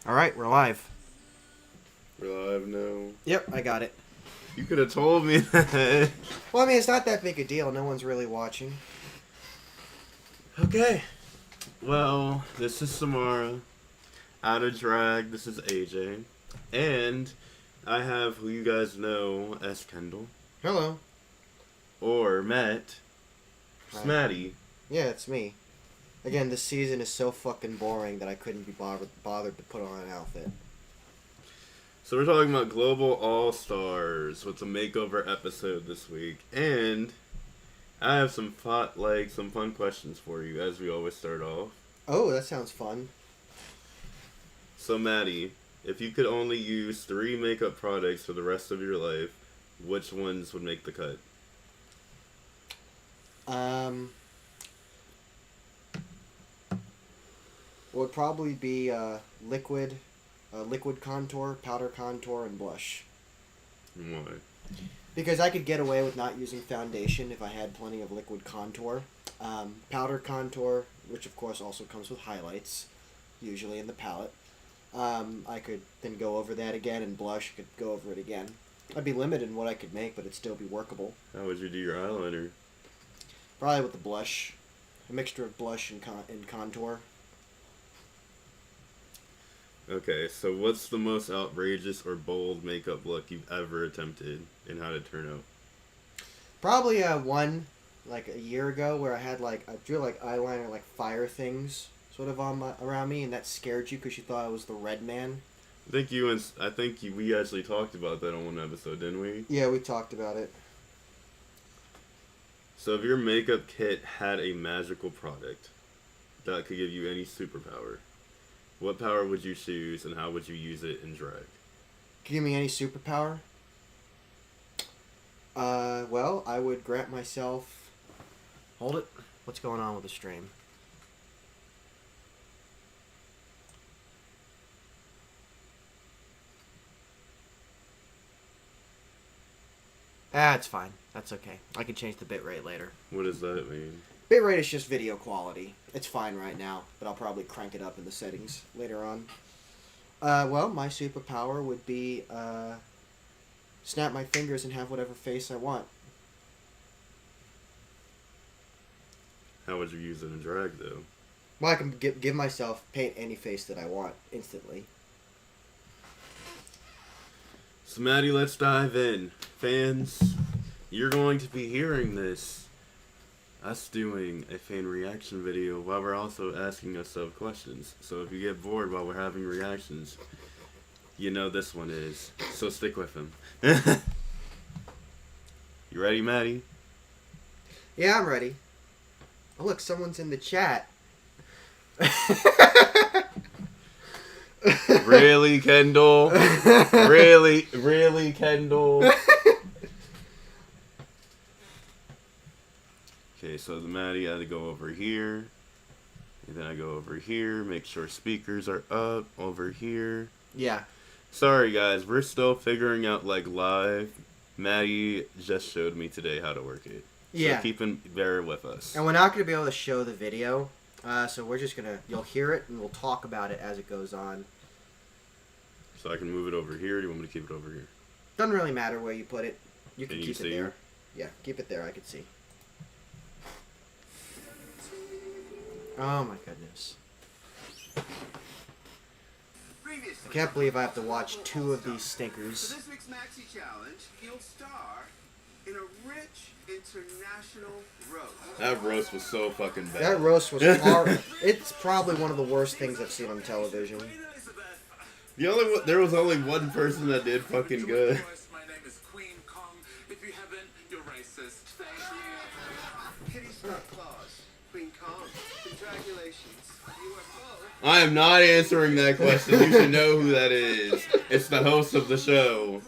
Alright, we're live. We're live now. Yep, I got it. You could have told me that. Well, I mean, it's not that big a deal. No one's really watching. Okay. Well, this is Samara. Out of drag, this is AJ. And I have who you guys know as Kendall. Hello. Or Matt. Hi. Mattie. Yeah, it's me. Again, this season is so fucking boring that I couldn't be bothered to put on an outfit. So we're talking about Global All-Stars with the Makeover episode this week. And I have some fun questions for you as we always start off. Oh, that sounds fun. So Mattie, if you could only use 3 makeup products for the rest of your life, which ones would make the cut? Would probably be liquid contour, powder contour, and blush. Why? Because I could get away with not using foundation if I had plenty of liquid contour. Powder contour, which of course also comes with highlights, usually in the palette. I could then go over that again, and blush could go over it again. I'd be limited in what I could make, but it'd still be workable. How would you do your eyeliner? Probably with the blush. A mixture of blush and contour. Okay, so what's the most outrageous or bold makeup look you've ever attempted, and how did it turn out? Probably one, like a year ago, where I drew eyeliner, fire things sort of around me, and that scared you because you thought I was the red man. We actually talked about that on one episode, didn't we? Yeah, we talked about it. So if your makeup kit had a magical product that could give you any superpower, what power would you choose, and how would you use it in drag? Give me any superpower? Well, I would grant myself... Hold it. What's going on with the stream? It's fine. That's okay. I can change the bitrate later. What does that mean? Bitrate is just video quality. It's fine right now, but I'll probably crank it up in the settings later on. Well, my superpower would be snap my fingers and have whatever face I want. How would you use it in drag, though? Well, I can give myself paint any face that I want instantly. So Mattie, let's dive in. Fans, you're going to be hearing this. Us doing a fan reaction video while we're also asking ourselves questions. So if you get bored while we're having reactions, you know this one is. So stick with them. You ready, Mattie? Yeah, I'm ready. Oh, look, someone's in the chat. Really, Kendall? Really, Kendall? Okay, so the Mattie, I had to go over here. And then I go over here, make sure speakers are up over here. Yeah. Sorry, guys, we're still figuring out, live. Mattie just showed me today how to work it. Yeah. So bear with us. And we're not going to be able to show the video, so we're just going to... You'll hear it, and we'll talk about it as it goes on. So I can move it over here, or do you want me to keep it over here? Doesn't really matter where you put it. You can Can you keep it see there. her? Yeah, keep it there, I can see. Oh my goodness. I can't believe I have to watch 2 of these stinkers. For this week's Maxi Challenge, you'll star in a rich international roast. That roast was so fucking bad. That roast was horrible. It's probably one of the worst things I've seen on television. There was only one person that did fucking good. My name is Kween. If you haven't, you're racist. Thank you. Kitty Snot Claus, Queen Kong. Congratulations. You are both. I am not answering that question. You should know who that is. It's the host of the show.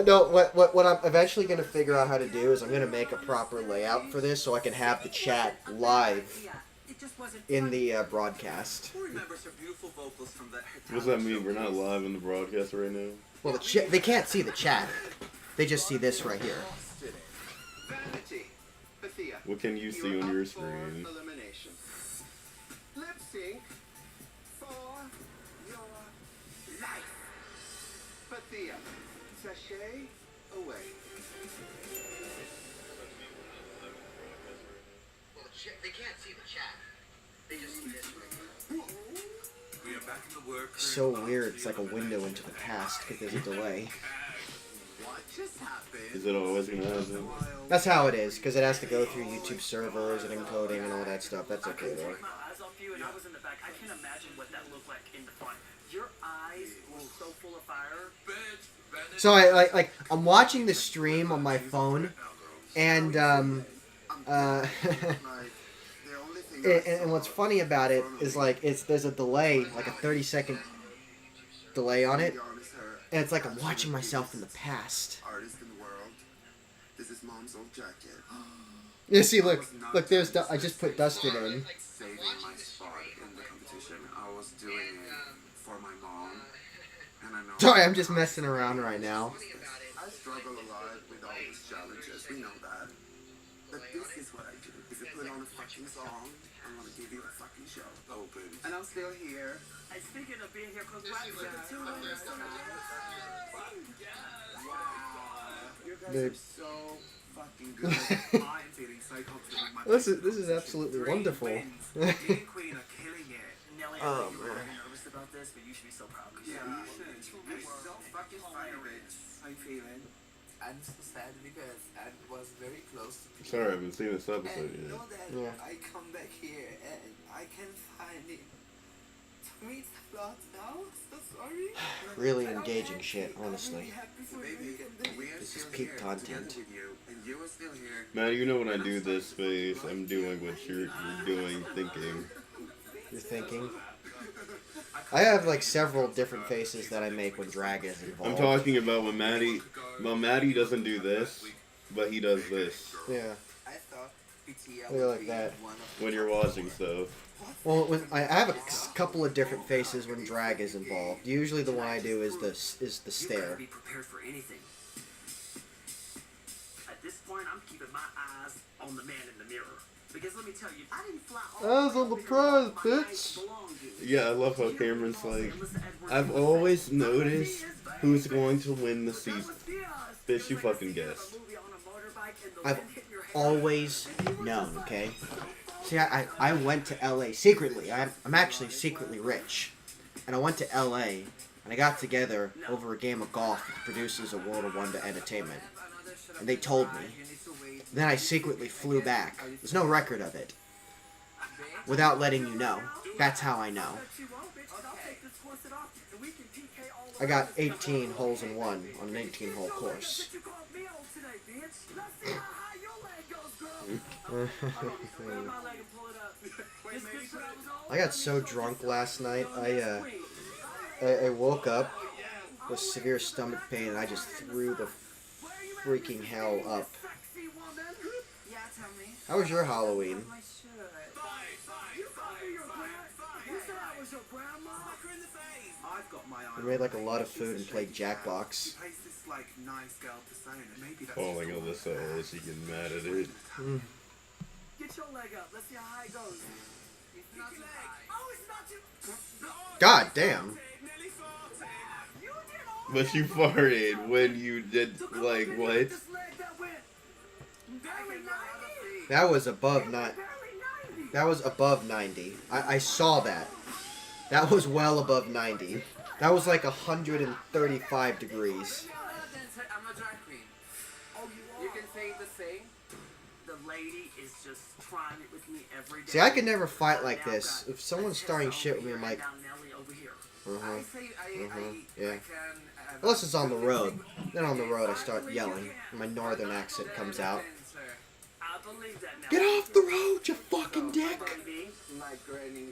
No, what I'm eventually going to figure out how to do is I'm going to make a proper layout for this so I can have the chat live in the broadcast. What does that mean? We're not live in the broadcast right now? Well, they can't see the chat. They just see this right here. Vanity. Pythia. What can you see on your screen? Elimination. Lip sync for your Sachet away. Well, they can't see the chat. They just see this way. We are back in the work. So weird. It's like a window into the past because there's a delay. What just happened? Is it always gonna happen? That's how it is because it has to go through YouTube servers and encoding and all that stuff. That's okay though. Take my eyes off you, and I was in the back. I can't imagine what that looked like in the front. Your eyes were so full of fire. Bitch, Vanity. So I'm watching the stream on my phone, and Like, the only thing and what's funny about it is like there's a delay, like a 30-second delay on it, and it's like I'm watching myself in the past. Artist in the world. This is Mom's old jacket. You see, look, there's I just put Dustin in. Saving my spot in the competition. I was doing it for my mom, and I know. Sorry, I'm just messing around right now. I struggle a lot with all these challenges. We know that. But this is what I do. If you put on a fucking song, I'm gonna give you a fucking show. Oh, baby. And I'm still here. And speaking of being here, congrats to the two winners tonight. You guys Babe. are so fucking good. I'm feeling so confident in my This is absolutely wonderful. Me and Kween are killing it. Nelly, I Oh, know you were man. nervous about this, but you should be so proud. Yeah, you should. I'm so fucking fired. How you feeling? I'm so sad because I was very close to Sorry, I haven't seen this episode and yet. know that Yeah. I come back here and I can find it. To me, it's a lot now. So sorry. Really engaging shit, honestly. Baby, we are This is still peak here content. together with you, and you are still here. Man, you know when I do this face, I'm doing what you're doing, thinking. You're thinking. I have like several different faces that I make when drag is involved. I'm talking about when Mattie. Well, Mattie doesn't do this, but he does this Yeah. I thought Pythia Look would like be that. one of when you're watching stuff. Well, when I have a couple of different faces when drag is involved. Usually the one I do is the You gotta stare. be prepared for anything. At this point, I'm keeping my eyes on the man in the mirror. Because let me tell you, I didn't fly all Eyes on the over here prize, with my eyes bitch. belong to. Yeah, I love how Cameron's like, I've always noticed who's going to win the season. Bitch, you fucking guessed. I've always known, okay? See, I went to LA secretly. I'm actually secretly rich. And I went to LA and I got together over a game of golf with the producers of World of Wonder Entertainment. And they told me. Then I secretly flew back. There's no record of it. Without letting you know. That's how I know. I got 18 holes in one on an 18-hole course. I got so drunk last night. I woke up with severe stomach pain and I just threw the freaking hell up. Yeah, tell me. How was your Halloween? I should. I've got my eye We made like a lot of food and played Jackbox. Place this like nice girl persona. Maybe that's Calling Alyssa as she getting mad at it. Get your leg up. Let's see how high it goes. It's not too high. Oh, it's not too. God damn. But you farted when you did, like, what? That was above 90. That was above 90. I saw that. That was well above 90. That was like 135 degrees. I'm a drag queen. Oh, You can say the same. The lady is just trying it with me every day. See, I could never fight like this. If someone's starting shit with me, I'm like, I say yeah. I can. Unless it's on the road. Then on the road I start yelling. My northern accent comes out. I believe that now. Get off the road, you fucking dick! My granny.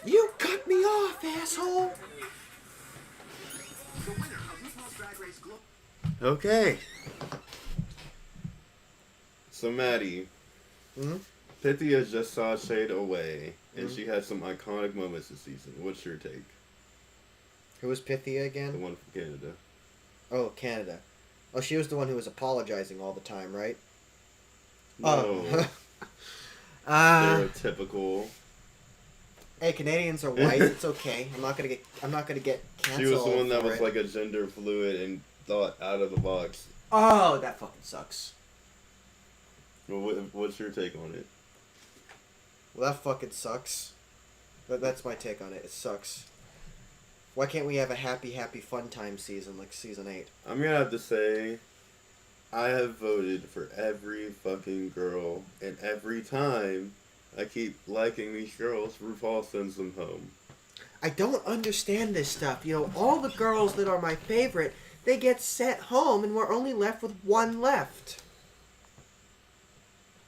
You cut me off, asshole! the winner of RuPaul's Drag Race Global. Okay. So, Mattie. Hmm? Pythia just sashayed away, and she had some iconic moments this season. What's your take? Who was Pythia The again? one from Canada. Oh, Canada. Oh, she was the one who was apologizing all the time, right? No. Oh. Stereotypical. Hey, Canadians are white. It's okay. I'm not gonna get canceled. She was the one that for was it. like a gender fluid and thought out of the box. Oh, that fucking sucks. Well, what's your take on it? Well, that fucking sucks. That's my take on it. It sucks. Why can't we have a happy, fun time season like season 8? I'm gonna have to say, I have voted for every fucking girl, and every time I keep liking these girls, RuPaul sends them home. I don't understand this stuff. You know, all the girls that are my favorite, they get sent home, and we're only left with one left.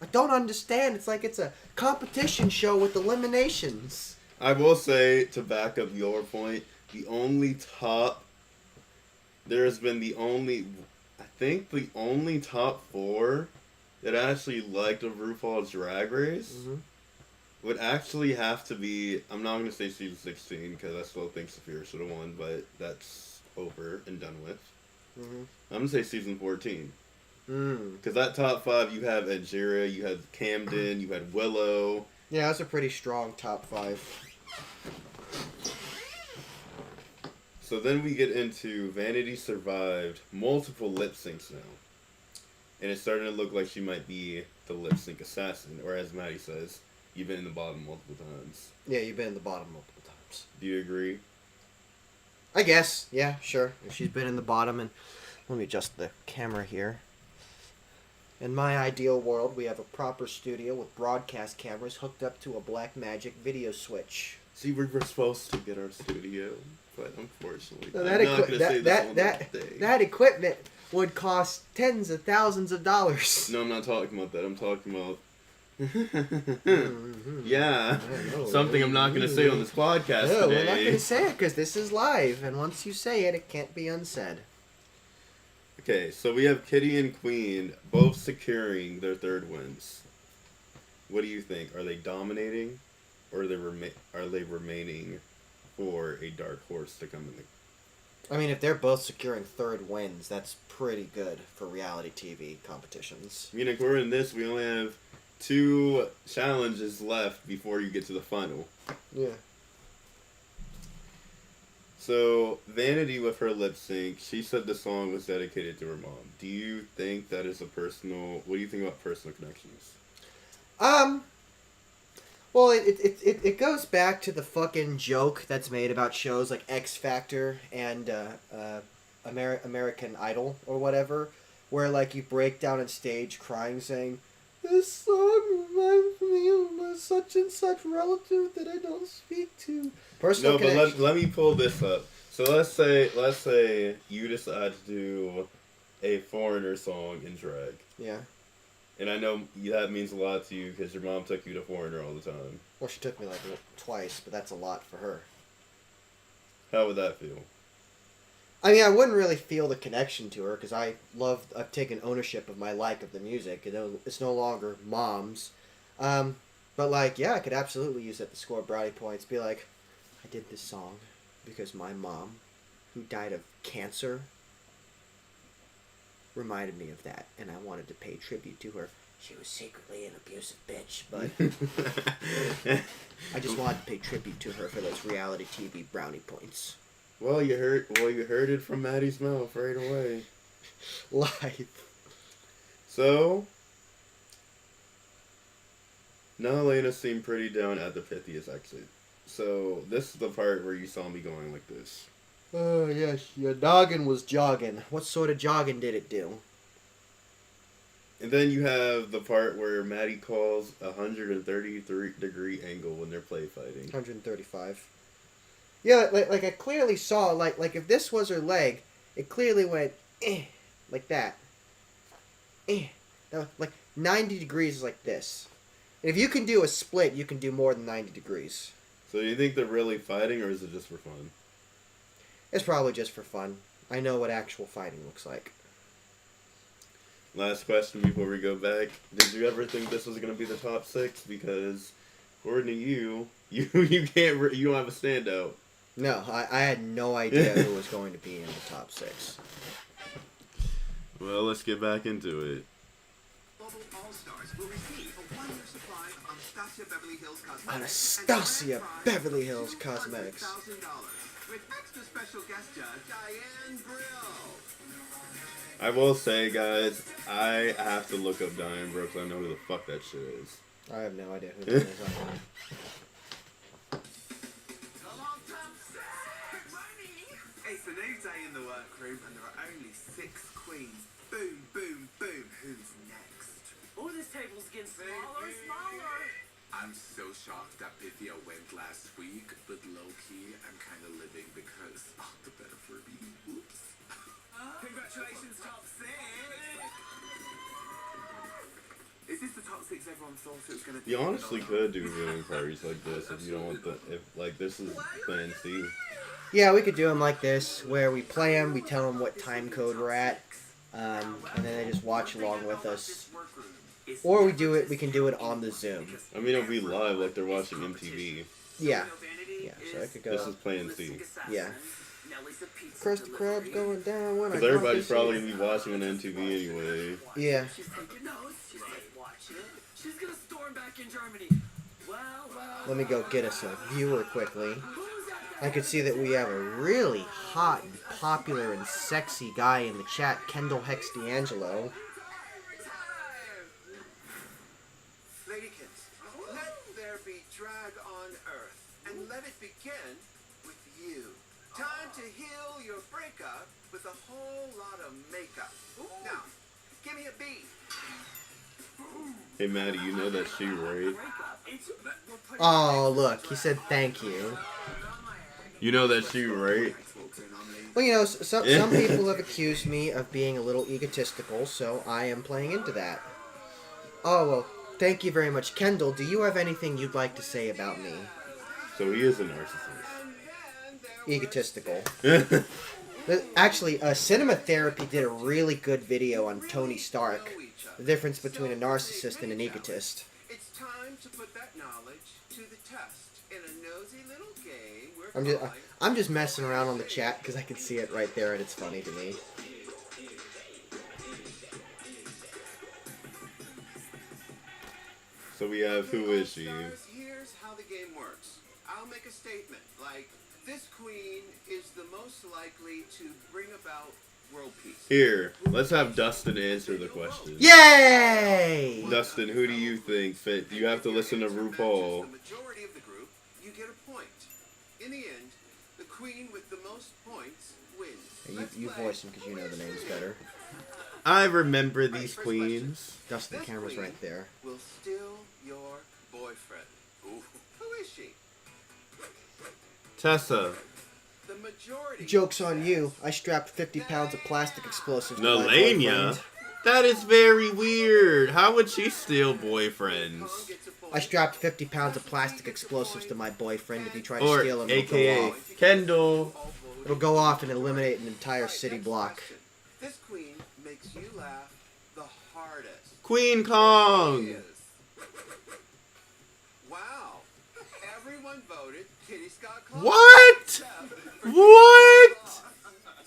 I don't understand. It's like it's a competition show with eliminations. I will say, to back up your point, there's been the only top 4 that I actually liked of RuPaul's Drag Race would actually have to be, I'm not going to say season 16 because I still think Saphira should have won, but that's over and done with. I'm going to say season 14. Because that top 5, you have Edgera, you had Camden, you had Willow. Yeah, that's a pretty strong top 5. So then we get into Vanity survived multiple lip syncs now. And it's starting to look like she might be the lip sync assassin, or as Mattie says, you've been in the bottom multiple times. Yeah, you've been in the bottom multiple times. Do you agree? I guess. Yeah, sure. If she's been in the bottom, and let me adjust the camera here. In my ideal world, we have a proper studio with broadcast cameras hooked up to a Blackmagic video switch. See, we were supposed to get our studio, but unfortunately, So that equipment would cost tens of thousands of dollars. No, I'm not talking about that. I'm talking about yeah, something I'm not going to say on this podcast No, today. we're not going to say it because this is live, and once you say it, it can't be unsaid. Okay, so we have Kitty and Kween both securing their 3rd wins. What do you think? Are they dominating, or are they remaining for a dark horse to come in the... I mean, if they're both securing 3rd wins, that's pretty good for reality TV competitions. I mean, according to this, we only have 2 challenges left before you get to the final. Yeah. So, Vanity with her lip sync, she said the song was dedicated to her mom. Do you think that is a personal... What do you think about personal connections? Well, it goes back to the fucking joke that's made about shows like X Factor and American Idol or whatever, where like you break down on stage crying saying, "This song reminds me of my such and such relative that I don't speak to." Personal connection. But let me pull this up. So let's say you decide to do a foreigner song in drag. Yeah. And I know that means a lot to you because your mom took you to Foreigner all the time. Well, she took me like twice, but that's a lot for her. How would that feel? I mean, I wouldn't really feel the connection to her because I've taken ownership of my like of the music. It's no longer mom's. But like, yeah, I could absolutely use that to score brownie points. Be like, I did this song because my mom, who died of cancer, reminded me of that, and I wanted to pay tribute to her. She was secretly an abusive bitch, but I just wanted to pay tribute to her for those reality TV brownie points. Well, you heard it from Mattie's mouth right away. Live. So, Nehellania seemed pretty down at the Pythia's exit. So, this is the part where you saw me going like this. Oh, yes, your noggin was jogging. What sort of jogging did it do? And then you have the part where Mattie calls a 133-degree angle when they're play fighting. 135. Yeah, like I clearly saw, like if this was her leg, it clearly went, like that. Now, like 90 degrees is like this. And if you can do a split, you can do more than 90 degrees. So do you think they're really fighting, or is it just for fun? It's probably just for fun. I know what actual fighting looks like. Last question before we go back. Did you ever think this was going to be the top 6? Because, according to you don't have a standout. No, I had no idea who was going to be in the top 6. Well, let's get back into it. Global All-Stars will receive a one-year supply of Anastasia Beverly Hills Cosmetics. Anastasia and grand prize Beverly Hills Cosmetics. $200,000 with extra special guest judge Diane Brill. I will say, guys, I have to look up Diane Brooks. I know who the fuck that shit is. I have no idea who that is. It's a new day in the workroom and there are only 6 queens. Boom, boom, boom. Who's next? Oh, this table's getting smaller and smaller. I'm so shocked that Pythia went last week, but low-key, I'm kind of living because the better for me. Oops. Congratulations, top 6! Is this the top 6 everyone thought it was going to be? You honestly could do viewing parties like this if you don't want the. If, like, this is plan C. Yeah, we could do them like this, where we play them, we tell them what time code we're at, and then they just watch along with us. Or we can do it on the Zoom. I mean, it'll be live like they're watching MTV. Yeah. Yeah, so I could go. This is plan C. Yeah. Krusty Krab's going down when I Because everybody's probably going to be watching on MTV anyway. Yeah. She's taking notes. She's like, watch it. She's gonna storm back in Germany. Well. Let me go get us a viewer quickly. I could see that we have a really hot and popular and sexy guy in the chat, Kendall Hex D'Angelo. Ladykins, let there be drag on Earth, and let it begin with you. Time to heal your breakup with a whole lot of makeup. Now, give me a beat. Hey, Mattie, you know that she, right? Oh, look, he said thank you. You know that she, right? Well, you know, some people have accused me of being a little egotistical, so I am playing into that. Oh, well, thank you very much. Kendall, do you have anything you'd like to say about me? So he is a narcissist. Egotistical. Actually, Cinema Therapy did a really good video on Tony Stark, the difference between a narcissist and an egotist. It's time to put that knowledge to the test in a nosy little game we're I'm just messing around on the chat because I can see it right there and it's funny to me. So we have Who Is She? Here's how the game works. I'll make a statement like, this queen is the most likely to bring about world peace. Here, let's have Dustin answer the question. Yay! Dustin, who do you think fit? You have to listen to RuPaul. The majority of the group, you get a point. In the end, the queen with the most points wins. You voice him because you know the names better. I remember these queens. Dustin, the camera's right there. Will steal your boyfriend. Ooh. Who is she? Tessa. The majority. Joke's on you. I strapped 50 pounds of plastic explosives to my Nehellania? boyfriend. That is very weird. How would she steal boyfriends? I strapped 50 pounds of plastic explosives to my boyfriend. If you try to Or, steal him, it'll go AKA, off. Kendall. It'll go off and eliminate an entire city block. This queen makes you laugh the hardest. Queen Kong. Wow. Everyone voted Kitty Scott Claus. What? What?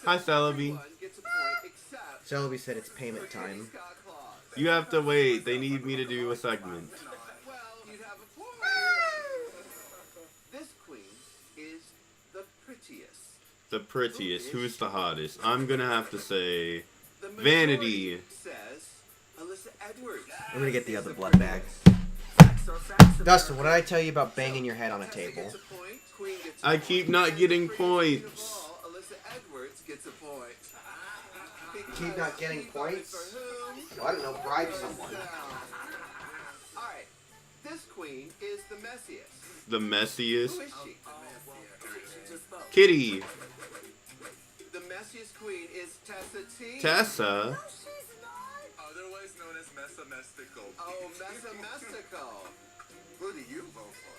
Hi, Celebi. Celebi said it's payment time. You have to wait. They need me to do a segment. Well, you'd have a point. This queen is the prettiest. The prettiest. Who's the hottest? I'm gonna have to say The Vanity. majority says Alyssa Edwards. I'm gonna get the other blood bag. Dustin, what did I tell you about banging your head on a table? Gets a point. Queen gets a I point. keep not getting points. Alyssa Edwards gets a point. Keep not getting points? For whom? Well, I don't know, bribe someone. Alright. This queen is the messiest. The messiest. Who is she? Kitty. The messiest queen is Tessa T. Tessa. Otherwise known as Messamestical. Oh, Messamestical. Who do you vote for?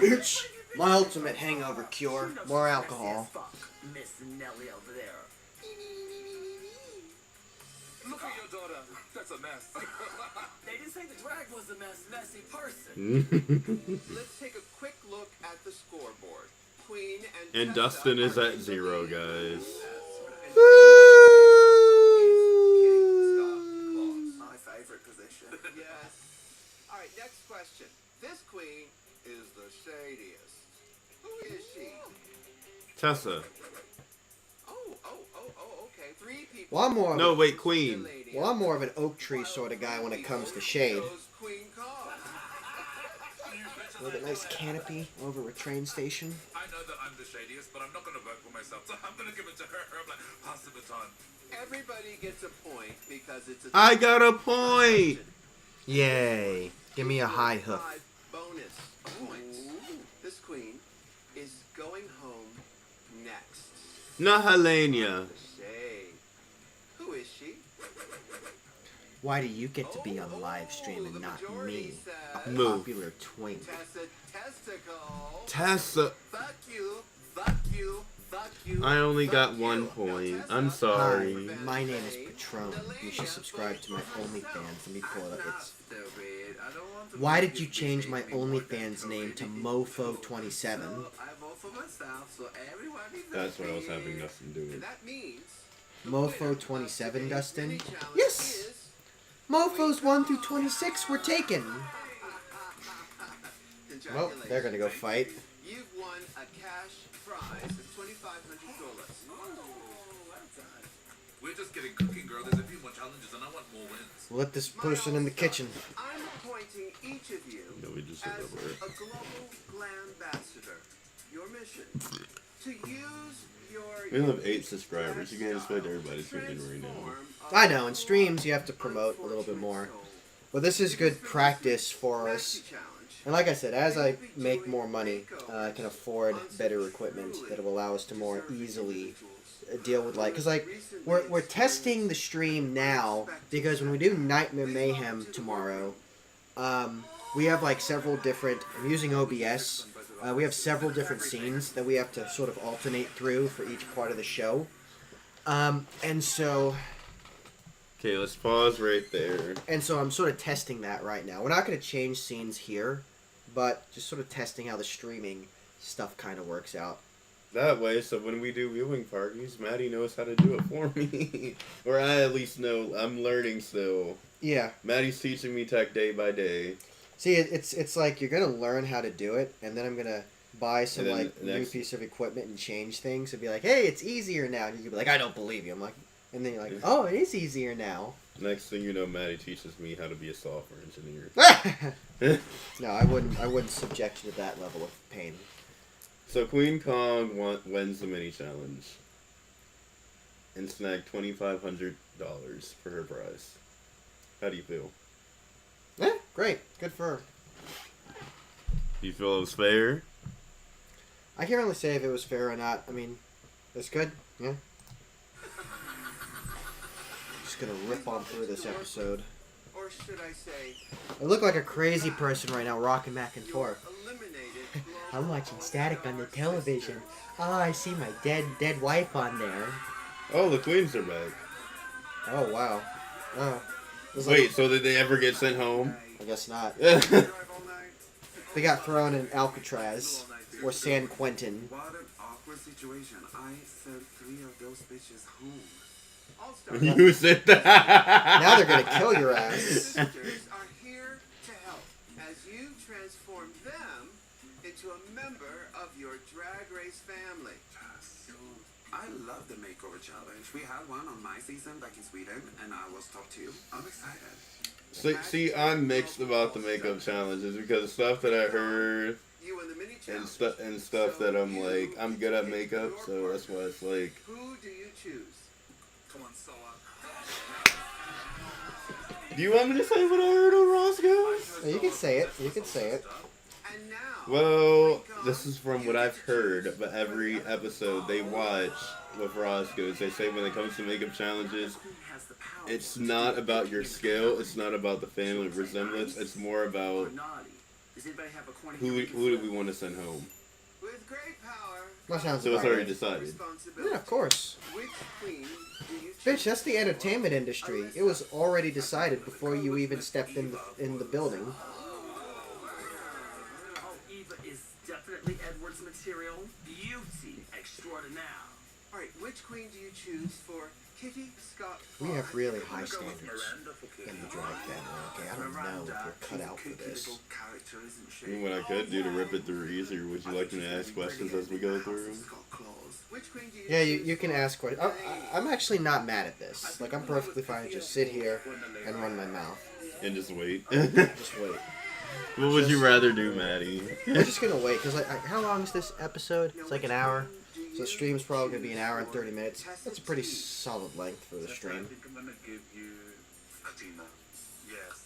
Bitch! My ultimate hangover cure. More alcohol. Miss Nelly over there. Look at your daughter. That's a mess. They didn't say the drag was a messy person. Let's take a quick look at the scoreboard. Kween And Tessa Dustin is are at 0, guys. My favorite position. Yes. All right, next question. This queen is the shadiest. Who is she? Tessa. Okay. 3 people. Well, I'm more of No, a, wait, Kween. well, I'm more of an oak tree sort of guy when it comes to shade. Queen Kong. With a nice canopy over a train station. I know that I'm the shadiest, but I'm not going to vote for myself, so I'm going to give it to her. I'm like, pass the baton. Everybody gets a point because it's a I got a point! Yay. Give me a high hoof. 5 bonus points. This queen is going home next. Nehellania. Shade. Who is she? Why do you get to be on the live stream and the not majority me? says A Move. popular twink. Tessa Testicle. Tessa. Fuck you. Fuck you. Fuck you. I only got fuck 1 you. point. Now, I'm Tessa, sorry. Hi, my name is Patron. You should subscribe to my OnlyFans. Let me pull it up. It's why did you change my OnlyFans name to Mofo27? That's what I was having nothing to do And with. that means Mofo27, Dustin? Yes! Mofos 1 through 26 were taken. Well, they're gonna go fight. You've won a cash prize of 2,500 dollars. We're just getting cooking, girl. There's a few more challenges, and I want more wins. We'll let this person in the kitchen. I'm appointing each of you No, we just as said that word. a global glambassador. Your mission to use your. We only have 8 subscribers. You can't expect everybody to tune in right now. I know, in streams you have to promote a little bit more. But this is good practice for us. And like I said, as I make more money, I can afford better equipment that will allow us to more easily deal with, like, because like we're testing the stream now because when we do Nightmare Mayhem tomorrow, we have like several different. I'm using OBS. We have several different scenes that we have to sort of alternate through for each part of the show, and so. Okay, let's pause right there. And so I'm sort of testing that right now. We're not going to change scenes here, but just sort of testing how the streaming stuff kind of works out. That way, so when we do viewing parties, Mattie knows how to do it for me. Or I at least know. I'm learning still. Yeah. Maddie's teaching me tech day by day. See, it's like you're going to learn how to do it, and then I'm going to buy some And then like next- new piece of equipment and change things and be like, hey, it's easier now. And you can be like, I don't believe you. I'm like, and then you're like, oh, it is easier now. Next thing you know, Mattie teaches me how to be a software engineer. No, I wouldn't subject you to that level of pain. So Queen Kong wins the mini challenge and snagged $2,500 for her prize. How do you feel? Yeah, great. Good for her. Do you feel it was fair? I can't really say if it was fair or not. I mean, it's good. Yeah. Just gonna rip on through this episode. Or should I say, I look like a crazy person right now, rocking back and forth. eliminated. I'm watching static on the television. Oh, I see my dead wife on there. Oh, the Queens are back. Oh wow. Oh. It was Wait, like- so did they ever get sent home? I guess not. Drive all night. They got thrown in Alcatraz or San Quentin. What an awkward situation. I sent 3 of those bitches home. All-Star You said that. Now they're gonna kill your ass. sisters are here to help as you transform them into a member of your drag race family. I love the makeover challenge. We had one on my season back in Sweden, and I was top 2. I'm excited. See, I'm mixed about the makeup challenges because stuff that I heard You and the mini and challenge. stuff that I'm like, I'm good at makeup, so that's why it's like. Who do you choose? Come on, Soa. Do you want me to say what I heard on Roscoe's? You can say it. You can say it. And now. Well, this is from what I've heard, but every episode they watch with Roscoe's, they say when it comes to makeup challenges, it's not about your skill, it's not about the family resemblance, it's more about who do we want to send home. With great power. That sounds So it's about already right. decided. Responsibility. Yeah, of course. Which queen do you choose? Bitch, that's the entertainment industry. It was already decided before you even stepped in the building. Oh, Eva is definitely Edward's material, beauty extraordinaire. All right, which queen do you choose for Kitty Scott? We have really high I'm gonna go with standards Miranda for Kitty. in the drag family. Okay, I don't know if we're cut out for this. Little character, isn't she? I mean, what I could do to rip it through easier, would you like me to ask questions as we go through them? Which queen do you Yeah, choose you can for ask questions. I'm actually not mad at this. Like, I'm perfectly fine to just sit here and run my mouth. And just wait. Just wait. What would you rather do, Mattie? We're just gonna wait, because like, how long is this episode? It's like an hour. So the stream's probably gonna be an hour and 30 minutes. That's a pretty solid length for the stream. I think I'm gonna give you Fatima. Yes.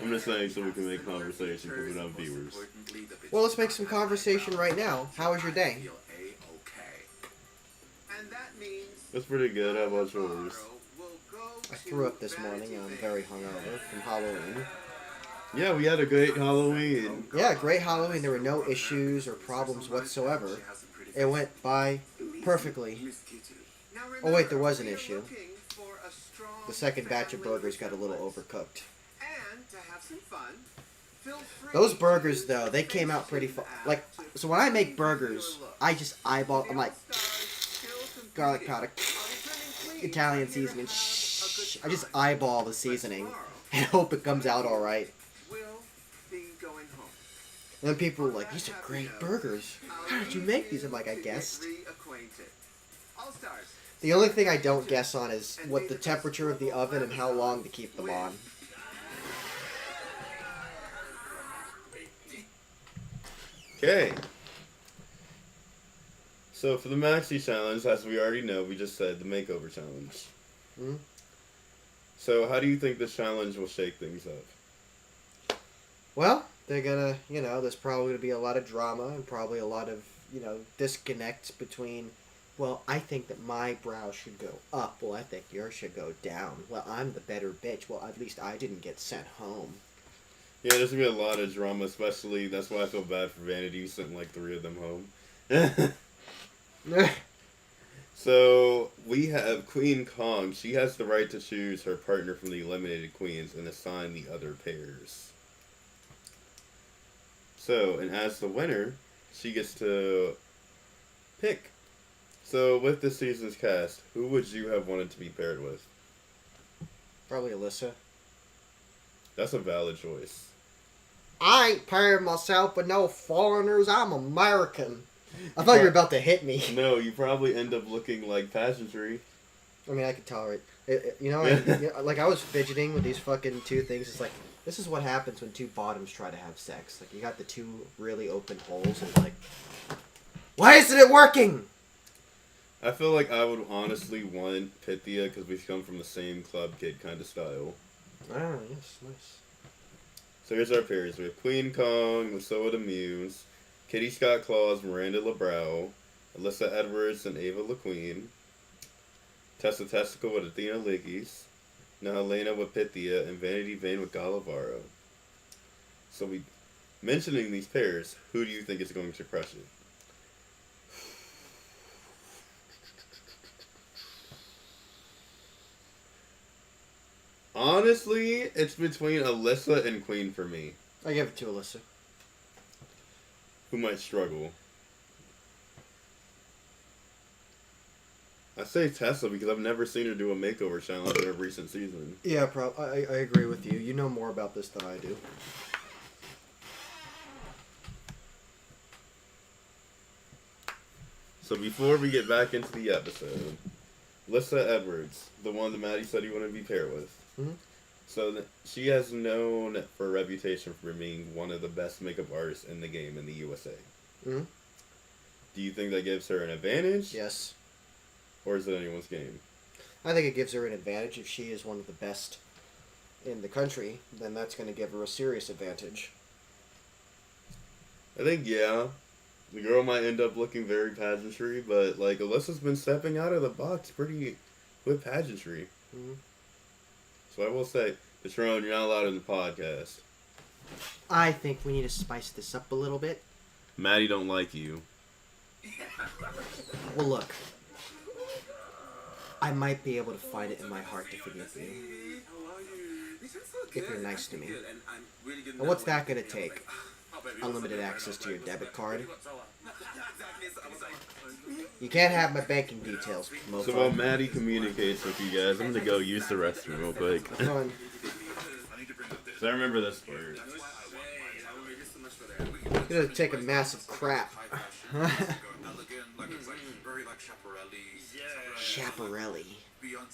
I'm just saying so we can make conversation because we don't have viewers. Well, let's make some conversation right now. How was your day? And that means That's pretty good. How about yours? tomorrow we'll go I to threw up this Vanity morning. I'm Fair. very hungover from Halloween. Yeah, we had a great Halloween. Yeah, great Halloween. There were no issues or problems whatsoever. It went by perfectly. Now Oh, wait, there remember, was an we are issue. looking for a strong The second batch of family burgers got a little resemblance. overcooked. And to have some fun, feel free Those to burgers, use though, they the came out pretty Facetune far. app Like, to so when I make change burgers, your look. I just eyeball. I'm like, The all-stars still garlic competing. powder, Our returning queens Italian are here to seasoning. have a good Shh. I just time. eyeball the But seasoning tomorrow, and hope it comes out all right. we'll be going home. And then people were like, "These are great burgers. How did you make these?" I'm like, "I guessed." All-stars. The only thing I don't guess on is what the temperature of the oven and how long to keep them on. Okay. So for the maxi challenge, as we already know, we just said the makeover challenge. Mhm. So how do you think this challenge will shake things up? Well, they're gonna, there's probably gonna be a lot of drama and probably a lot of, disconnects between, well, I think that my brow should go up. Well, I think yours should go down. Well, I'm the better bitch. Well, at least I didn't get sent home. Yeah, there's gonna be a lot of drama, especially that's why I feel bad for Vanity sending like 3 of them home. So we have Queen Kong. She has the right to choose her partner from the eliminated queens and assign the other pairs. So, and as the winner, she gets to pick. So with this season's cast, who would you have wanted to be paired with? Probably Alyssa. That's a valid choice. I ain't pairing myself with no foreigners. I'm American. I thought you were about to hit me. No, you probably end up looking like pageantry. I mean, I could tolerate it. Like, I was fidgeting with these fucking two things. It's like, this is what happens when two bottoms try to have sex. Like, you got the two really open holes, and like, why isn't it working? I feel like I would honestly want Pythia because we come from the same club kid kind of style. Ah, yes, nice. So here's our pairs. We have Queen Kong, Lasoa the Muse, Kitty Scott Claus, Miranda LeBrow, Alyssa Edwards and Ava LaQueen, Tessa Testicle with Athena Liggies, Nehellania with Pythia, and Vanity Vane with Galavaro. So we mentioning these pairs, who do you think is going to crush it? Honestly, it's between Alyssa and Queen for me. I give it to Alyssa. Who might struggle? I say Tessa because I've never seen her do a makeover challenge in a recent season. Yeah, I agree with you. You know more about this than I do. So before we get back into the episode, Alyssa Edwards, the one that Mattie said you want to be paired with. Mhm. So she has known for a reputation for being one of the best makeup artists in the game in the USA. Mhm. Do you think that gives her an advantage? Yes. Or is it anyone's game? I think it gives her an advantage. If she is one of the best in the country, then that's going to give her a serious advantage. I think, yeah. The girl might end up looking very pageantry, but, like, Alyssa's been stepping out of the box pretty with pageantry. Mhm. So I will say, Patron, you're not allowed in the podcast. I think we need to spice this up a little bit. Mattie don't like you. Well, look. I might be able to find it in my heart to forgive you. How are you? If you're nice to me. Good, and I'm really good And what's now that when gonna you know, take? like, unlimited access to your debit card. You can't have my banking details, mofo. So while Mattie communicates with you guys, I'm gonna go use the restroom real quick. Come on. So I remember this part. I'm gonna take a massive crap. Chaparelli.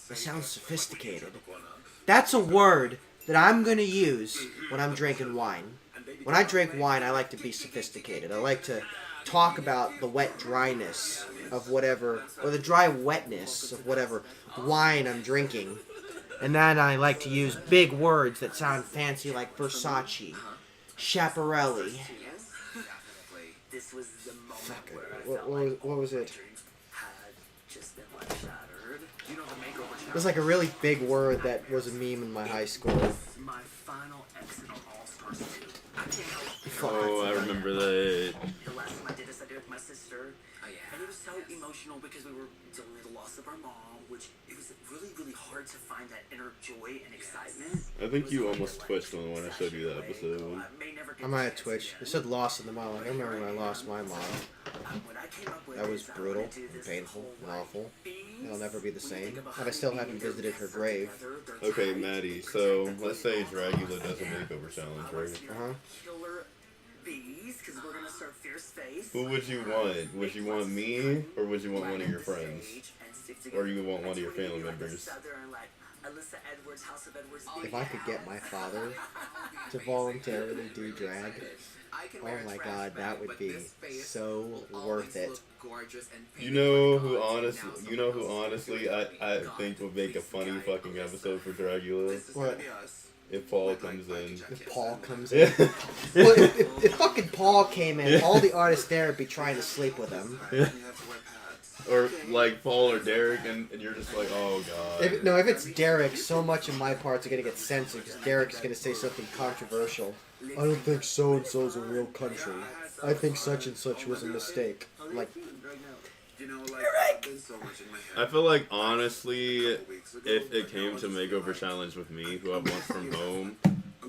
That sounds sophisticated. That's a word that I'm gonna use when I'm drinking wine. When I drink wine, I like to be sophisticated. I like to talk about the wet dryness of whatever, or the dry wetness of whatever wine I'm drinking. And then I like to use big words that sound fancy like Versace, Chaparelli. This was the moment Fuck it. where What was it? had just been like shattered. You know the makeover It was like a really big word that was a meme in my high school. my final exit on All Stars 2. I can't help Oh, I remember that. the last time I did this, I did it with my sister. And it was so emotional because we were dealing with the loss of our mom, which it was really, really hard to find that inner joy and excitement. I think you almost twitched on when I showed you that episode. I might have twitched. It said loss in the mom. Like, I remember when I lost my mom. That was brutal and painful and awful. It'll never be the same. And I still haven't visited her grave. Okay, Mattie, so let's say Dragula does a makeover challenge, right? Uh-huh. Killer bees, because we're going to serve fierce face. Who would you want? Would you want me, or would you want one of your friends? Or you want one of your family members? If I could get my father to voluntarily do drag, oh my god, that would be so worth it. You know who honestly I think would make a funny fucking episode for Dragula? What? If Paul comes in. If Paul comes in? Well, if fucking Paul came in, all the artists there would be trying to sleep with him. Or like Paul or Derek, and you're just like, oh god. If it's Derek, so much of my parts are going to get censored because Derek is going to say something controversial. I don't think so-and-so's a real country. I think such and such was a mistake. Like, I feel like, honestly, if it came to Makeover Challenge with me, who I want from home,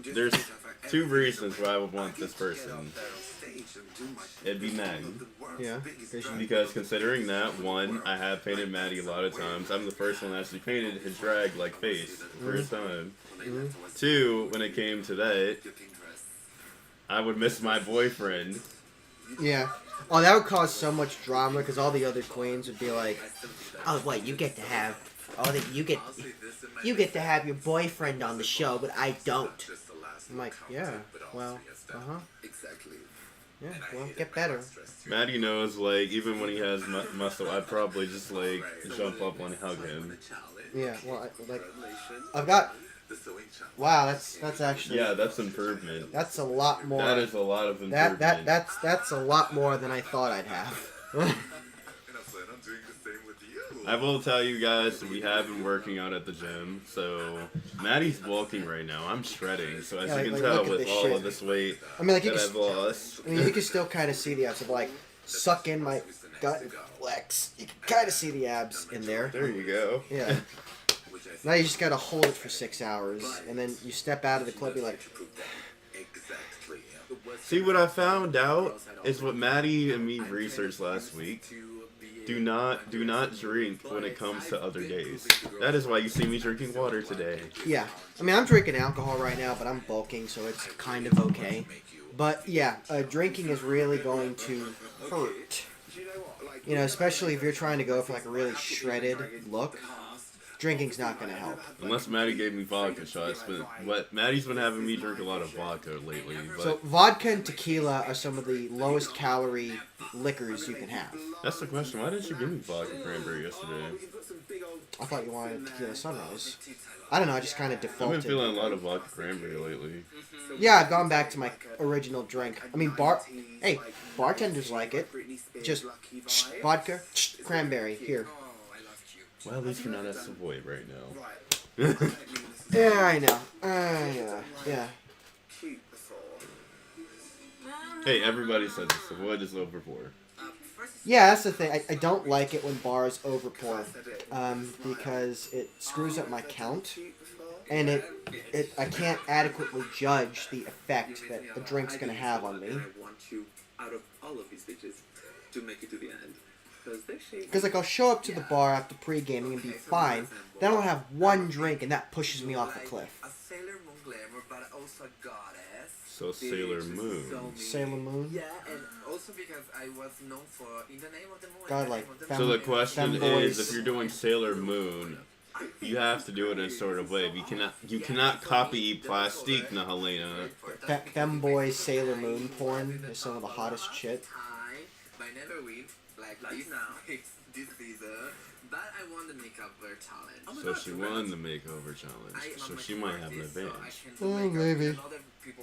there's two reasons why I would want this person. It'd be Mattie. yeah. Because considering that, one, I have painted Mattie a lot of times. I'm the first one that actually painted his drag like face first time. Two, when it came to that, I would miss my boyfriend. Yeah. Oh, that would cause so much drama because all the other queens would be like, "Oh, wait, you get to have, you get to have your boyfriend on the show, but I don't." I'm like, yeah, well, yeah, well, get better. Mattie knows, like, even when he has muscle, I'd probably just, like, jump up and hug him. Yeah, well, I've got. Wow, that's actually. Yeah, that's improvement. That's a lot more. That is a lot of improvement. That's a lot more than I thought I'd have. I will tell you guys, we have been working out at the gym, so Maddie's bulking right now. I'm shredding, so as you can tell with all of this weight that I've lost. I mean, you can still kind of see the abs. If I, like, suck in my gut and flex, you can kind of see the abs in there. There you go. Yeah. Now you just gotta hold it for 6 hours, and then you step out of the club, you're like... See, what I found out is what Mattie and me researched last week. Do not drink when it comes to other days. That is why you see me drinking water today. Yeah. I mean, I'm drinking alcohol right now, but I'm bulking, so it's kind of okay. But, yeah, drinking is really going to hurt. You know, especially if you're trying to go for, like, a really shredded look. Drinking's not going to help. Unless Mattie gave me vodka shots, but Maddie's been having me drink a lot of vodka lately. But so vodka and tequila are some of the lowest calorie liquors you can have. That's the question. Why didn't you give me vodka cranberry yesterday? I thought you wanted tequila sunrise. I don't know, I just kind of defaulted. I've been feeling a lot of vodka cranberry lately. Yeah, I've gone back to my original drink. I mean, hey, bartenders like it. Just vodka, cranberry, here. Well, at least we're not at Savoy right now. Yeah, I know. Yeah. Hey, everybody says the Savoy is overpour. Yeah, that's the thing. I don't like it when bars overpour, because it screws up my count. and I can't adequately judge the effect that the drink's gonna have on me. And I want you out of all of these bitches to make it to the end. Because like I'll show up to the bar after pre-gaming and be fine, then I'll have one drink and that pushes me off the cliff. A Sailor Moon glamour, but also a goddess. So Sailor Moon. Sailor Moon? Yeah, and also because I was known for In the Name of the Moon. God, like, So the question femboys. is, if you're doing Sailor Moon, you have to do it in a sort of way. You cannot copy Plastique, Nehellania. Femboy Sailor Moon porn is some of the hottest shit. By never win, like this season, but I won the makeover challenge. So she won the makeover challenge. So she might have an advantage. Oh, maybe.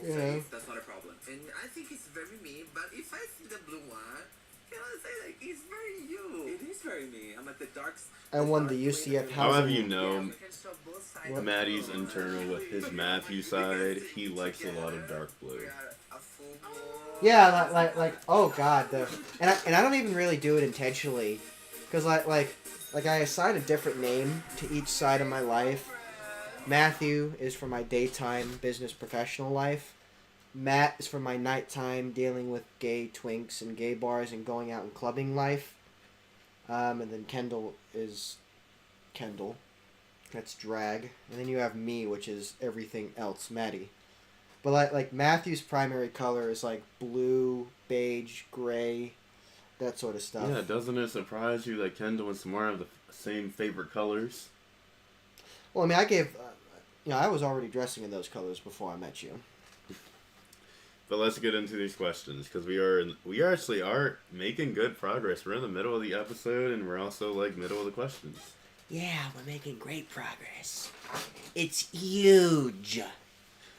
Yeah. That's not a problem. And I think it's very me, but if I see the blue one, can I say like it's very you? It is very me. I'm at the dark. I won the UCF However housing. you know, Mattie's internal with his Matthew side, he likes a lot of dark blue. Yeah, like oh god, and I don't even really do it intentionally, because like I assign a different name to each side of my life. Matthew is for my daytime business professional life. Matt is for my nighttime dealing with gay twinks and gay bars and going out and clubbing life. And then Kendall is Kendall. That's drag. And then you have me, which is everything else, Mattie. But like Matthew's primary color is like blue, beige, gray, that sort of stuff. Yeah, doesn't it surprise you that Kendall and Samara have the same favorite colors? Well, I mean, I gave, I was already dressing in those colors before I met you. But let's get into these questions, because we actually are making good progress. We're in the middle of the episode, and we're also like middle of the questions. Yeah, we're making great progress. It's huge.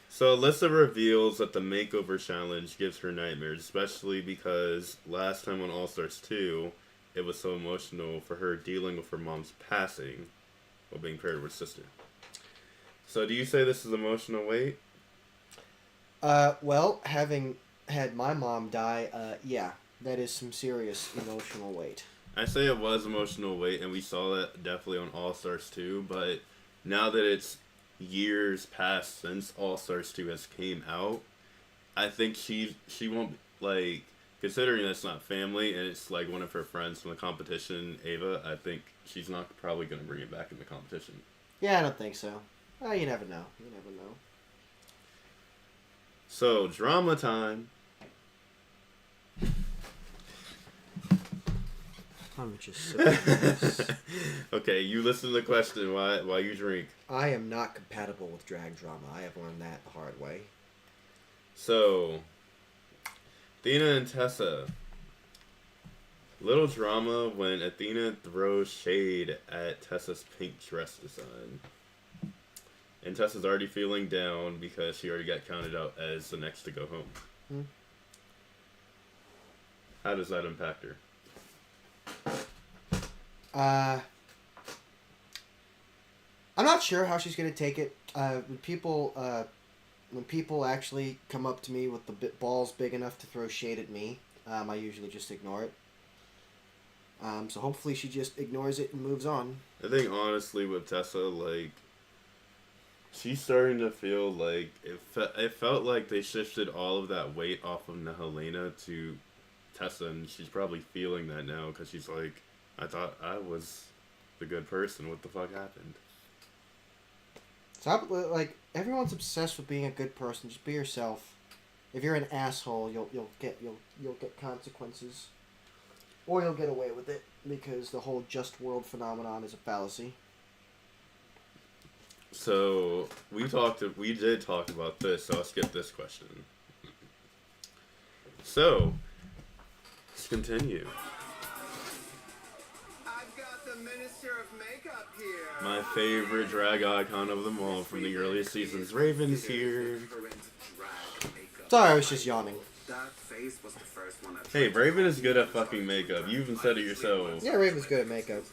So Alyssa reveals that the makeover challenge gives her nightmares, especially because last time on All Stars 2, it was so emotional for her dealing with her mom's passing while being paired with sister. So do you say this is emotional weight? Well, having had my mom die, yeah, that is some serious emotional weight. I say it was emotional weight, and we saw that definitely on All Stars 2, but now that it's years past since All Stars 2 has came out, I think she won't, like, considering that's not family, and it's, like, one of her friends from the competition, Ava, I think she's not probably going to bring it back in the competition. Yeah, I don't think so. You never know. You never know. So, drama time. I'm just sipping this. Okay, you listen to the question while you drink. I am not compatible with drag drama. I have learned that the hard way. So, Athena and Tessa. Little drama when Athena throws shade at Tessa's pink dress design. And Tessa's already feeling down because she already got counted out as the next to go home. How does that impact her? I'm not sure how she's gonna take it. When people actually come up to me with the balls big enough to throw shade at me, I usually just ignore it. So hopefully she just ignores it and moves on. I think honestly with Tessa, like, she's starting to feel like it felt like they shifted all of that weight off of Nehellania to Tessa, and she's probably feeling that now because she's like, I thought I was the good person. What the fuck happened? So like everyone's obsessed with being a good person. Just be yourself. If you're an asshole, you'll get consequences, or you'll get away with it because the whole just world phenomenon is a fallacy. So we did talk about this. So I'll skip this question. So let's continue. I've got the Minister of Makeup here. My favorite drag icon of them all from the earliest seasons. Raven's here. Sorry, I was just yawning. That face was the first one. Hey, Raven is good at fucking makeup. You even said it yourself. Yeah, Raven's good at makeup.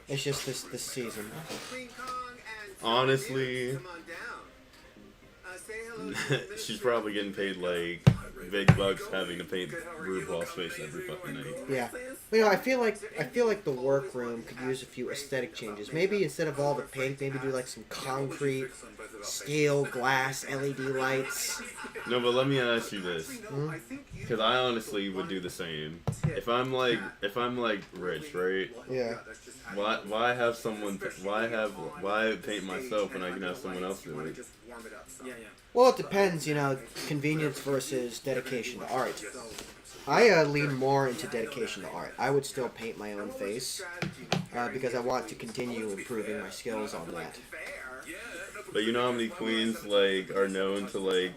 It's just this season. Queen Kong and Honestly, come on down. Say hello to the she's Minister probably of getting paid like big bucks having to paint RuPaul's face every fucking night. Yeah. But, you know, I feel like the workroom could use a few aesthetic changes. Maybe instead of all the pink, maybe do like some concrete, steel, glass, LED lights. No, but let me ask you this, because I honestly would do the same. If I'm like rich, right? Yeah. Why have someone? Why paint myself when I can have someone else do it? Well, it depends, you know, convenience versus dedication to art. I lean more into dedication to art. I would still paint my own face because I want to continue improving my skills on that. But you know how many queens like are known to like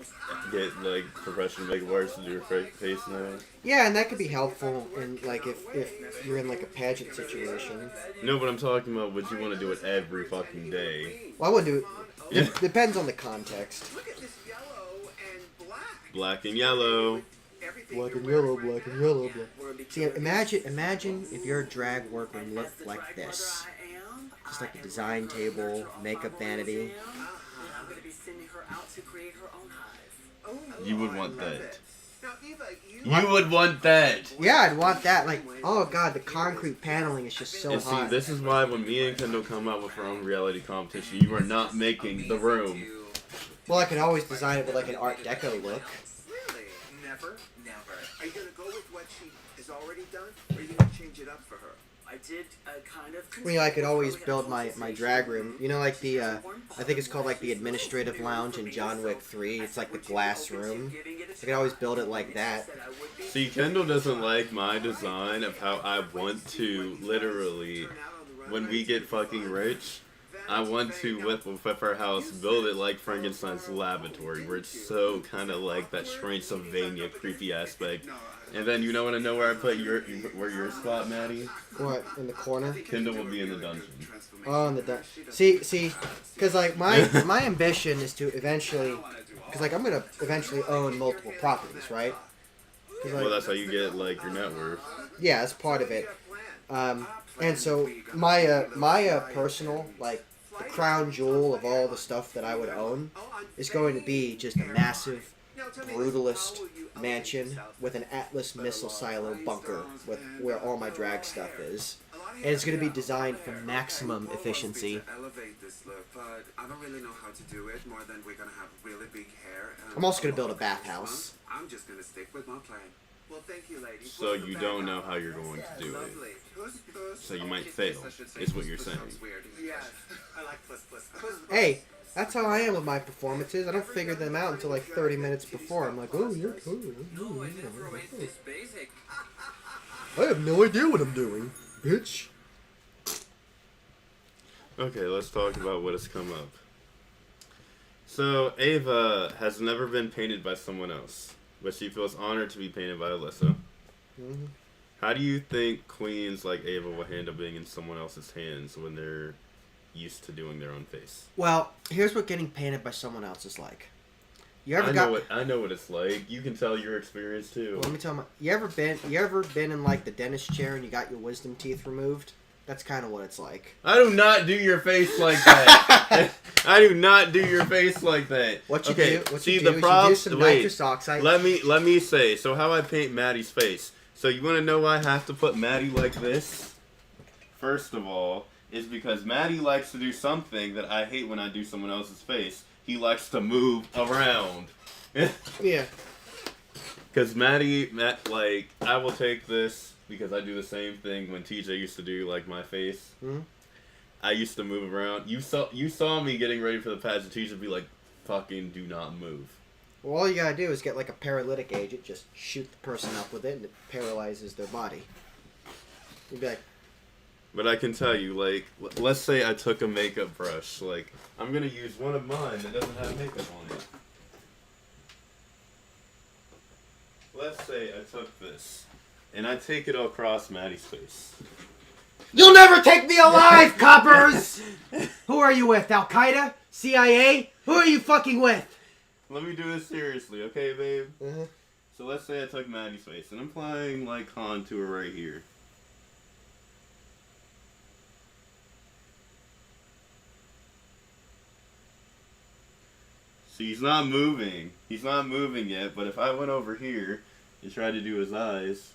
get like professional makeup artists to do her face now? Yeah, and that could be helpful in like if you're in like a pageant situation. No, but I'm talking about would you want to do it every fucking day? Well, I wouldn't do it. It depends on the context. Look at this yellow and black. Black and yellow. Black and yellow, black and yellow, black. See, imagine if your drag workroom looked like this. Just like a design table, makeup vanity. I'm going to be sending her out to create her own hive. You would want that. Now, Eva, You would want that. Yeah, I'd want that. Like, oh god, the concrete paneling is just so And see, hot. this is why when me and Kendall come out with our own reality competition, you are not making the room. Well, I could always design it with like an Art Deco look. really? Never? Never. Are you going to go with what she has already done, or are you going to change it up for her? I did kind of. I mean, I could always build my drag room. You know, like the, I think it's called like the administrative lounge in John Wick 3. It's like the glass room. I could always build it like that. See, Kendall doesn't like my design of how I want to literally, when we get fucking rich, I want to, with our house, build it like Frankenstein's laboratory, where it's so kind of like that strange Sylvania creepy aspect. And then you know what I know where I put your spot, Mattie? What, in the corner? Kendall will be in the dungeon. Oh, in the dungeon. See, because like my ambition is to eventually, because like I'm gonna eventually own multiple properties, right? Well, that's how you get like your net worth. Yeah, that's part of it. And so my personal, like, the crown jewel of all the stuff that I would own is going to be just a massive, brutalist mansion with an Atlas missile silo bunker with where all my drag stuff is. And it's going to be designed for maximum efficiency. Elevate this look, but I don't really know how to do it more than we're gonna have really big hair. I'm also going to build a bathhouse. I'm just gonna stick with my plan. Well, thank you, ladies. So you don't know how you're going to do it. So you might fail, is what you're saying. Yes. I like plus. Hey, that's how I am with my performances. I don't figure them out until like 30 minutes before. I'm like, oh, you're cool. I have no idea what I'm doing, bitch. Okay, let's talk about what has come up. So, Ava has never been painted by someone else, but she feels honored to be painted by Alyssa. Mm-hmm. How do you think queens like Ava will handle being in someone else's hands when they're used to doing their own face? Well, here's what getting painted by someone else is like. I know what it's like. You can tell your experience too. Well, let me tell you. You ever been in like the dentist chair and you got your wisdom teeth removed? That's kind of what it's like. I do not do your face like that. I do not do your face like that. What you okay, do? What see you do the is props. you do some Wait, nitrous oxide. let me say. So how I paint Maddie's face. So you want to know why I have to put Maddie like this? First of all, is because Maddie likes to do something that I hate when I do someone else's face. He likes to move around. Yeah. Because like, I will take this because I do the same thing when TJ used to do, like, my face. Mm-hmm. I used to move around. You saw me getting ready for the pageant. TJ would be like, fucking do not move. Well, all you gotta do is get like a paralytic agent, just shoot the person up with it, and it paralyzes their body. You'd be like... But I can tell you, like, let's say I took a makeup brush. Like, I'm going to use one of mine that doesn't have makeup on it. Let's say I took this, and I take it across Maddie's face. You'll never take me alive, coppers! Who are you with? Al-Qaeda? CIA? Who are you fucking with? Let me do this seriously, okay, babe? Mm-hmm. So let's say I took Maddie's face, and I'm applying, like, contour right here. See, he's not moving. He's not moving yet, but if I went over here and tried to do his eyes...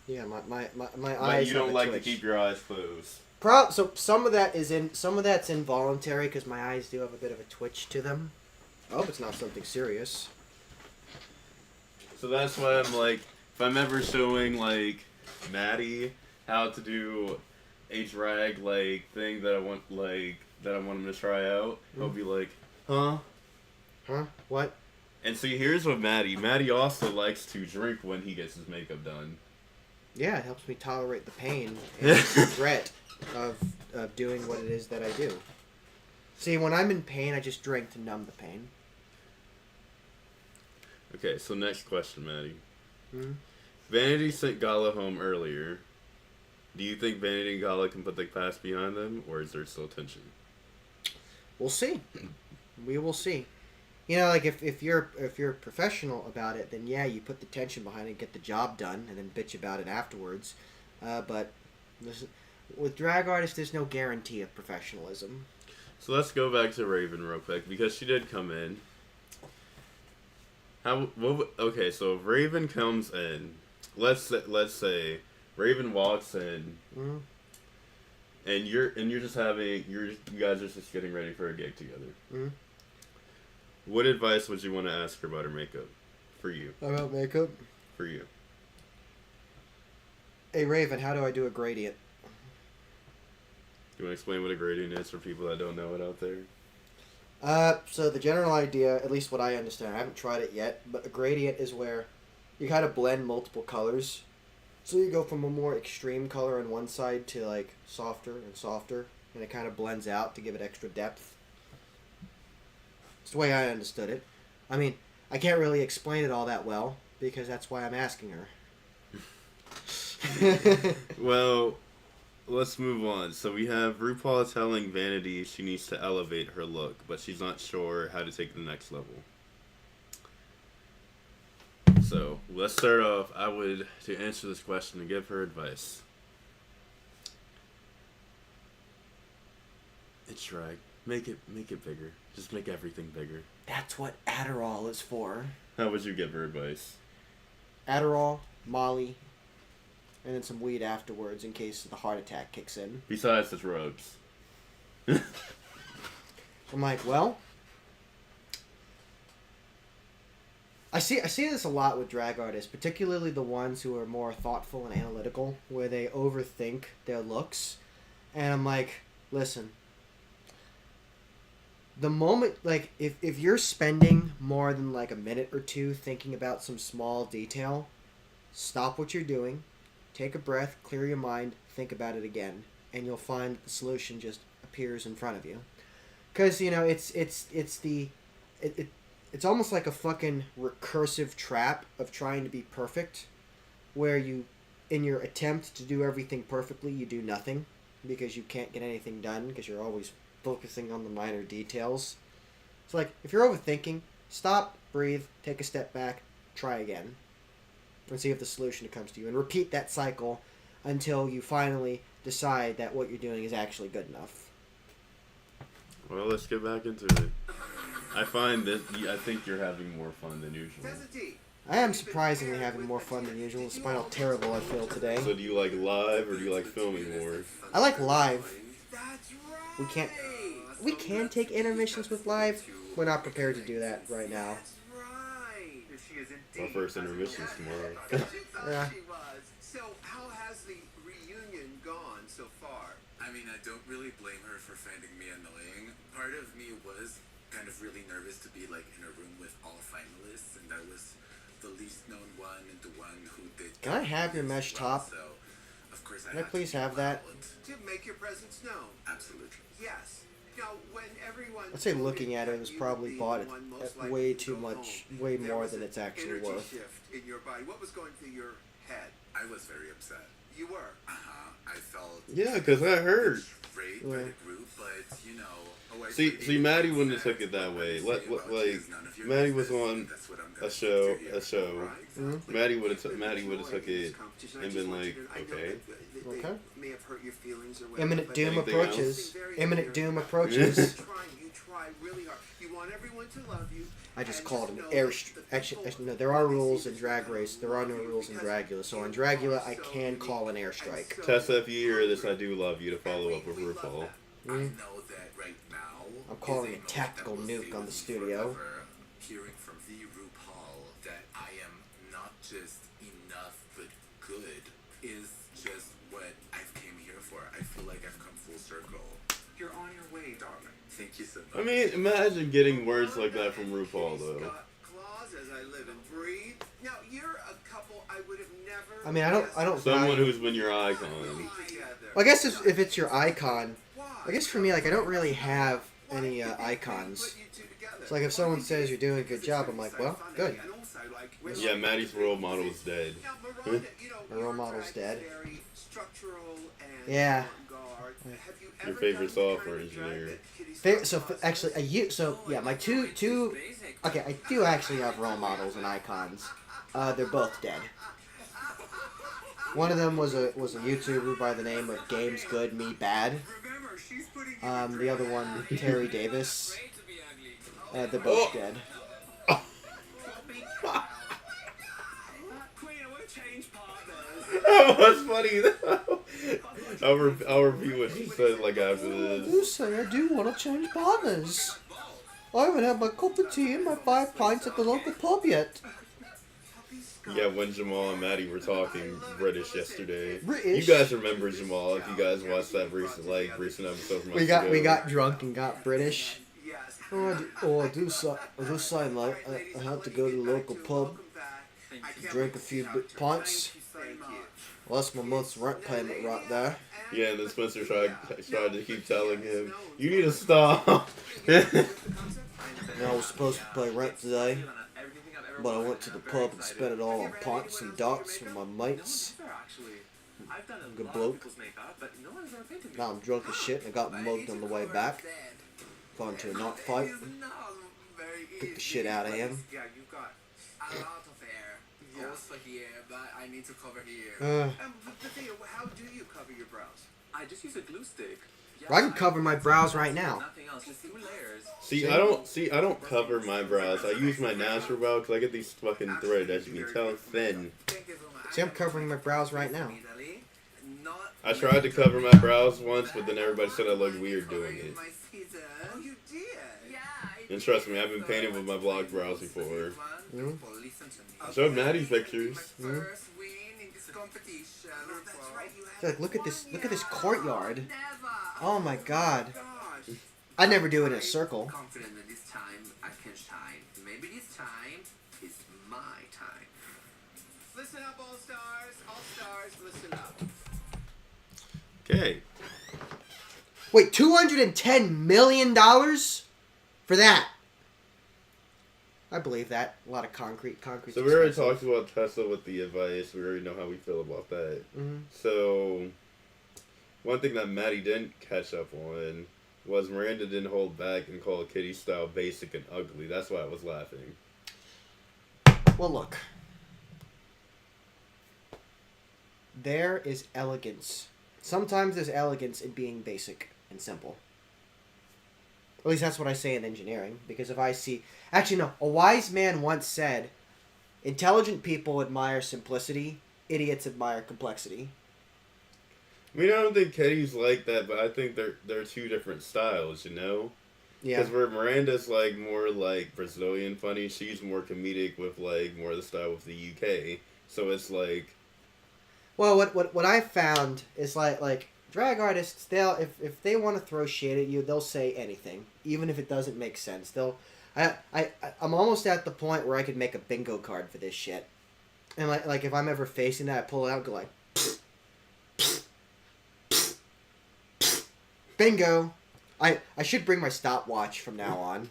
Yeah, my But eyes. you don't have a like twitch. to keep your eyes closed. So some of that's involuntary because my eyes do have a bit of a twitch to them. I hope it's not something serious. So that's why I'm like, if I'm ever showing like Mattie how to do a drag like thing that I want him to try out, I'll be like, huh? Huh? What? And see, here's what Mattie also likes to drink when he gets his makeup done. Yeah, it helps me tolerate the pain and regret of doing what it is that I do. See, when I'm in pain, I just drink to numb the pain. Okay, so next question, Mattie. Hmm? Vanity sent Gala home earlier. Do you think Vanity and Gala can put the past behind them, or is there still tension? We'll see. We will see. You know, like if you're professional about it, then yeah, you put the tension behind it, get the job done, and then bitch about it afterwards. But with drag artists, there's no guarantee of professionalism. So let's go back to Raven real quick because she did come in. Okay, so if Raven comes in, let's say Raven walks in, Mm-hmm. and you guys are just getting ready for a gig together. Mm-hmm. What advice would you want to ask her about her makeup? For you. About makeup? For you. Hey Raven, how do I do a gradient? You want to explain what a gradient is for people that don't know it out there? So the general idea, at least what I understand, I haven't tried it yet, but a gradient is where you kind of blend multiple colors. So you go from a more extreme color on one side to like softer and softer, and it kind of blends out to give it extra depth. It's the way I understood it. I mean, I can't really explain it all that well, because that's why I'm asking her. Well, let's move on. So we have RuPaul telling Vanity she needs to elevate her look, but she's not sure how to take the next level. So let's start off. To answer this question and give her advice. It's drag. Make it bigger. Just make everything bigger. That's what Adderall is for. How would you give her advice? Adderall, Molly, and then some weed afterwards in case the heart attack kicks in. Besides the drugs. I'm like, well, I see this a lot with drag artists, particularly the ones who are more thoughtful and analytical, where they overthink their looks. And I'm like, listen, the moment, like, if you're spending more than like a minute or two thinking about some small detail, stop what you're doing, take a breath, clear your mind, think about it again, and you'll find that the solution just appears in front of you. Because, you know, it's almost like a fucking recursive trap of trying to be perfect, where you, in your attempt to do everything perfectly, you do nothing, because you can't get anything done, because you're always focusing on the minor details. It's like, if you're overthinking, stop, breathe, take a step back, try again, and see if the solution comes to you, and repeat that cycle until you finally decide that what you're doing is actually good enough. Well, let's get back into it. I think you're having more fun than usual. I am surprisingly having more fun than usual, despite how terrible I feel today. So do you like live or do you like filming more? I like live. We can take intermissions with live. We're not prepared to do that right now. Our first intermission's tomorrow. Yeah. So how has the reunion gone so far? I mean, I don't really blame her for finding me annoying. Part of me was kind of really nervous to be like in a room with all finalists, and I was the least known one and the one who did. Can I have your mesh top? So, of course, Can I please have that? To make your presence known. Absolutely. Yes. Now, when everyone I'd say looking at it was probably bought at way too go much, home, way there more was than an it's actually energy worth. shift in your body. What was going through your head? I was very upset. You were. I felt Yeah, because that hurt. betrayed by the group, but you know. See, Mattie wouldn't have took it that way. Like, Mattie was on a show. Mm-hmm. Mattie would have took it and been like, okay. Okay. may have hurt your feelings or whatever. Imminent but doom Anything approaches. very Imminent clear. doom approaches. You try really hard. You want everyone to love you. I just and called an know air. that the Actually, people, no, there are when they rules see in this Drag kind of Race. There are no love you rules in because Dragula. So on you Dragula, are I so can unique call an and airstrike. so Tessa, if you hear this, I do love you to follow up with we love RuPaul. that. I know that right now. I'm calling is a moment tactical that will nuke stay on with the me studio. forever, hearing from the RuPaul that I am not just enough but good is just what I've came here for. I feel like I've come full circle. You're on your way, darling. Thank you so much. I mean, imagine getting words like that from RuPaul, Kitty's though. got claws as I live and breathe. Now you're a couple I would have never. I mean, I don't. Someone value- who's been your icon. Well, I guess if it's your icon, I guess for me, like I don't really have any icons. It's like if someone says you're doing a good job, I'm like, well, good. Yeah, Maddie's role model is dead. My role model's dead. Yeah. Your favorite software engineer. Actually, yeah, my two. Okay, I do actually have role models and icons. They're both dead. One of them was a YouTuber by the name of Games Good Me Bad. The other one, Terry Davis. They're both dead. That was funny though. I'll review what she said like after I this. do say I do want to change partners. I haven't had my cup of tea and my 5 pints at the local pub yet. Yeah, when Jamal and Mattie were talking British yesterday. British? You guys remember Jamal if you guys watched that recent episode from us ago. We got drunk and got British. I do say, mate, I had to go to the local pub, drink a few pints. Well, that's my month's rent payment right there. Yeah, and then Spencer tried to keep telling him, "You need to stop." I was supposed to pay rent today, but I went to the pub and spent it all on pints and darts with my mates. Good bloke. Now I'm drunk as shit and I got mugged on the way back. Got into a knot fight. Picked the shit out of him. Yeah, you've got a lot of air. Also here, but I need to cover here. But the thing, how do you cover your brows? I just use a glue stick. I can cover my brows right now. Nothing else, just 2 layers. I don't cover my brows. I use my natural brow because I get these fucking threads, as you can tell, thin. Thank you so much. See, I'm covering my brows right now. I tried to cover my brows once, but then everybody said I looked weird doing it. Oh, you did? Yeah. And trust me, I've been painted with my block brows before. Mm. I showed Maddie pictures. First win in this competition. That's right. Like, look at this courtyard. Oh my god. Gosh. I'd never do it in a circle. Confident that this time I can shine. Maybe this time is my time. Listen up, all stars. All stars, listen up. Okay. Wait, $210 million for that? I believe that. A lot of concrete. So we already talked about Tesla with the advice. We already know how we feel about that. Mhm. So one thing that Mattie didn't catch up on was Miranda didn't hold back and call Kitty style basic and ugly. That's why I was laughing. Well, look. There is elegance. Sometimes there's elegance in being basic and simple. At least that's what I say in engineering. Because if I see... Actually, no. A wise man once said, intelligent people admire simplicity, idiots admire complexity. I mean, I don't think Kitty's like that, but I think they're 2 different styles, you know? Yeah. Because where Miranda's like more like Brazilian funny, she's more comedic with like more of the style of the UK. So it's like... Well, what I found is like drag artists, they'll if they want to throw shade at you, they'll say anything, even if it doesn't make sense. I'm almost at the point where I could make a bingo card for this shit, and like if I'm ever facing that, I pull it out, and go like, bingo. I should bring my stopwatch from now on.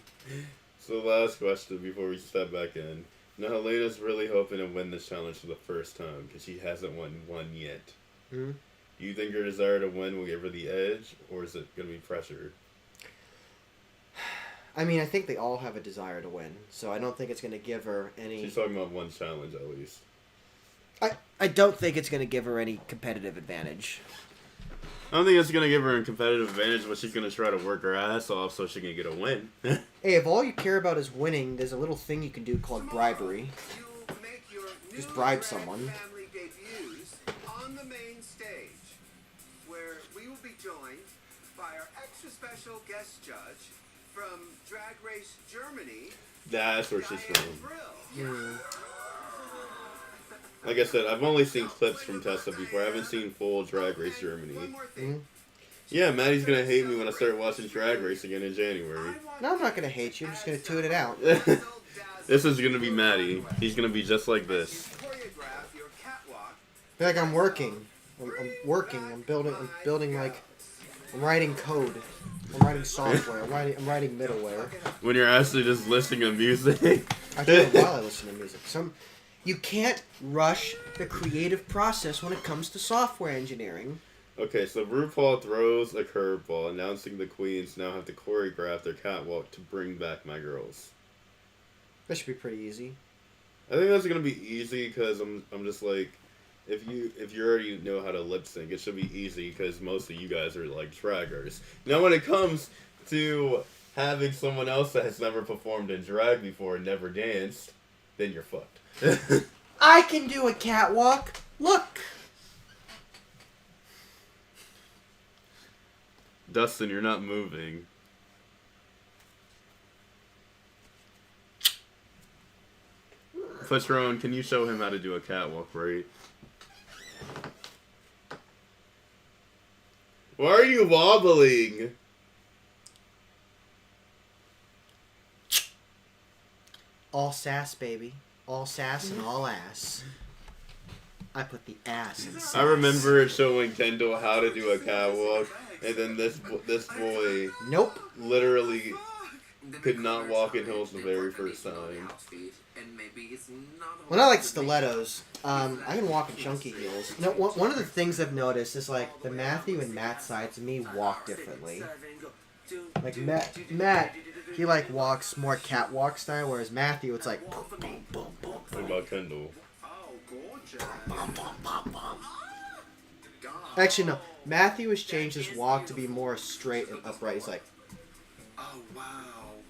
So last question before we step back in. Now, Helena's really hoping to win this challenge for the first time because she hasn't won one yet. Mm-hmm. Do you think her desire to win will give her the edge, or is it going to be pressure? I mean, I think they all have a desire to win, so I don't think it's going to give her any... She's talking about one challenge, at least. I don't think it's going to give her any competitive advantage. I don't think it's going to give her a competitive advantage, but she's going to try to work her ass off so she can get a win. Hey, if all you care about is winning, there's a little thing you can do called bribery. Just bribe someone. Family debuts on the main stage, where we will be joined by our extra special guest judge from Drag Race Germany. That's where she's Diane from. Brill. Like I said, I've only seen clips from Tessa before. I haven't seen full Drag Race Germany. One more thing. Yeah, Maddie's gonna hate me when I start watching Drag Race again in January. No, I'm not going to hate you. I'm just going to tune it out. This is gonna be Maddie. He's gonna be just like this. Choreograph your catwalk. Feel like I'm working. I'm working. I'm building like... I'm writing code. I'm writing software. I'm writing middleware. When you're actually just listening to music. I do it while I listen to music. You can't rush the creative process when it comes to software engineering. Okay, so RuPaul throws a curveball, announcing the queens now have to choreograph their catwalk to bring back my girls. That should be pretty easy. I think that's gonna be easy because I'm just like, if you already know how to lip sync, it should be easy because most of you guys are like draggers. Now, when it comes to having someone else that has never performed in drag before and never danced, then you're fucked. I can do a catwalk. Look. Dustin, you're not moving. Patron, can you show him how to do a catwalk, right? Why are you wobbling? All sass, baby. All sass and all ass. I put the ass in sass. I remember showing Kendall how to do a catwalk, and then this boy Nope. literally could not walk in hills the very first time. When I like stilettos, I can walk in chunky heels. No, one of the things I've noticed is like the Matthew and Matt side to me walk differently. Like Matt, he like walks more catwalk style, whereas Matthew, it's like boom, boom, boom, boom. What about Kendall? Actually, no. Matthew has changed his walk to be more straight and upright. He's like,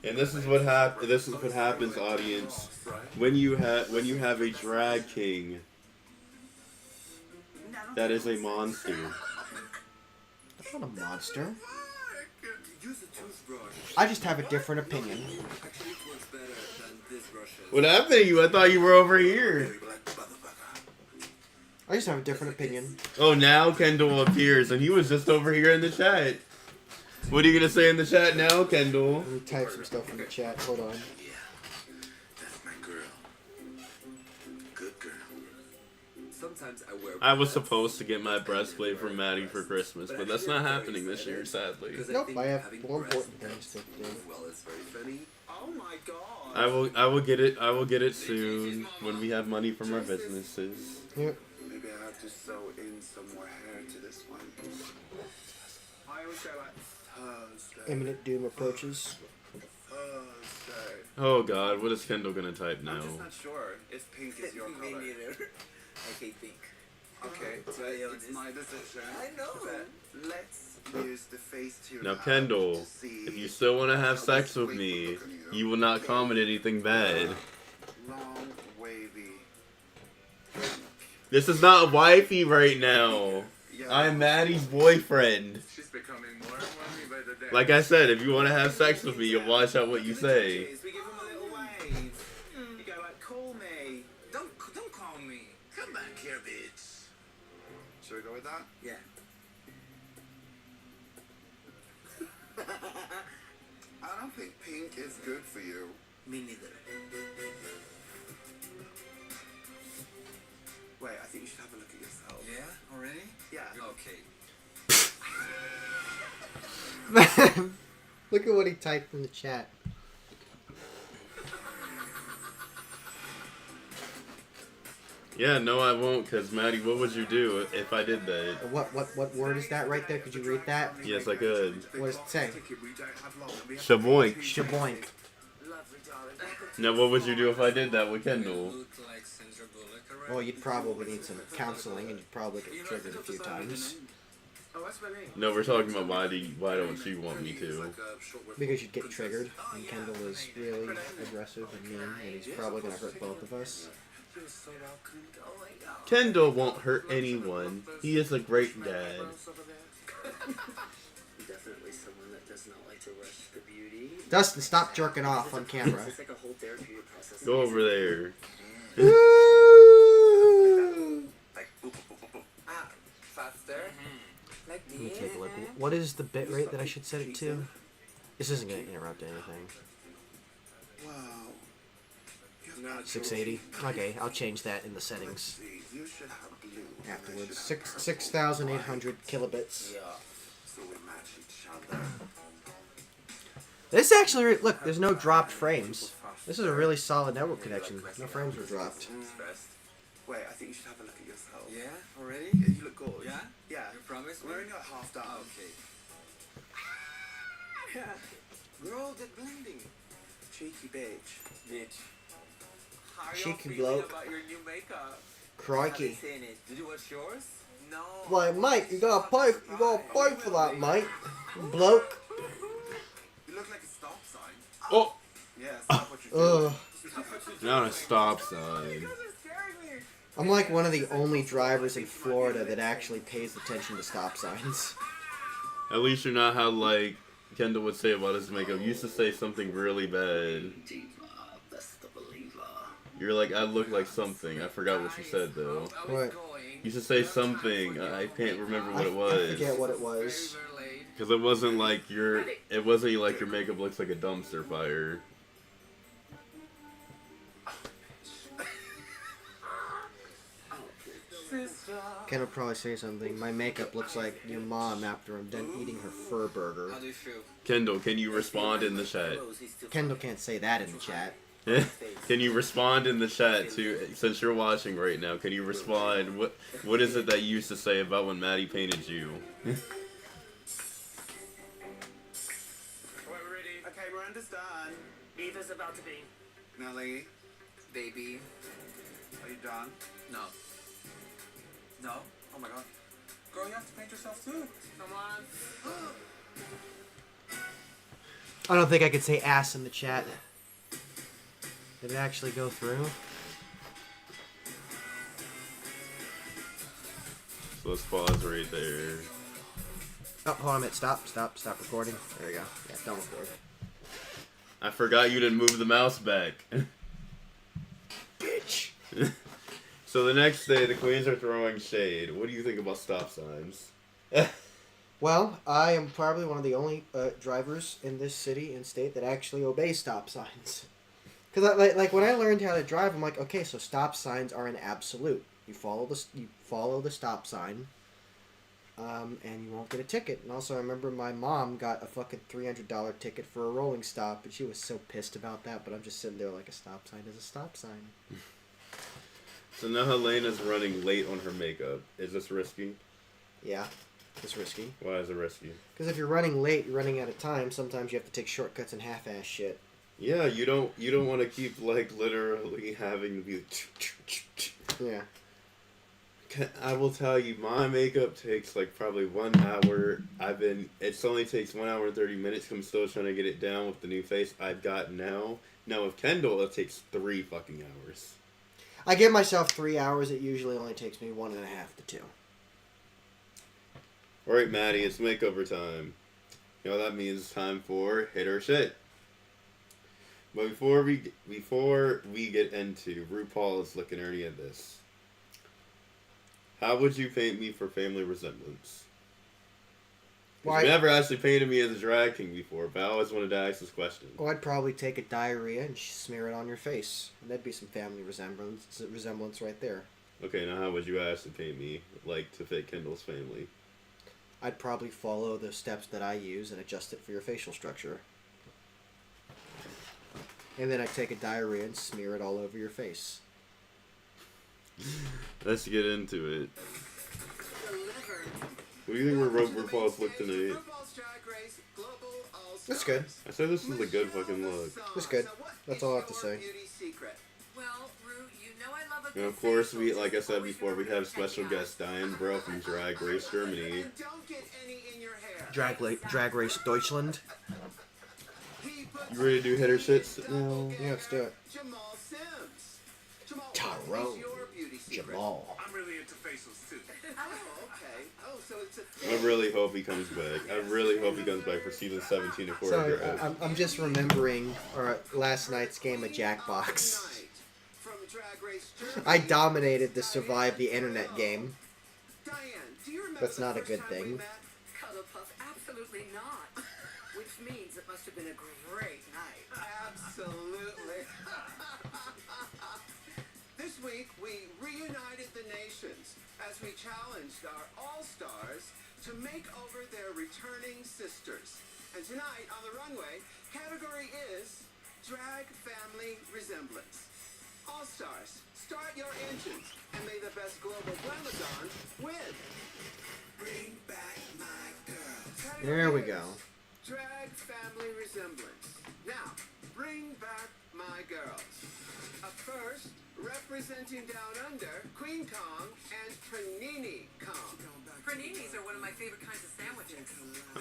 And this is what happens, audience. When you have a drag king that is a monster. I'm not a monster. I just have a different opinion. What happened to you? I thought you were over here. I just have a different opinion. Oh, now Kendall appears, and he was just over here in the chat. What are you gonna say in the chat now, Kendall? Let me type some stuff in the chat. Hold on. That's my girl. Good girl. Sometimes I wear. I was supposed to get my breastplate from Mattie for Christmas, but that's not happening this year, sadly. Nope, I have more important things to do. Well, it's very funny. Oh my god. I will get it. I will get it soon when we have money from our businesses. Yep. Maybe I have to sew in some more hair to this one. I always say like Thursday. Imminent doom approaches. Thursday. Oh God, what is Kendall gonna type now? I'm just not sure if pink is your color. Me neither. I hate pink. Okay, so it's my decision. I know. But let's use the face to Now, Kendall, if you still want to have sex with me, you will not comment anything bad. long wavy. This is not wifey right now. Yeah. I'm Maddie's boyfriend. She's becoming more and more by the day. Like I said, if you want to have sex with me, you'll watch out what you say. We give him a little wave. You go like, call me. Don't call me. Come back here, bitch. Should we go with that? Yeah. I don't think pink is good for you. Me neither. Wait, I think you should have a look at yourself. Yeah? Already? Yeah. Okay. Look at what he typed in the chat. Yeah, no, I won't, because Maddie, what would you do if I did that? What word is that right there? Could you read that? Yes, I could. What does it say? Shaboink. Shaboink. Lovely, darling. Now, what would you do if I did that with Kendall? Look like Sandra Bullock Well, you'd probably need some counseling, and you'd probably get triggered a few times. Oh, what's my name? No, we're talking about why don't you want me to? Because you'd get triggered, and Kendall is really aggressive and mean, and he's probably going to hurt both of us. You're so welcome. Oh my god. Kendall won't hurt anyone. He is a great dad. Definitely someone that does not like to rush the beauty. Dustin, stop jerking off on camera. It's like a whole therapeutic process. Go over there. Like, boop, boop, boop, boop. Ah, faster. Like Let me take a look. What is the bit rate that I should set it to? This isn't going to interrupt anything. Wow. 680. Okay, I'll change that in the settings You should have glue. afterwards. 6,800 kilobits. Yeah. So we match each other. This actually, look, there's no dropped frames. This is a really solid network connection. No frames were dropped. Wait, I think you should have a look at yourself. Yeah, already? Yeah, you look good. Yeah? Yeah. You promise? We're only like half done. Okay. Girl, they're blending. Cheeky bitch. Bitch. How Cheeky bloke. about your new makeup? Crikey. Saying it. Did you watch yours? No. Why, mate, you gotta pay for that, mate. Bloke. You look like a stop sign. Oh, Yeah, stop what you're doing. Ugh. not a stop sign. I'm like one of the only drivers in Florida that actually pays attention to stop signs. At least you're not how like Kendall would say about his makeup. You used to say something really bad. Best the believer. You're like, I look like something. I forgot what you said though. What? You used to say something. I can't remember what it I was. forget what it was. Because it wasn't like your makeup looks like a dumpster fire. Ken will probably say something. My makeup looks like your mom after I'm done eating her fur burger. How do you feel? Kendall, can you respond in the chat? Kendall can't say that in the chat. Can you respond in the chat to, since you're watching right now, can you respond? What is it that you used to say about when Mattie painted you? Alright, we're ready. Okay, Miranda's done. Eva's about to be. Nelly, Baby. are you done? No. No? Oh my god. Girl, you have to paint yourself too. Come on. I don't think I could say ass in the chat. Did it actually go through? So let's pause right there. Oh, hold on a minute. Stop recording. There we go. Yeah, don't record. I forgot you didn't move the mouse back. Bitch. So the next day, the queens are throwing shade. What do you think about stop signs? Well, I am probably one of the only drivers in this city and state that actually obeys stop signs. Because like when I learned how to drive, I'm like, okay, so stop signs are an absolute. You follow the stop sign, and you won't get a ticket. And also, I remember my mom got a fucking $300 ticket for a rolling stop, and she was so pissed about that. But I'm just sitting there like, a stop sign is a stop sign. So now Helena's running late on her makeup. Is this risky? Yeah, it's risky. Why is it risky? Because if you're running late, you're running out of time. Sometimes you have to take shortcuts and half-ass shit. Yeah, you don't want to keep like literally having to be. Yeah. I will tell you, my makeup takes like probably 1 hour. It only takes 1 hour and 30 minutes. I'm still trying to get it down with the new face I've got now. Now with Kendall, it takes 3 fucking hours. I give myself 3 hours. It usually only takes me 1.5 to 2. Alright, Mattie, it's makeover time. You know what that means? It's time for hit or shit. But before we get into RuPaul's looking at any of this, how would you paint me for family resemblance? Well, You've never actually painted me as a drag king before, but I always wanted to ask this question. Well, I'd probably take a diarrhea and smear it on your face. And that'd be some family resemblance right there. Okay, now how would you actually paint me, like, to fit Kendall's family? I'd probably follow the steps that I use and adjust it for your facial structure. And then I'd take a diarrhea and smear it all over your face. Let's get into it. What do you think RuPaul's look tonight? That's good. I said this is a good fucking look. That's good. That's all I have to say. Well, Ru, you know I love a And of course, like I said before, we have special guest Diane Bro from Drag Race Germany. And don't get any in your hair. Drag Race Deutschland. You ready to do hitter sits? No. Yeah, let's do it. Jamal Sims. Jamal, Tyrone. what is your beauty secret? Jamal. I'm really into facials too. Oh, okay. Oh, so it's a I really hope he comes back. I really hope he comes back for season 17 of So Choreograph. I'm just remembering last night's game of Jackbox. From Drag Race Germany. I dominated the Survive the Internet game. Diane, do you remember That's the not a first good time we thing. met? Cuddlepuff, absolutely not. Which means it must have been a great night. Absolutely. This week, we reunited the nations as we challenged our all-stars to make over their returning sisters. And tonight on the runway, category is Drag Family Resemblance. All-stars, start your engines and may the best global glamazon win. Bring back my girls. There we go. Drag Family Resemblance. Now, bring back my girls. Up first, representing Down Under, Queen Kong and Panini Kong. Paninis are one of my favorite kinds of sandwiches.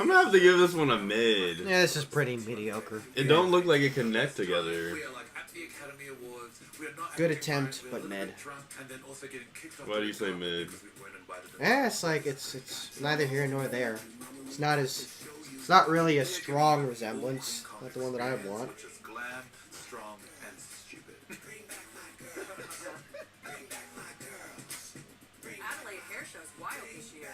I'm gonna have to give this one a mid. Yeah, this is pretty mediocre. It don't look like it connect together. We are like at the Academy Awards. We are not Good having attempt, fun, we're but a little mid. bit drunk, and then also getting kicked off Why do the you say club mid? because we weren't invited to Yeah, it's like it's neither here nor there. It's not really a strong resemblance. Not the one that I want. which is glam, strong, and stupid. Adelaide hair show's wild this year.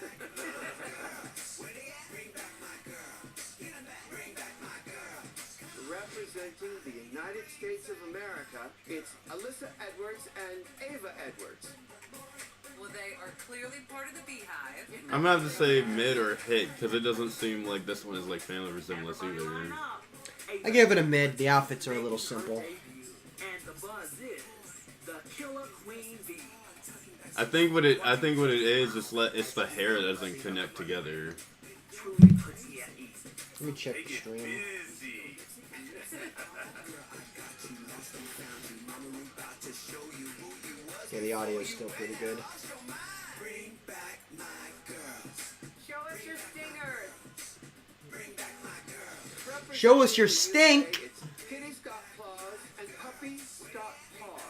Representing the United States of America, it's Alyssa Edwards and Ava Edwards. Well, they are clearly part of the beehive. I'm gonna have to say mid or hit because it doesn't seem like this one is like family resemblance either. I give it a mid. The outfits are a little simple. And the buzz is the Killer Queen Bee. I think what it is it's the hair that doesn't connect together. Truly puts you at ease. Let me check the stream. Busy. Yeah, the audio is still pretty good. Show us your stingers. Show us your stink. It's Kitty's got claws and puppies got paws.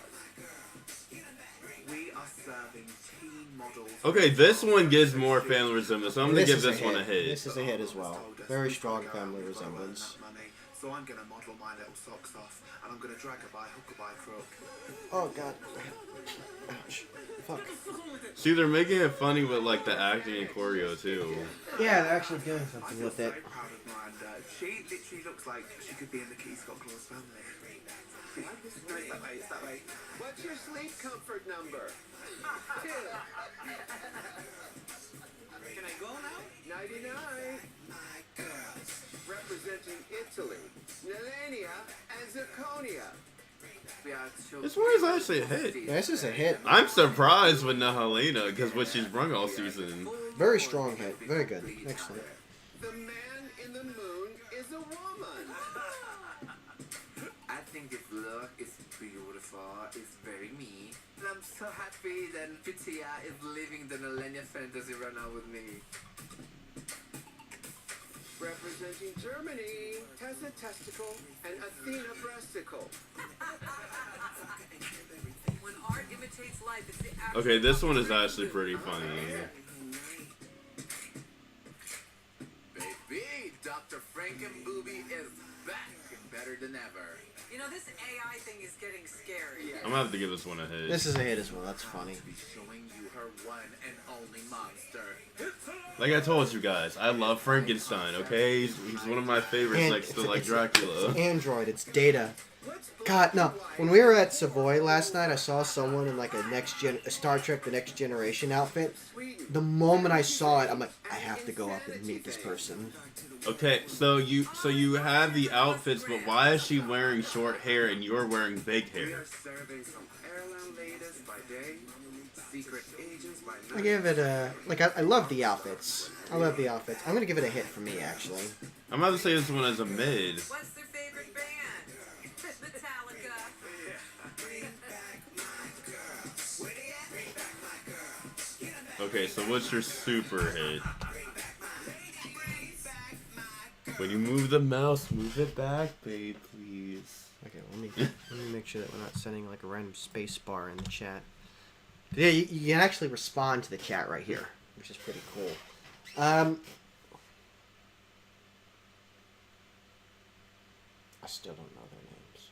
We are serving teen models. Okay, this one gives more family resemblance. So I'm gonna give is a this one a hit. This is a hit as well. Very strong family resemblance. So I'm gonna model my little socks off, and I'm gonna drag her by hook or by crook. Oh god. Ouch. Fuck. See, they're making it funny with like the acting and choreo too. Yeah, they're actually doing something with So it. proud of Miranda. She literally looks like she could be in the Key Scott Claus family. No, it's that way, it's that way. What's your sleep comfort number? 2. Can I go now? 99. Representing Italy, Nehellania and Zirconia. This one is actually a hit. Yeah, this is a hit. I'm surprised with Nehellania because what she's brung all season. Very strong hit. Very good. Excellent. The man in the moon is a woman. I think this look is beautiful. It's very me. And I'm so happy that Pythia is living the Nehellania fantasy right now with me. Representing Germany, Tessa Testicle and Athena Breasticle. When art imitates life, it's the actual Okay, this one is actually pretty funny. Baby, Dr. Frankenbooby is back and better than ever. You know, this AI thing is getting scary. I'm gonna have to give this one a hit. This is a hit as well. That's funny. Be showing you her one and only monster. Like I told you guys, I love Frankenstein. Okay, he's one of my favorites And next to like Dracula. Android. It's Data. God, no. When we were at Savoy last night, I saw someone in like a Star Trek: The Next Generation outfit. The moment I saw it, I'm like, I have to go up and meet this person. Okay, so you have the outfits, but why is she wearing short hair and you're wearing big We hair? are serving some airline ladies by day, secret agents by night. I give it a I love the outfits. I love the outfits. I'm gonna give it a hit for me actually. I'm about to say this one as a mid. What's their favorite band? Metallica. Okay, so what's your super hit? When you move the mouse, move it back, babe, please. Okay, let me make sure that we're not sending like a random space bar in the chat. Yeah, you can actually respond to the chat right here, which is pretty cool. I still don't know their names.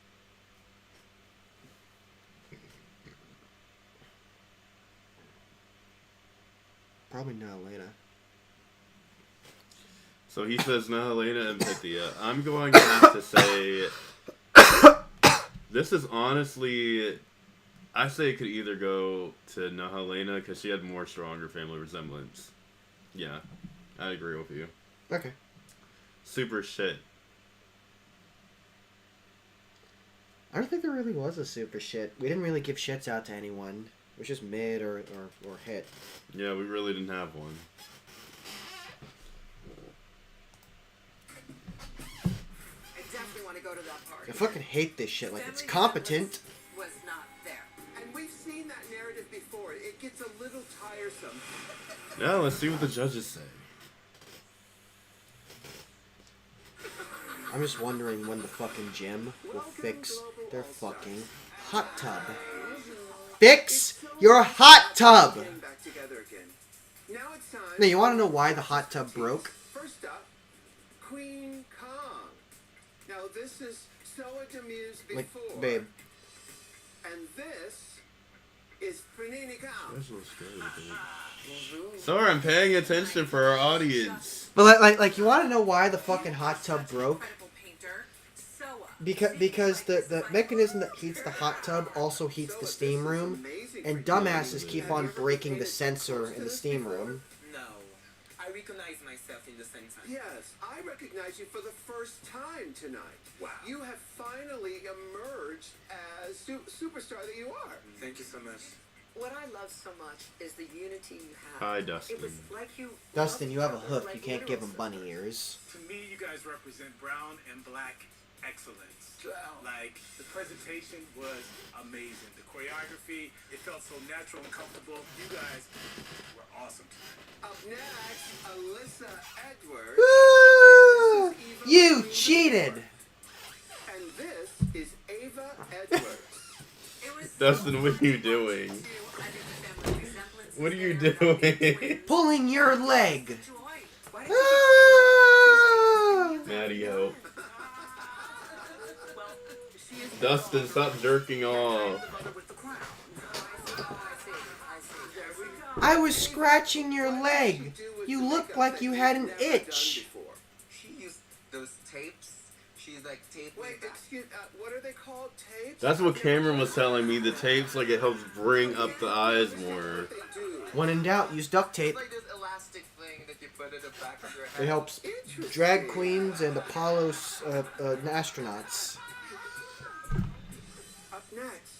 Probably Nehellania. So he says Nehellania and Pythia. I'm going to have to say this is honestly, I say it could either go to Nehellania because she had more stronger family resemblance. Yeah, I agree with you. Okay. Super shit. I don't think there really was a super shit. We didn't really give shits out to anyone. It was just mid or hit. Yeah, we really didn't have one. Go to that party. I fucking hate this shit. Like, it's competent. Was not there. And we've seen that narrative before. It gets a little tiresome. Yeah, let's see what the judges say. I'm just wondering when the fucking gym will fix their fucking hot tub. Fix your hot tub! Back together again. Now it's time. Now, you want to know why the hot tub broke? First up, Kween. Now this is Soa Demuse before. Like, babe. And this is Pranini Kao. Sorry, I'm paying attention for our audience. But like you want to know why the fucking hot tub broke? Because the mechanism that heats the hot tub also heats the steam room, and dumbasses keep on breaking the sensor in the steam room. I recognize myself in the same time. Yes, I recognize you for the first time tonight. Wow. You have finally emerged as superstar that you are. Thank you so much. What I love so much is the unity you have. Hi, Dustin. It was like you Dustin, you have a hook. You can't give him bunny ears. To me, you guys represent brown and black excellence. Like, the presentation was amazing. The choreography, it felt so natural and comfortable. You guys were awesome tonight. Up next, Alyssa Edwards. Woo! You cheated! And this is Ava Edwards. Dustin, what are you doing? What are you doing? Pulling your leg! Mattie, help. Dustin, stop jerking off. I was scratching your leg. You looked like you had an itch. She used those tapes. She's like taping. Wait, excuse, what are they called? Tapes? That's what Cameron was telling me. The tapes, like, it helps bring up the eyes more. When in doubt, use duct tape. It's like this elastic thing that you put in the back of your head. It helps drag queens and Apollo's astronauts. Up next,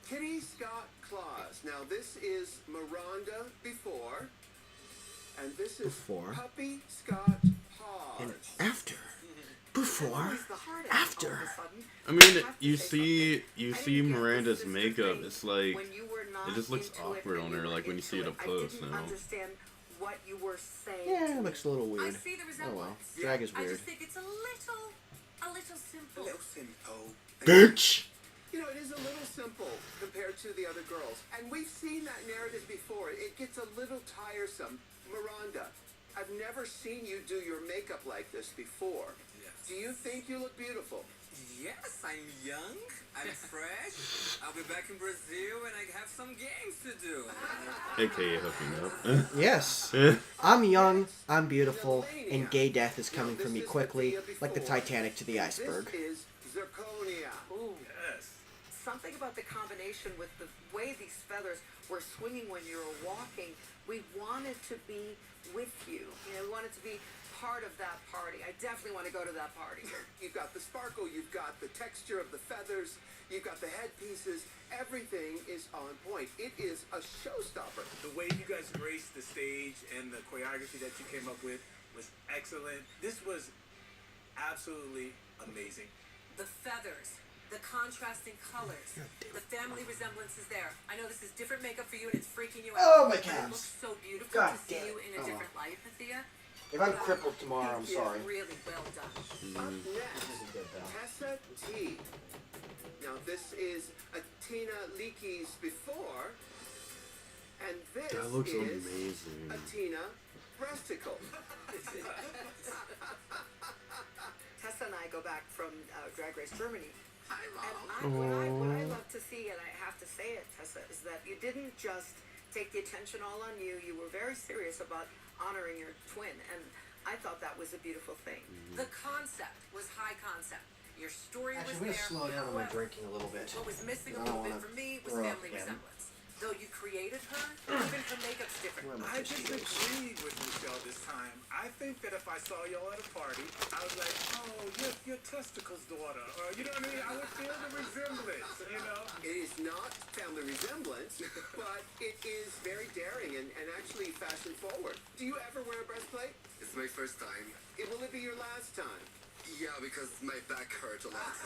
Kitty Scott Claus. Now this is Miranda before, and this is Before. Puppy Scott Paws. And after. Before. After. I mean, you see Miranda's makeup. It's like, it just looks awkward on her, like when you see it up close now. What you were saying. Yeah, it looks a little I weird. see the Oh resemblance. well. Drag is I weird. just think it's a little simple. Bitch! You know, it is a little simple compared to the other girls. And we've seen that narrative before. It gets a little tiresome. Miranda, I've never seen you do your makeup like this before. Yes. Do you think you look beautiful? Yes, I'm young, I'm fresh, I'll be back in Brazil and I have some games to do. AKA hooking up. Yes. I'm young, I'm beautiful, and gay death is coming for me quickly, like the Titanic to the iceberg. This is Zirconia. Ooh. Yes. Something about the combination with the way these feathers were swinging when you were walking. We wanted to be with you. You know, we wanted to be part of that party. I definitely want to go to that party. You've got the sparkle, you've got the texture of the feathers, you've got the headpieces. Everything is on point. It is a showstopper. The way you guys graced the stage and the choreography that you came up with was excellent. This was absolutely amazing. The feathers. the contrasting colors, the family resemblance is there. I know this is different makeup for you and it's freaking you out. Oh, my But it calves. looks so beautiful God to see damn you it. in a different light, Pythia. If I'm crippled tomorrow, I'm It's sorry. really well done. Up next, Tessa T. Now this is a Tina Leakey's before, and this That looks is amazing. a Tina breasticle. Tessa and I go back from Drag Race Germany. Hi, And Mom. what I love to see, and I have to say it, Tessa, is that you didn't just take the attention all on you. You were very serious about honoring your twin, and I thought that was a beautiful thing. The concept was high concept. Your story Actually, I'm was gonna there. slow down on my However, drinking a little bit. what was missing a I don't little bit wanna for me was throw up family again. resemblance. Though you created her, even her makeup's different. Where am I tissues? disagreed with Michelle this time. I think that if I saw y'all at a party, I was like, oh, your testicles, daughter. Or, you know what I mean? I would feel the resemblance, you know? It is not family resemblance, but it is very daring and actually fashion forward. Do you ever wear a breastplate? It's my first time. Will it be your last time? Yeah, because my back hurt a lot.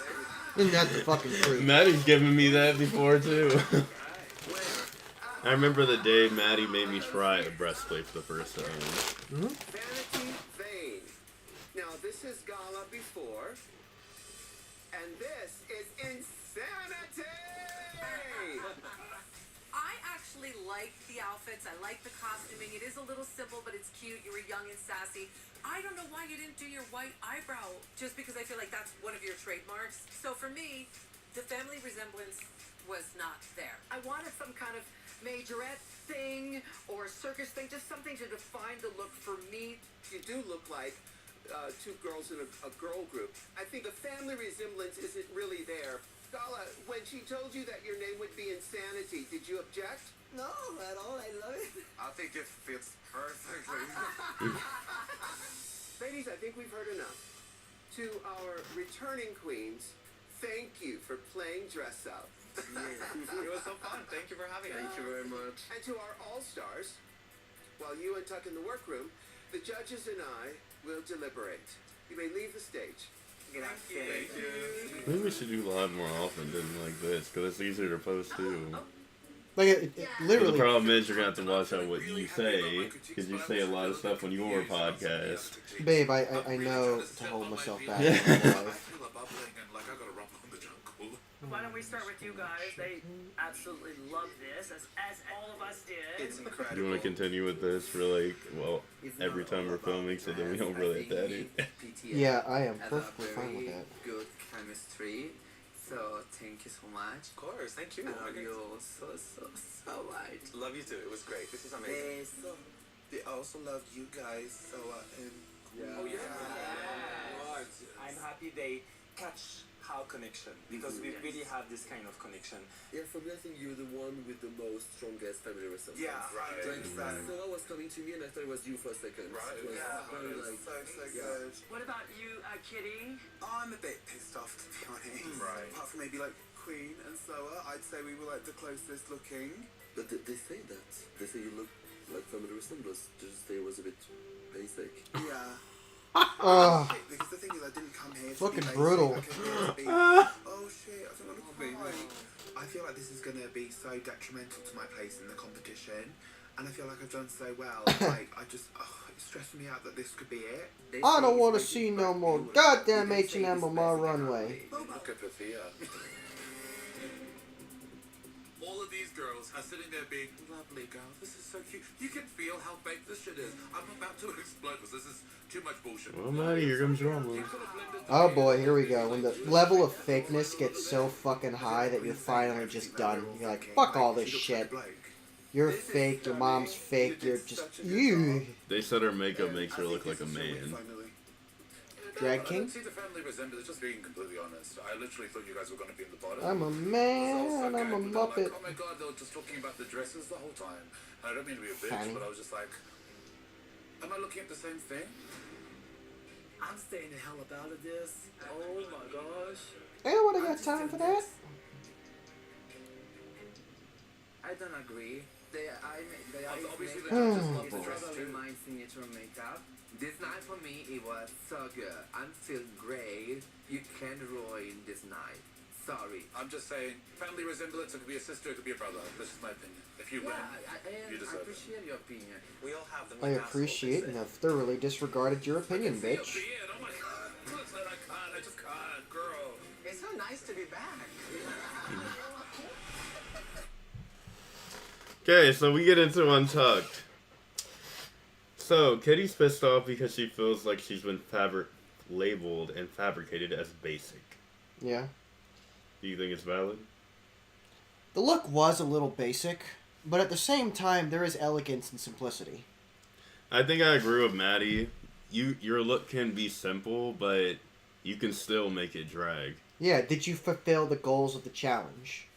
Isn't that the fucking truth? Maddie's given me that before too. Where? I remember the day Mattie made me try a breastplate for the first time. Vanity Vain. Now this is Gala before, and this is Insanity! I actually like the outfits. I like the costuming. It is a little simple, but it's cute. You were young and sassy. I don't know why you didn't do your white eyebrow, just because I feel like that's one of your trademarks. So for me, the family resemblance was not there. I wanted some kind of majorette thing or circus thing, just something to define the look for me. You do look like two girls in a girl group. I think the family resemblance isn't really there. Gala, when she told you that your name would be Insanity, did you object? No, at all. I love it. I think it fits perfectly. Ladies, I think we've heard enough. To our returning queens, thank you for playing dress up. It was so fun. Thank you for having us. Thank you very much. And to our all-stars, while you and Tuck in the workroom, the judges and I will deliberate. You may leave the stage. Thank you. Maybe we should do a lot more often than like this, because it's easier to post too. Like it But literally. the problem is you're gonna have to watch out what you say, because you say a lot of stuff on your podcast. Babe, I know to hold myself back. Yeah. Why don't we start with you guys? They absolutely love this, as all of us did. It's incredible. Do you want to continue with this for like, well, every time we're filming, so then we don't really have to edit? Yeah, I am perfectly fine with that. Good chemistry. So thank you so much. Of course, thank you. I love you so much. Love you too. It was great. This is amazing. They also love you guys, so Oh yeah. I'm happy they catch our connection because we really have this kind of connection. Yeah, for me, I think you're the one with the most strongest family resemblance. Yeah, right. Sarah was coming to me and I thought it was you for a second. Right. It was very like, so good. What about you, Kitty? I'm a bit pissed off, to be honest. Right. Apart from maybe like Kween and Soa, I'd say we were like the closest looking. But they say that. They say you look like family resemblance. Just they was a bit basic. Yeah. Oh, Because the thing is, I didn't come here to Fucking be basic. brutal. I came here to be, oh shit, I don't want to cry. I feel like this is going to be so detrimental to my place in the competition. And I feel like I've done so well. Like, it's stressing me out that this could be it. I don't want to see no more goddamn H&M on my runway. Look at Pythia. All of these girls are sitting there being lovely girls. This is so cute. You can feel how fake this shit is. I'm about to explode because this is too much bullshit. Well, Mattie, here comes drama. Oh boy, here we go. When the level of fakeness gets so fucking high that you're finally just done. You're like, fuck all this shit. You're fake, your mom's fake, you're just... You. They said her makeup makes her look like a man. Drag king? See the family resemblance, just being completely honest. I literally thought you guys were going to be in the bottom. I'm a man, I'm a muppet. Oh my god, they were just talking about the dresses the whole time. I don't mean to be a bitch, Fanny. but I was just like, am I looking at the same thing? I'm staying the hell out of this. Oh my gosh. Ain't nobody got time for that. I don't agree. They are Obviously the Oh, judges love the boy. dress too. my signature makeup. This night for me, it was so good. I'm feeling great. You can't ruin this night. sorry. I'm just saying, family resemblance, it could be a sister, it could be a brother. This is my opinion. If you win, you deserve it. appreciate your opinion. We all have them. I appreciate and have thoroughly disregarded your opinion, bitch. Oh my god. Listen, I can't. I just can't, girl. It's so nice to be back. Okay, so we get into Untucked. So, Kitty's pissed off because she feels like she's been labeled and fabricated as basic. Yeah. Do you think it's valid? The look was a little basic, but at the same time, there is elegance and simplicity. I think I agree with Mattie. Your look can be simple, but you can still make it drag. Yeah, did you fulfill the goals of the challenge?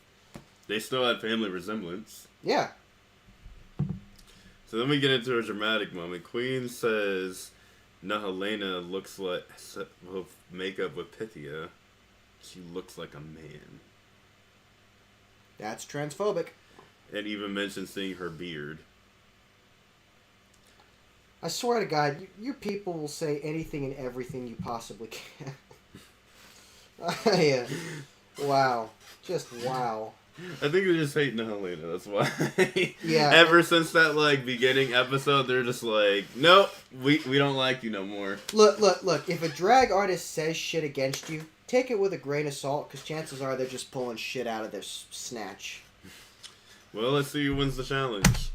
They still had family resemblance. Yeah. So then we get into a dramatic moment. Kween says Nehellania looks like, with makeup with Pythia, she looks like a man. That's transphobic. And even mentions seeing her beard. I swear to God, you people will say anything and everything you possibly can. Yeah. Wow. Just wow. I think they just hate Nehellania, that's why. Yeah. Ever since that, like, beginning episode, they're just like, nope, we don't like you no more. Look. If a drag artist says shit against you, take it with a grain of salt, because chances are they're just pulling shit out of their snatch. Well, let's see who wins the challenge.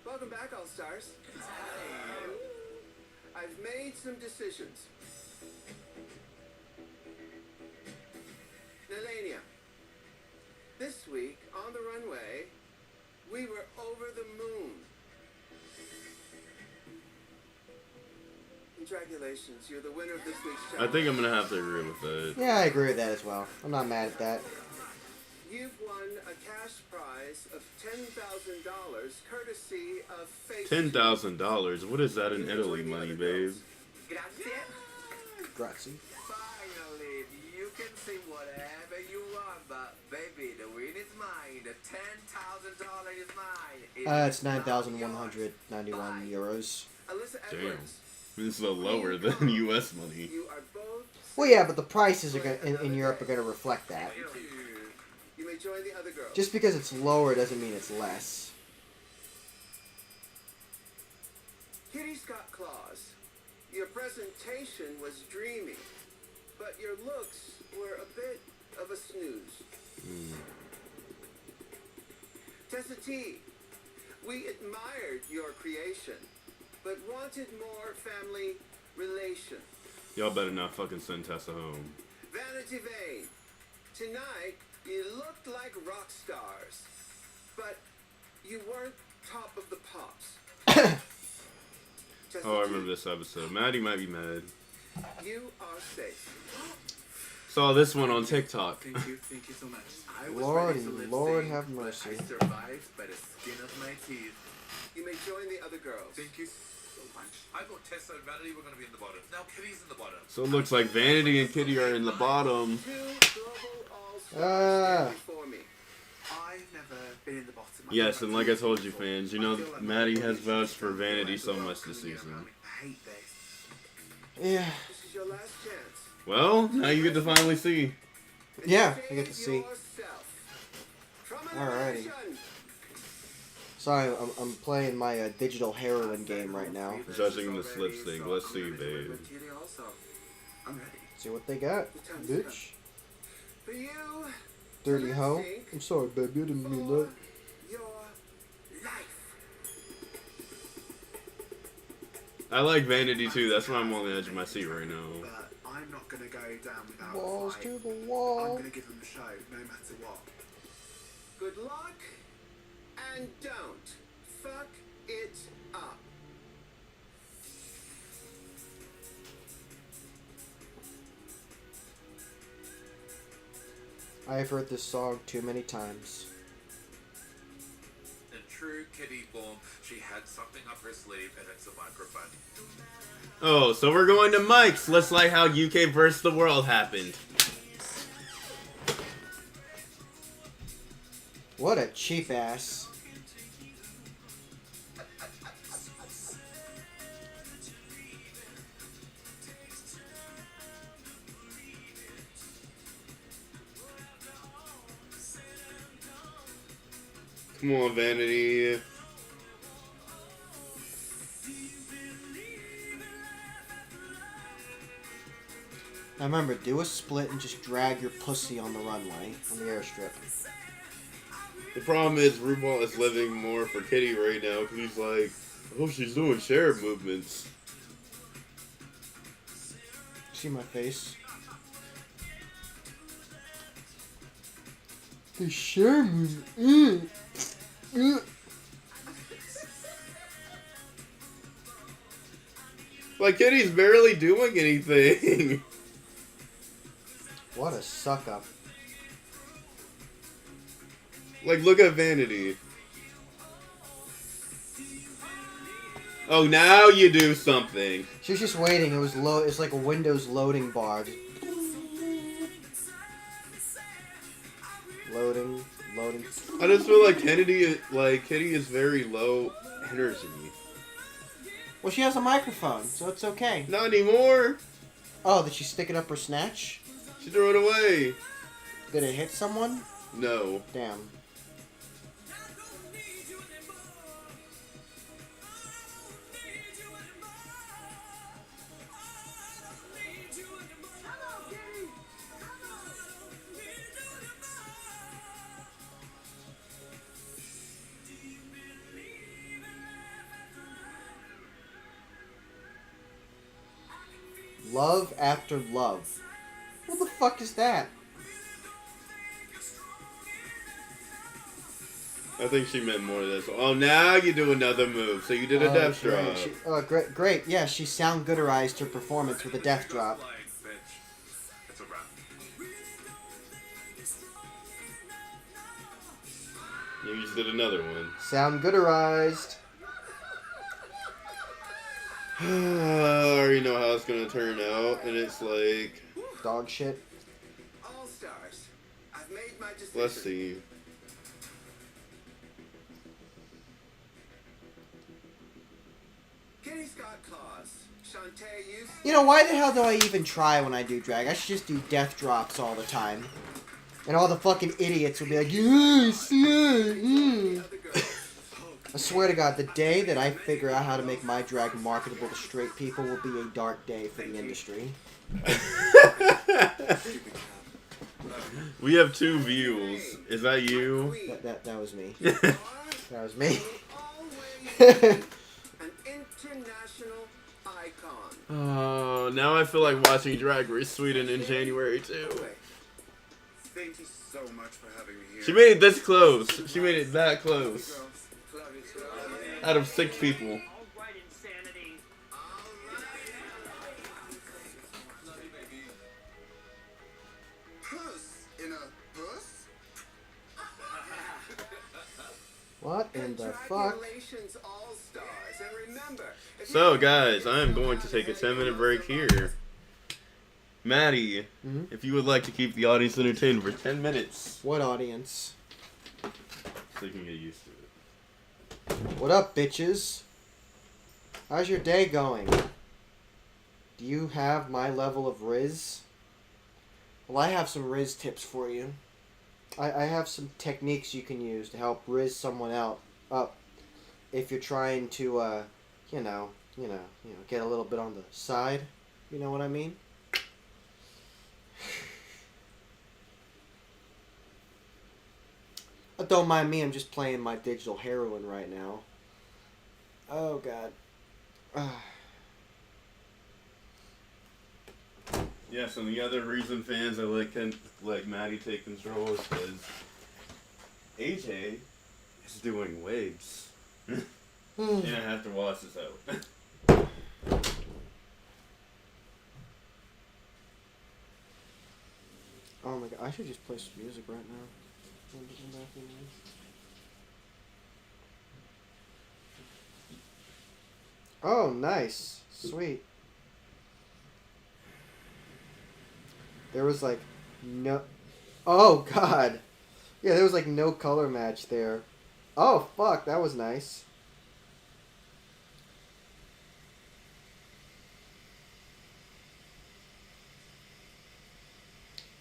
Welcome back, All-Stars. I've made some decisions. Nehellania, this week on the runway, we were over the moon. Congratulations, you're the winner of this week's I challenge. think I'm going to have to agree with that. Yeah, I agree with that as well. I'm not mad at that. You've won a cash prize of $10,000 courtesy of Face. $10,000? What is that in Italy money, babe? Grazie. Grazie. Finally, you can say whatever you want, but baby, the win is mine. The $10,000 is mine. It's 9,191 euros. Alyssa Damn. Edwards. This is lower than US money. You are both. Well, yeah, but the prices are in Europe are going to reflect that. You may join the other girls. Just because it's lower doesn't mean it's less. Kitty Scott Claus, your presentation was dreamy, but your looks were a bit of a snooze. Tessa T, we admired your creation, but wanted more family relation. Y'all better not fucking send Tessa home. Vanity Vane, tonight you looked like rock stars, but you weren't top of the pops. Oh, I remember this episode. Mattie might be mad. You are safe. Saw this one on TikTok. Thank you so much. I was Lord, ready to lip Lord sync, have but mercy. I survived by the skin of my teeth. You may join the other girls. Thank you so much. I thought Tessa and Vanity were going to be in the bottom. Now Kitty's in the bottom. So it looks like Vanity and Kitty are in the bottom. Two global all-stars stand before me. I've never been in the bottom. Yes, and like I told you, fans, you know Mattie has vouched for Vanity so much this season. I hate this. Yeah. This is your last chance. Well, now you get to finally see. Yeah, I get to see. Yourself. From Alrighty. elimination. Sorry, I'm playing my digital heroin game right now. Judging this lipstick, let's see, babe. I'm ready. See what they got, bitch. For you, Dirty hoe. I'm sorry, baby, I didn't mean that. your life. I like Vanity too, that's why I'm on the edge of my seat right now. But I'm not going to go down without Balls a fight. to the I'm wall. going to give them a show, no matter what. Good luck, and don't fuck it up. I have heard this song too many times. In true Kitty form, she had something up her sleeve, and it's a microphone. Oh, so we're going to Mike's. Let's like how UK versus the world happened. What a cheap ass. Come on, Vanity. Now remember, do a split and just drag your pussy on the runway, on the airstrip. The problem is RuPaul is living more for Kitty right now because he's like, I hope she's doing share movements. See my face? The share movement. Like, Kitty's barely doing anything. What a suck up. Like, look at Vanity. Oh, now you do something. She was just waiting. It was low. It's like a Windows loading bar. Loading. I just feel like Kitty is very low energy. Well, she has a microphone, so it's okay. Not anymore. Oh, did she stick it up her snatch? She threw it away. Did it hit someone? No. Damn. Love after love. What the fuck is that? I think she meant more of this. Oh, now you do another move. So you did a death drop. Oh, great. Yeah, she sound gooderized her performance with a death drop. It's a wrap. You just did another one. Sound gooderized. I already know how it's gonna turn out, and it's like dog shit. All stars. I've made my decision. Let's see. Kitty's got claws. Shantae, You know, why the hell do I even try when I do drag? I should just do death drops all the time. And all the fucking idiots will be like, yes, yeah. I swear to God, the day that I figure out how to make my drag marketable to straight people will be a dark day for the industry. We have 2 views. Is that you? That was me. That was me. an international icon. Oh, now I feel like watching Drag Race Sweden in January too. Thank you so much for having me here. She made it this close. She made it that close. Out of 6 people. What in the fuck? So, guys, I am going to take a 10-minute break here. Mattie, if you would like to keep the audience entertained for 10 minutes. What audience? So you can get used to it. What up, bitches? How's your day going? Do you have my level of Riz? Well, I have some Riz tips for you. I have some techniques you can use to help Riz someone out up if you're trying to, you know, get a little bit on the side. You know what I mean? Don't mind me, I'm just playing my digital heroin right now. Oh, God. Yes, and the other reason fans I let Mattie take control is because AJ is doing waves. And I have to wash this out. Oh my God, I should just play some music right now. Oh, nice. Sweet. There was like no... Oh, God. Yeah, there was like no color match there. Oh, fuck. That was nice.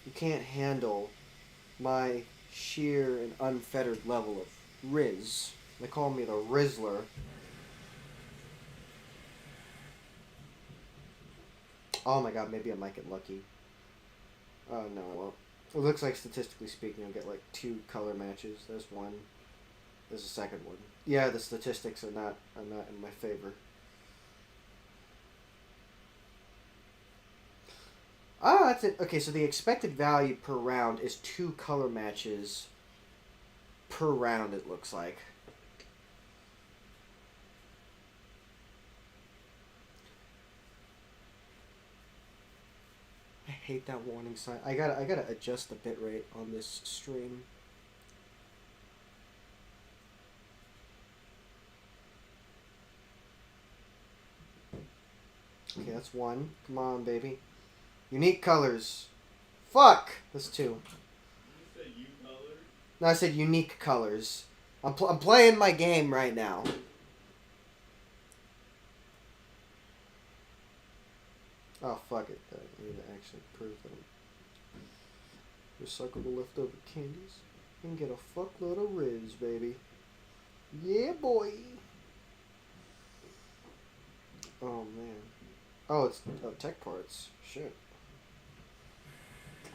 You can't handle my sheer and unfettered level of Riz. They call me the Rizzler. Oh my god, maybe I might get lucky. Oh no, I won't. It looks like statistically speaking I'll get like 2 color matches. There's one. There's a second one. Yeah, the statistics are not in my favor. Ah, that's it. Okay, so the expected value per round is 2 color matches per round, it looks like. I hate that warning sign. I gotta adjust the bitrate on this stream. Okay, that's 1. Come on, baby. Unique colors. Fuck! That's 2. You said you color? No, I said unique colors. I'm playing my game right now. Oh, fuck it. I need to actually prove that. Recycle the leftover candies and get a fuckload of Riz, baby. Yeah, boy. Oh, man. Oh, it's tech parts. Shit.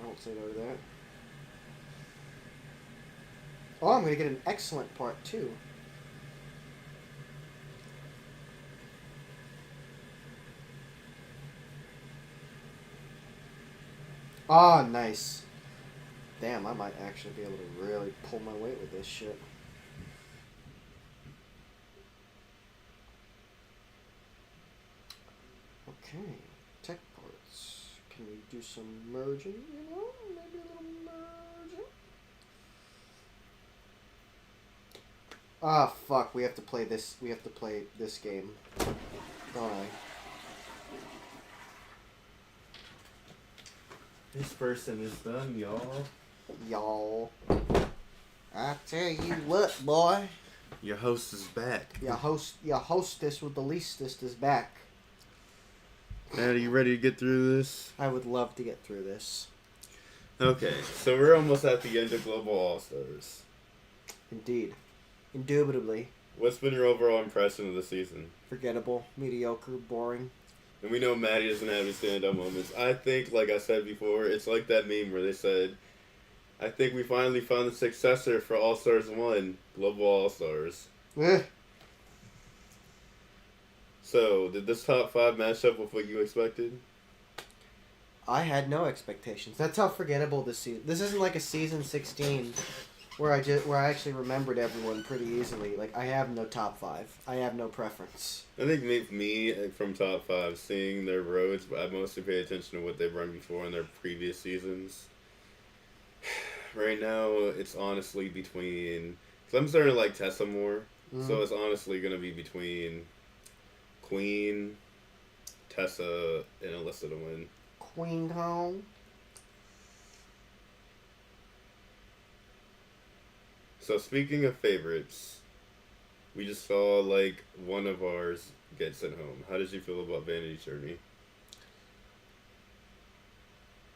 I won't say no to that. Oh, I'm going to get an excellent part, too. Ah, nice. Damn, I might actually be able to really pull my weight with this shit. Okay, tech parts. Can we do some merging, you know? Maybe a little merging? Ah, fuck, we have to play this game. Don't I? This person is done, y'all. Y'all. I tell you what, boy. Your host is back. Your hostess with the leastest is back. Matt, are you ready to get through this? I would love to get through this. Okay, so we're almost at the end of Global All-Stars. Indeed. Indubitably. What's been your overall impression of the season? Forgettable, mediocre, boring. And we know Mattie doesn't have any stand-up moments. I think, like I said before, it's like that meme where they said, I think we finally found the successor for All-Stars 1, Global All-Stars. So, did this top 5 match up with what you expected? I had no expectations. That's how forgettable this season. This isn't like a season 16 where I actually remembered everyone pretty easily. Like, I have no top 5. I have no preference. I think me from top 5, seeing their roads, but I mostly pay attention to what they've run before in their previous seasons. Right now, it's honestly between... Because I'm starting to like Tessa more, so it's honestly going to be between Kween, Tessa, and Alyssa to win. Kween home. So speaking of favorites, we just saw like one of ours get sent home. How did you feel about Vanity's journey?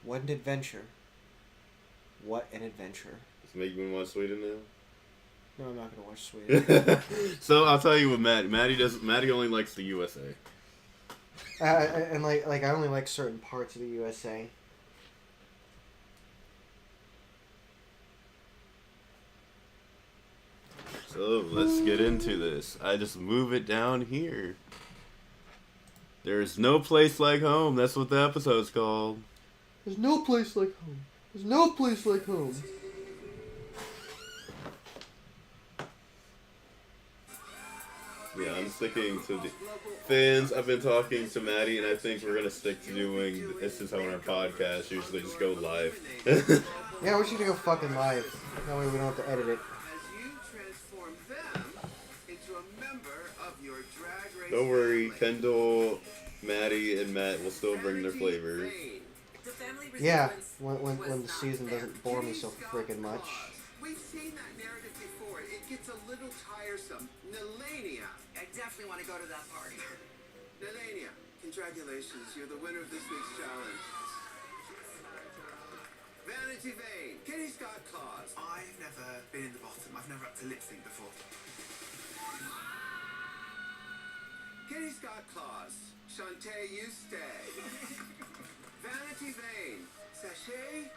What an adventure. What an adventure. Does it make you watch Sweden now? No, I'm not gonna watch Sweden. So I'll tell you what Mattie only likes the USA. And I only like certain parts of the USA. So let's get into this. I just move it down here. There's no place like home. That's what the episode's called. There's no place like home. There's no place like home. Yeah, I'm sticking to the fans. I've been talking to Mattie, and I think we're gonna stick to doing this is on our podcast. Usually, just go live. Yeah, we should go fucking live. That way we don't have to edit it. As you transform them into a member of your drag race. Don't worry, Kendall, Mattie, and Matt will still bring their flavors. Yeah, when the season doesn't bore me so freaking much. We've seen that narrative before. It gets a little tiresome. Nehellania. I definitely want to go to that party. Nehellania, congratulations. You're the winner of this week's challenge. Vanity Vane, Kitty Scott Claus. I've never been in the bottom. I've never had to lip sync before. Kitty Scott Claus, Shantae, you stay. Vanity Vane, sachet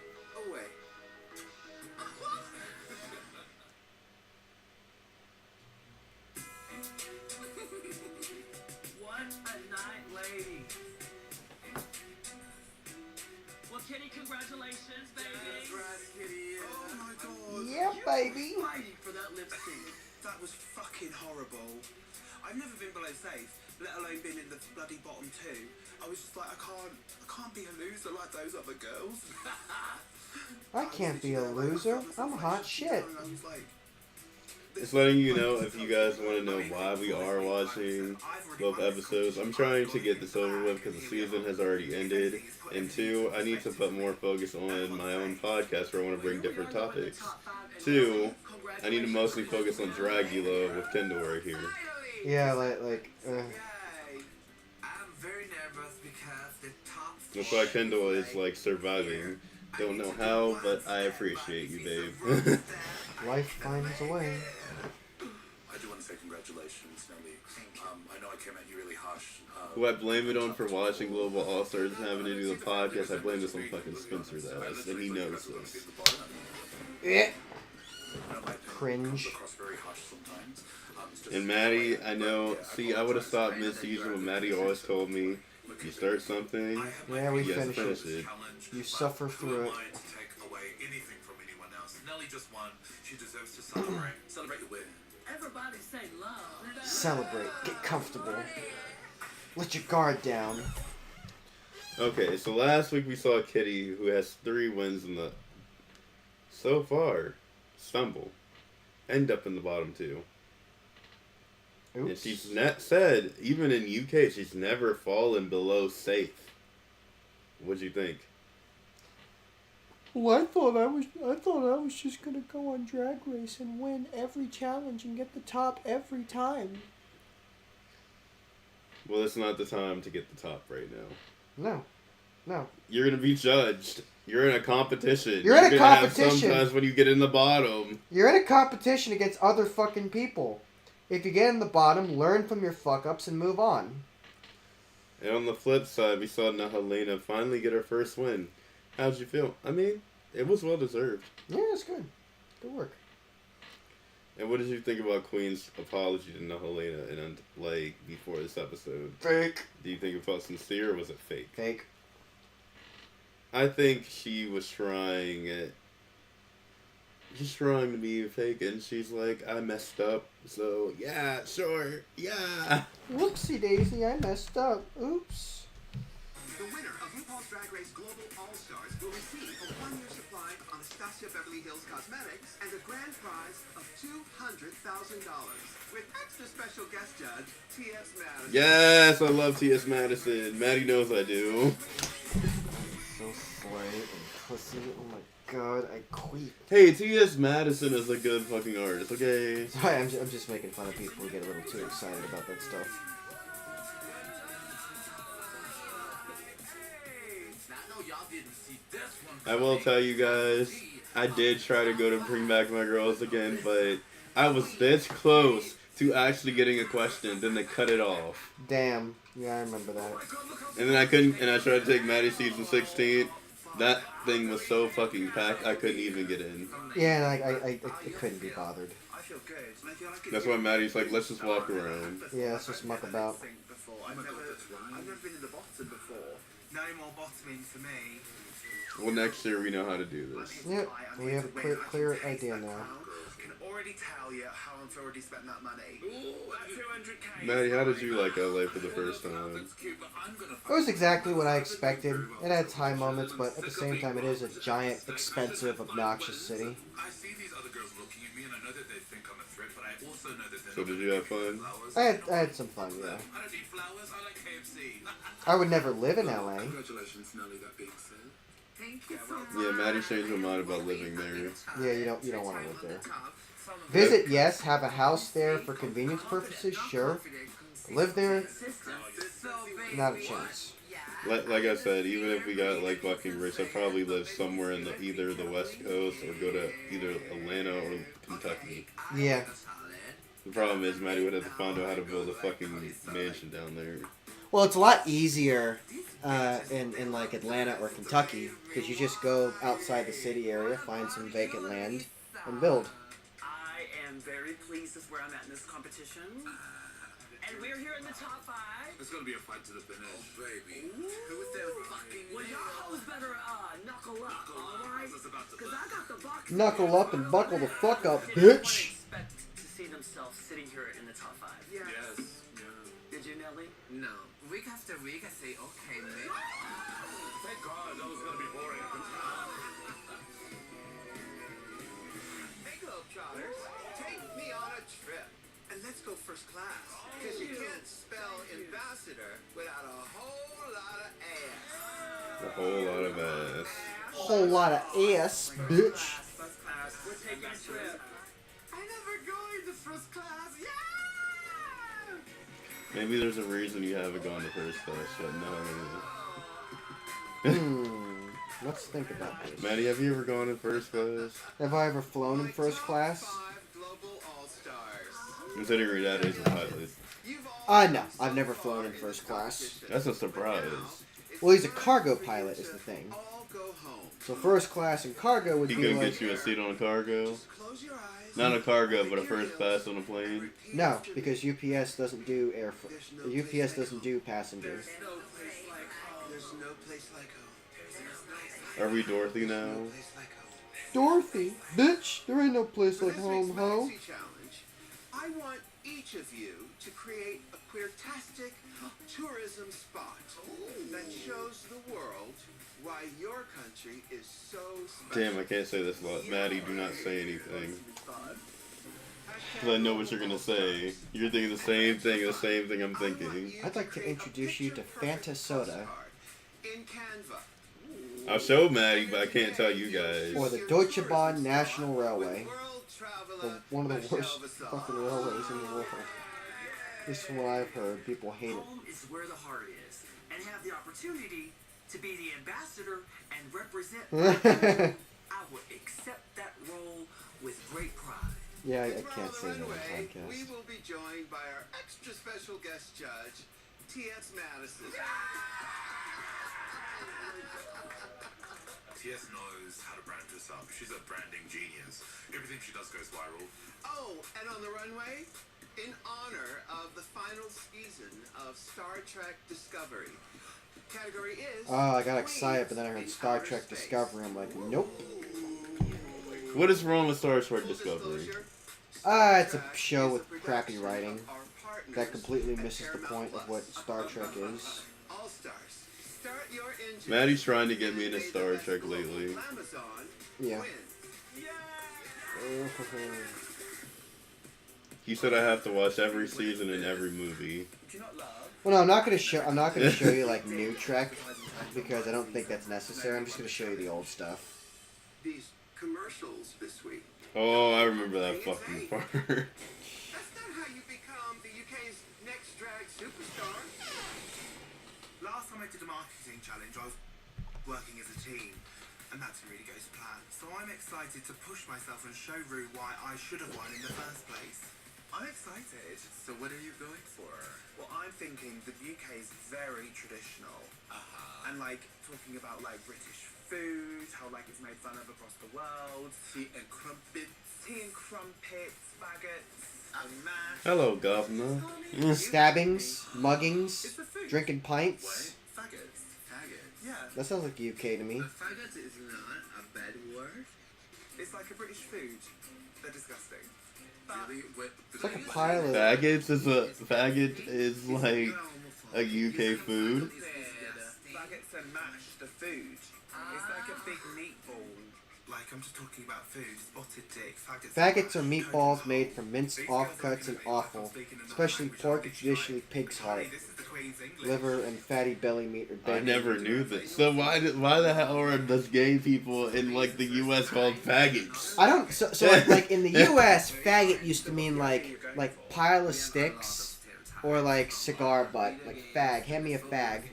away. What a night, ladies. Well, Kitty, congratulations, baby. That's right, Kitty. Oh my god. Yeah, baby. Fighting for that lip sync. That was fucking horrible. I've never been below safe, let alone been in the bloody bottom two. I was just like, I can't be a loser like those other girls. I can't be a loser. I'm hot shit. I was like, Just letting you know if you guys want to know why we are watching both episodes. I'm trying to get this over with because the season has already ended. And 2, I need to put more focus on my own podcast where I want to bring different topics. 2, I need to mostly focus on Dragula with Kendall right here. Yeah, like. I'm very nervous because the top. Looks like Kendall is like surviving. Don't know how, but I appreciate you, babe. Life finds a way. I do want to say congratulations, Nelly. I know I came at you really harsh. Who I blame it on for watching Global All-Stars and having to do the podcast, I blame this on fucking Spencer's ass, and he knows this. Yeah. Cringe. And Mattie, I know, see, I would have stopped mid-season, but Mattie always told me, you start something, Yeah, we you have to finish finish it. it. You suffer through it. Take away anything from anyone else. Nelly just won. She deserves to celebrate. Celebrate your win. Everybody say love. Celebrate. Get comfortable. Let your guard down. Okay, so last week we saw Kitty, who has 3 wins in the, so far, stumble, end up in the bottom 2. Oops. And she's said, even in UK, she's never fallen below safe. What'd you think? Well, I thought I was just gonna go on Drag Race and win every challenge and get the top every time. Well, it's not the time to get the top right now. No. You're gonna be judged. You're in a competition. You're in a gonna competition. Have sometimes when you get in the bottom. You're in a competition against other fucking people. If you get in the bottom, learn from your fuck-ups and move on. And on the flip side, we saw Nehellania finally get her first win. How'd you feel? I mean, it was well deserved. Yeah, it's good. Good work. And what did you think about Queen's apology to Nehellania and like before this episode? Fake. Do you think it felt sincere or was it fake? Fake. I think she was trying it. She's trying to be fake, and she's like, I messed up, so yeah, sure, yeah. Whoopsie daisy, I messed up. Oops. The winner of RuPaul's Drag Race Global All-Stars will receive a 1-year supply on Anastasia Beverly Hills Cosmetics and a grand prize of $200,000 with extra special guest judge T.S. Madison. Yes, I love T.S. Madison. Mattie knows I do. So slay and pussy. Oh my god, I quit. Hey, T.S. Madison is a good fucking artist, okay? Sorry, I'm just making fun of people who get a little too excited about that stuff. I will tell you guys, I did try to go to Bring Back My Girls again, but I was this close to actually getting a question, then they cut it off. Damn. Yeah, I remember that. And then I couldn't, and I tried to take Mattie season 16. That thing was so fucking packed, I couldn't even get in. Yeah, and I couldn't be bothered. I feel good. And I feel like That's why Maddie's like, let's just walk around. Yeah, let's just muck about. I've never been in the bottom before. No more bottoming for me. Well, next year we know how to do this. Yep, we have a clear idea now. I can already tell you how I've already spent that money. Ooh, that 200K. Maddie, how did you like LA for the first time? It was exactly what I expected. It had its high moments, but at the same time, it is a giant, expensive, obnoxious city. I see these other girls looking at me, and I know that they think I'm a threat, but I also know that So did you have fun? I had some fun, yeah. I don't need flowers, I like KFC. I would never live in LA. Congratulations, Nelly, that being said. Thank you so much. Yeah, Maddie changed her mind about living there. Yeah, you don't want to live there. Visit, yes. Have a house there for convenience purposes, sure. Live there, not a chance. Like I said, even if we got like fucking rich, I'd probably live somewhere in either the West Coast or go to either Atlanta or Kentucky. Yeah. The problem is Mattie would have to find out how to build a fucking mansion down there. Well, it's a lot easier in like Atlanta or Kentucky because you just go outside the city area, find some vacant land, and build. I am very pleased with where I'm at in this competition. And we're here in the top 5. It's gonna be a fight to the finish. Oh, baby. Who was there fucking Well, y'all hoes better knuckle up, alright? Because I got the box. Knuckle up and buckle the fuck up, Did anyone bitch. expect to see themselves sitting here in the top 5? Yes. Yeah. Did you, Nelly? No. Week after week, I say, okay, maybe. Thank God that was gonna be boring. Hey, Globetrotters, take me on a trip. And let's go first class. Because you can't spell ambassador without a whole lot of ass. A whole lot of ass. Whole lot of ass, bitch. First class. We're taking a trip. I never go into first class. Yeah! Maybe there's a reason you haven't gone to first class yet. No. Let's think about this. Mattie, have you ever gone in first class? Have I ever flown in first class? 5 global all-stars. Considering your dad is a pilot. You've all No, I've never flown in first class. That's a surprise. Well, he's a cargo pilot is the thing. all go home. So first class and cargo would He be couldn't like... get you a seat on a cargo? Close your eyes. Not a cargo, but a first class on a plane? No, because UPS doesn't do UPS doesn't do passengers. There's no place like home. Are we Dorothy now? No place like home. Dorothy, bitch, there ain't no place For like this home, week's ho. Maxi challenge, I want each of you to create a queertastic tourism spot that shows the world why your country is so special. Damn, I can't say this a lot. Mattie, do not say anything. Because I know what you're going to say. You're thinking the same thing I'm thinking. I'd like to introduce you to Fanta Soda. In Canva. I'll show Mattie, but I can't tell you guys. Or the Deutsche Bahn National Railway. World traveler One of the worst Michelle fucking Visage. railways in the world. This is what I've heard. People hate it. Home is where the heart is. And have the opportunity to be the ambassador and represent I would accept that role with great pride. Yeah, I With can't Roll say the that on Runway, podcast. we will be joined by our extra special guest judge, T.S. Madison. TS knows how to brand this up. She's a branding genius. Everything she does goes viral. Oh, and on the runway, in honor of the final season of Star Trek Discovery, category is... Oh, I got excited, but then I heard Star Trek Discovery. I'm like, nope. What is wrong with Star Trek Discovery? It's a show with crappy writing that completely misses the point of what Star Trek is. Mattie's trying to get me into Star Trek lately. Yeah. He said I have to watch every season and every movie. Well, no, I'm not gonna show you like new Trek because I don't think that's necessary. I'm just gonna show you the old stuff. These commercials this week. Oh, I remember that fucking part. That's not how you become the UK's next drag superstar. Last time I did a marketing challenge, I was working as a team, and that didn't really go to plan. So I'm excited to push myself and show Ru why I should have won in the first place. I'm excited. So what are you going for? Well, I'm thinking the UK is very traditional. And like talking about like British food, how like it's made fun of across the world. Tea and crumpets. Tea and crumpets, baguettes, and mash. Hello, governor. Stabbings, muggings, drinking pints. Faggots. Faggots. Yeah. That sounds like UK to me. A faggot is not a bad word. It's like a British food. They're disgusting. Really? What? It's like a pile of... Faggot is like a UK food. Baguettes and mash, the food. It's like a big meatball. Like, I'm just talking about food. Spotted dick, faggots. Faggots are meatballs made from minced offcuts and offal, especially pork and traditionally pig's heart, liver, and fatty belly meat or I bacon. never knew this. So why the hell are those gay people in like the U.S. called faggots? I don't. So like in the U.S., faggot used to mean like pile of sticks, or like cigar butt, like fag. Hand me a fag.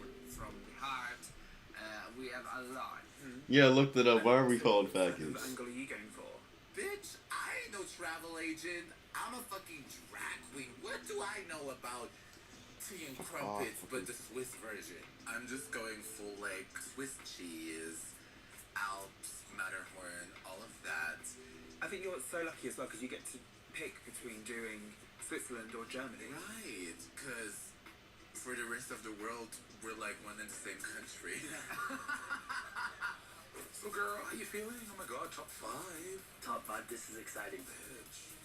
lot. Yeah, I looked it up. Why are we called What faggots? angle are you going for? Bitch, I ain't no travel agent. I'm a fucking drag queen. What do I know about tea and crumpets, but the Swiss version? I'm just going full like Swiss cheese, Alps, Matterhorn, all of that. I think you're so lucky as well because you get to pick between doing Switzerland or Germany. Right, because for the rest of the world, we're like one and the same country. So, girl, how you feeling? Oh my god, top 5. Top 5, this is exciting.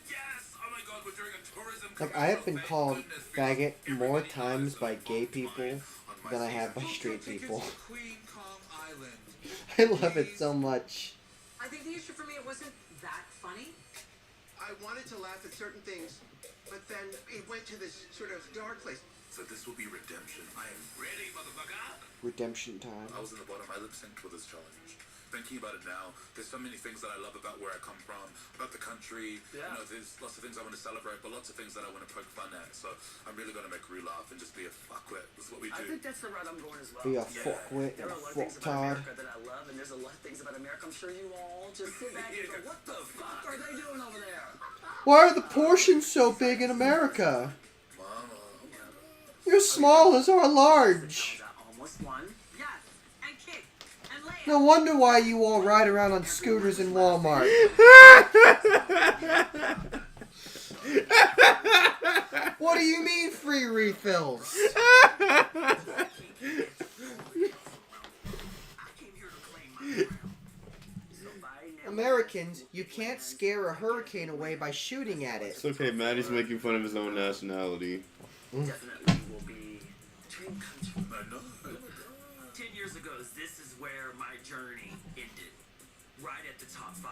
Yes! Oh my god, we're doing a tourism Like, commercial. I have been Thank called goodness, faggot because more everybody times knows by that gay I'm people on my than I season. have by Book straight your tickets people. to Queen Kong Island. I love it so much. I think the issue for me, it wasn't that funny. I wanted to laugh at certain things, but then it went to this sort of dark place. So this will be redemption. I am ready, motherfucker. Redemption time. I was in the bottom. I lip-synced for this challenge. Thinking about it now, there's so many things that I love about where I come from, about the country. Yeah. You know, there's lots of things I want to celebrate, but lots of things that I want to poke fun at. So I'm really going to make Rue laugh and just be a fuckwit. That's what we I do. think that's the route I'm going as well. Be a fuckwit There and are a a lot of things about fucktard. America that I love, and there's a lot of things about America I'm sure you all just sit back and go, what the fuck are they doing over there? Why are the portions so big in America? Mama. You're small as our large. I almost won. Yes, and kick, and lay No wonder why you all ride around on scooters in Walmart. What do you mean free refills? I came here to claim my crown. So by now, Americans, you can't scare a hurricane away by shooting at it. It's okay, Maddie's making fun of his own nationality. definitely will be dream country. I know. 10 years ago, this is where my journey ended. Right at the top 5.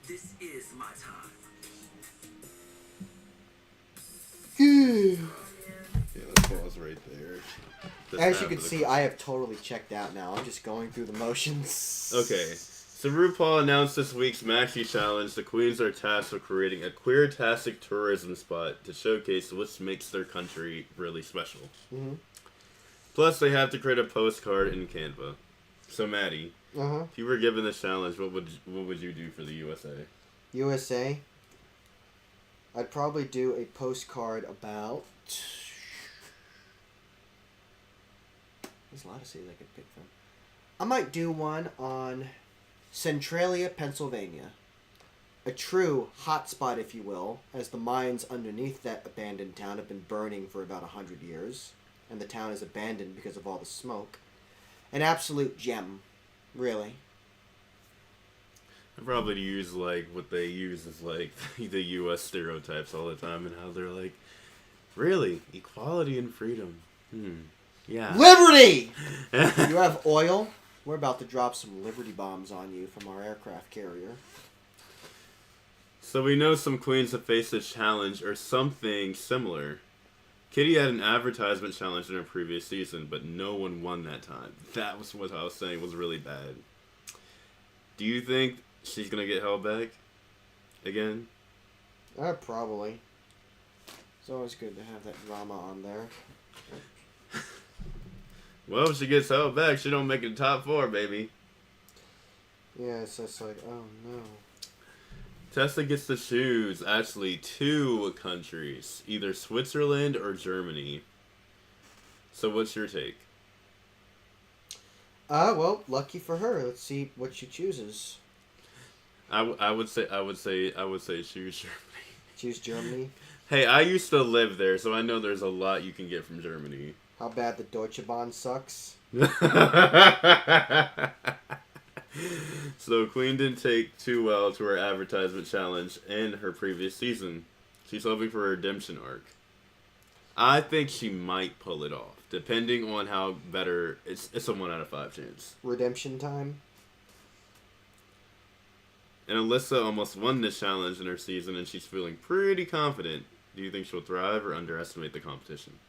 This is my time. Yeah, let's pause right there. This As you happened can to see, I have totally checked out now. I'm just going through the motions. Okay, so RuPaul announced this week's Maxi Challenge. The queens are tasked with creating a queer-tastic tourism spot to showcase what makes their country really special. Mhm. Plus, they have to create a postcard in Canva. So, Mattie, Uh-huh. if you were given this challenge, what would you do for the USA? USA. I'd probably do a postcard about... There's a lot of cities I could pick from. I might do one on Centralia, Pennsylvania. A true hotspot, if you will, as the mines underneath that abandoned town have been burning for about 100 years, and the town is abandoned because of all the smoke. An absolute gem, really. I'd probably use, like, what they use is, like, the U.S. stereotypes all the time and how they're like, really? Equality and freedom. Yeah. Liberty! You have oil? We're about to drop some Liberty bombs on you from our aircraft carrier. So we know some queens have faced a challenge or something similar. Kitty had an advertisement challenge in her previous season, but no one won that time. That was what I was saying was really bad. Do you think she's going to get held back again? Probably. It's always good to have that drama on there. Well, if she gets held back, she don't make it top 4, baby. Yeah, it's just like, oh no. Tessa gets to choose, actually, 2 countries. Either Switzerland or Germany. So what's your take? Well, lucky for her. Let's see what she chooses. I would say choose Germany. Choose Germany. Hey, I used to live there, so I know there's a lot you can get from Germany. How bad the Deutsche Bahn sucks. So Queen didn't take too well to her advertisement challenge in her previous season. She's hoping for a redemption arc. I think she might pull it off, depending on how better. It's a 1 out of 5 chance. Redemption time. And Alyssa almost won this challenge in her season, and she's feeling pretty confident. Do you think she'll thrive or underestimate the competition?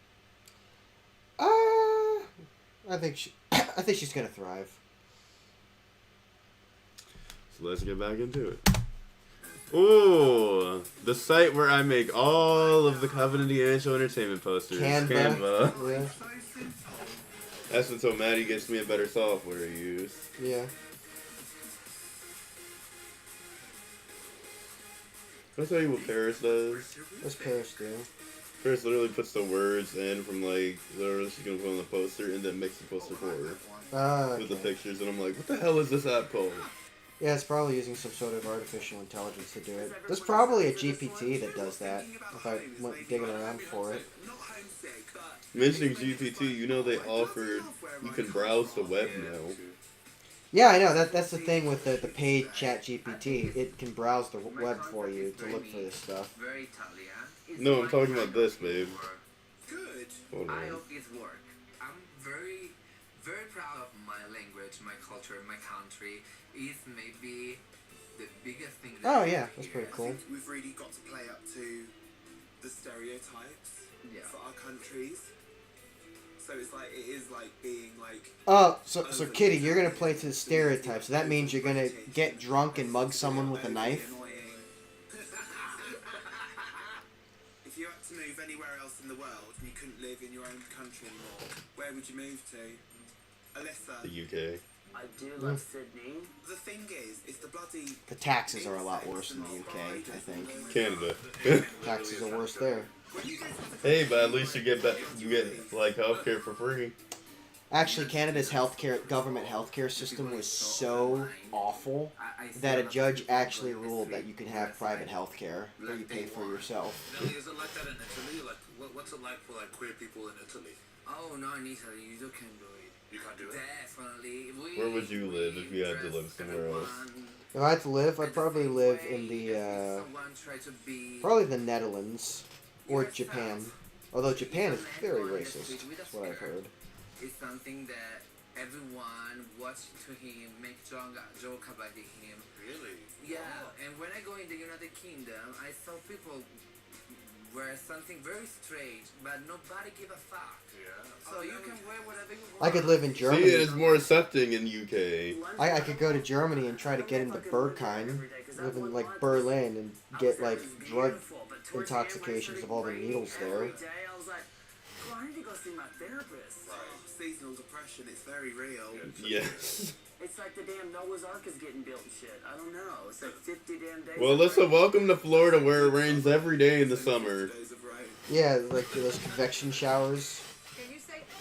I think she's gonna thrive. So let's get back into it. Ooh, the site where I make all of the Covenant and Show Entertainment posters. Canva. Yeah. That's until Mattie gets me a better software to use. Yeah. I'll tell you what Paris does. What's Paris do? Paris literally puts the words in from like literally she's gonna put on the poster and then makes the poster for her with the pictures, and I'm like, what the hell is this app called? Yeah, it's probably using some sort of artificial intelligence to do it. There's probably a GPT that does that, if I went digging around for it. Mentioning GPT, you know they offered, you can browse the web now. Yeah, I know. That's the thing with the paid chat GPT. It can browse the web for you to look for this stuff. No, I'm talking about this, babe. Good. Hold I on. hope it works. I'm very, very proud of my language, my culture, my country. It's maybe the biggest thing that Oh yeah, that's pretty I cool. think we've really got to play up to the stereotypes for our countries. So it's like, it is like being like... Oh, so Kitty, you're gonna play to the stereotypes. So that means you're gonna get drunk and mug someone with a knife? If you had to move anywhere else in the world and you couldn't live in your own country anymore, where would you move to? Alyssa? The UK. I do love Sydney. The thing is, it's the bloody... The taxes are a lot worse in the UK, I think. Canada. Taxes are worse there. Hey, but at least you get like healthcare for free. Actually, Canada's government healthcare system was so awful that a judge actually ruled that you can have private healthcare where you pay for yourself. Nelly, is it like that in Italy? Like, what's it like for like queer people in Italy? Oh, no, in Italy, you can do it. You can't do it? Definitely. Where would you live if you had to live somewhere else? If I had to live, I'd probably live in the, probably the Netherlands or Japan. Although Japan is very racist, that's what I've heard. It's something that everyone watched to him, make joke about him. Really? Yeah, and when I go in the United Kingdom, I saw people wear something very strange, but nobody give a fuck. Yeah. So you can wear whatever you want. I could live in Germany. See, it is more accepting in UK. I could go to Germany and try to get into Bergheim, live in like Berlin, and get like drug intoxications of all the needles there. I need to go see my therapist. Seasonal depression, it's very real. Yes. It's like the damn Noah's Ark is getting built and shit. I don't know. It's like 50 damn days. Well, Alyssa, welcome to Florida where it rains every day in the summer. Yeah, like those convection showers.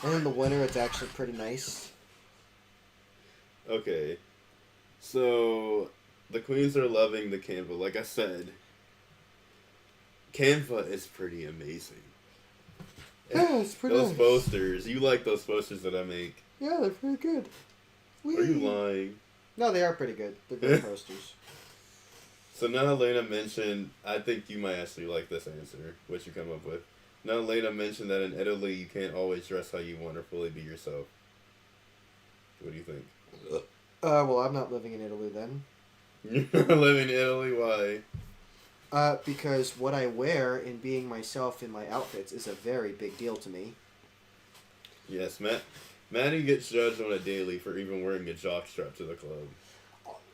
And in the winter, it's actually pretty nice. Okay. So, the queens are loving the Canva. Like I said, Canva is pretty amazing. Yeah, it's pretty Those nice. posters. You like those posters that I make. Yeah, they're pretty good. Whee. Are you lying? No, they are pretty good. They're good posters. So now Elena mentioned, I think you might actually like this answer, what you come up with. Now Elena mentioned that in Italy you can't always dress how you want or fully be yourself. What do you think? Well, I'm not living in Italy then. You're not living in Italy? Why? Because what I wear in being myself in my outfits is a very big deal to me. Yes, Mattie gets judged on a daily for even wearing a jockstrap to the club.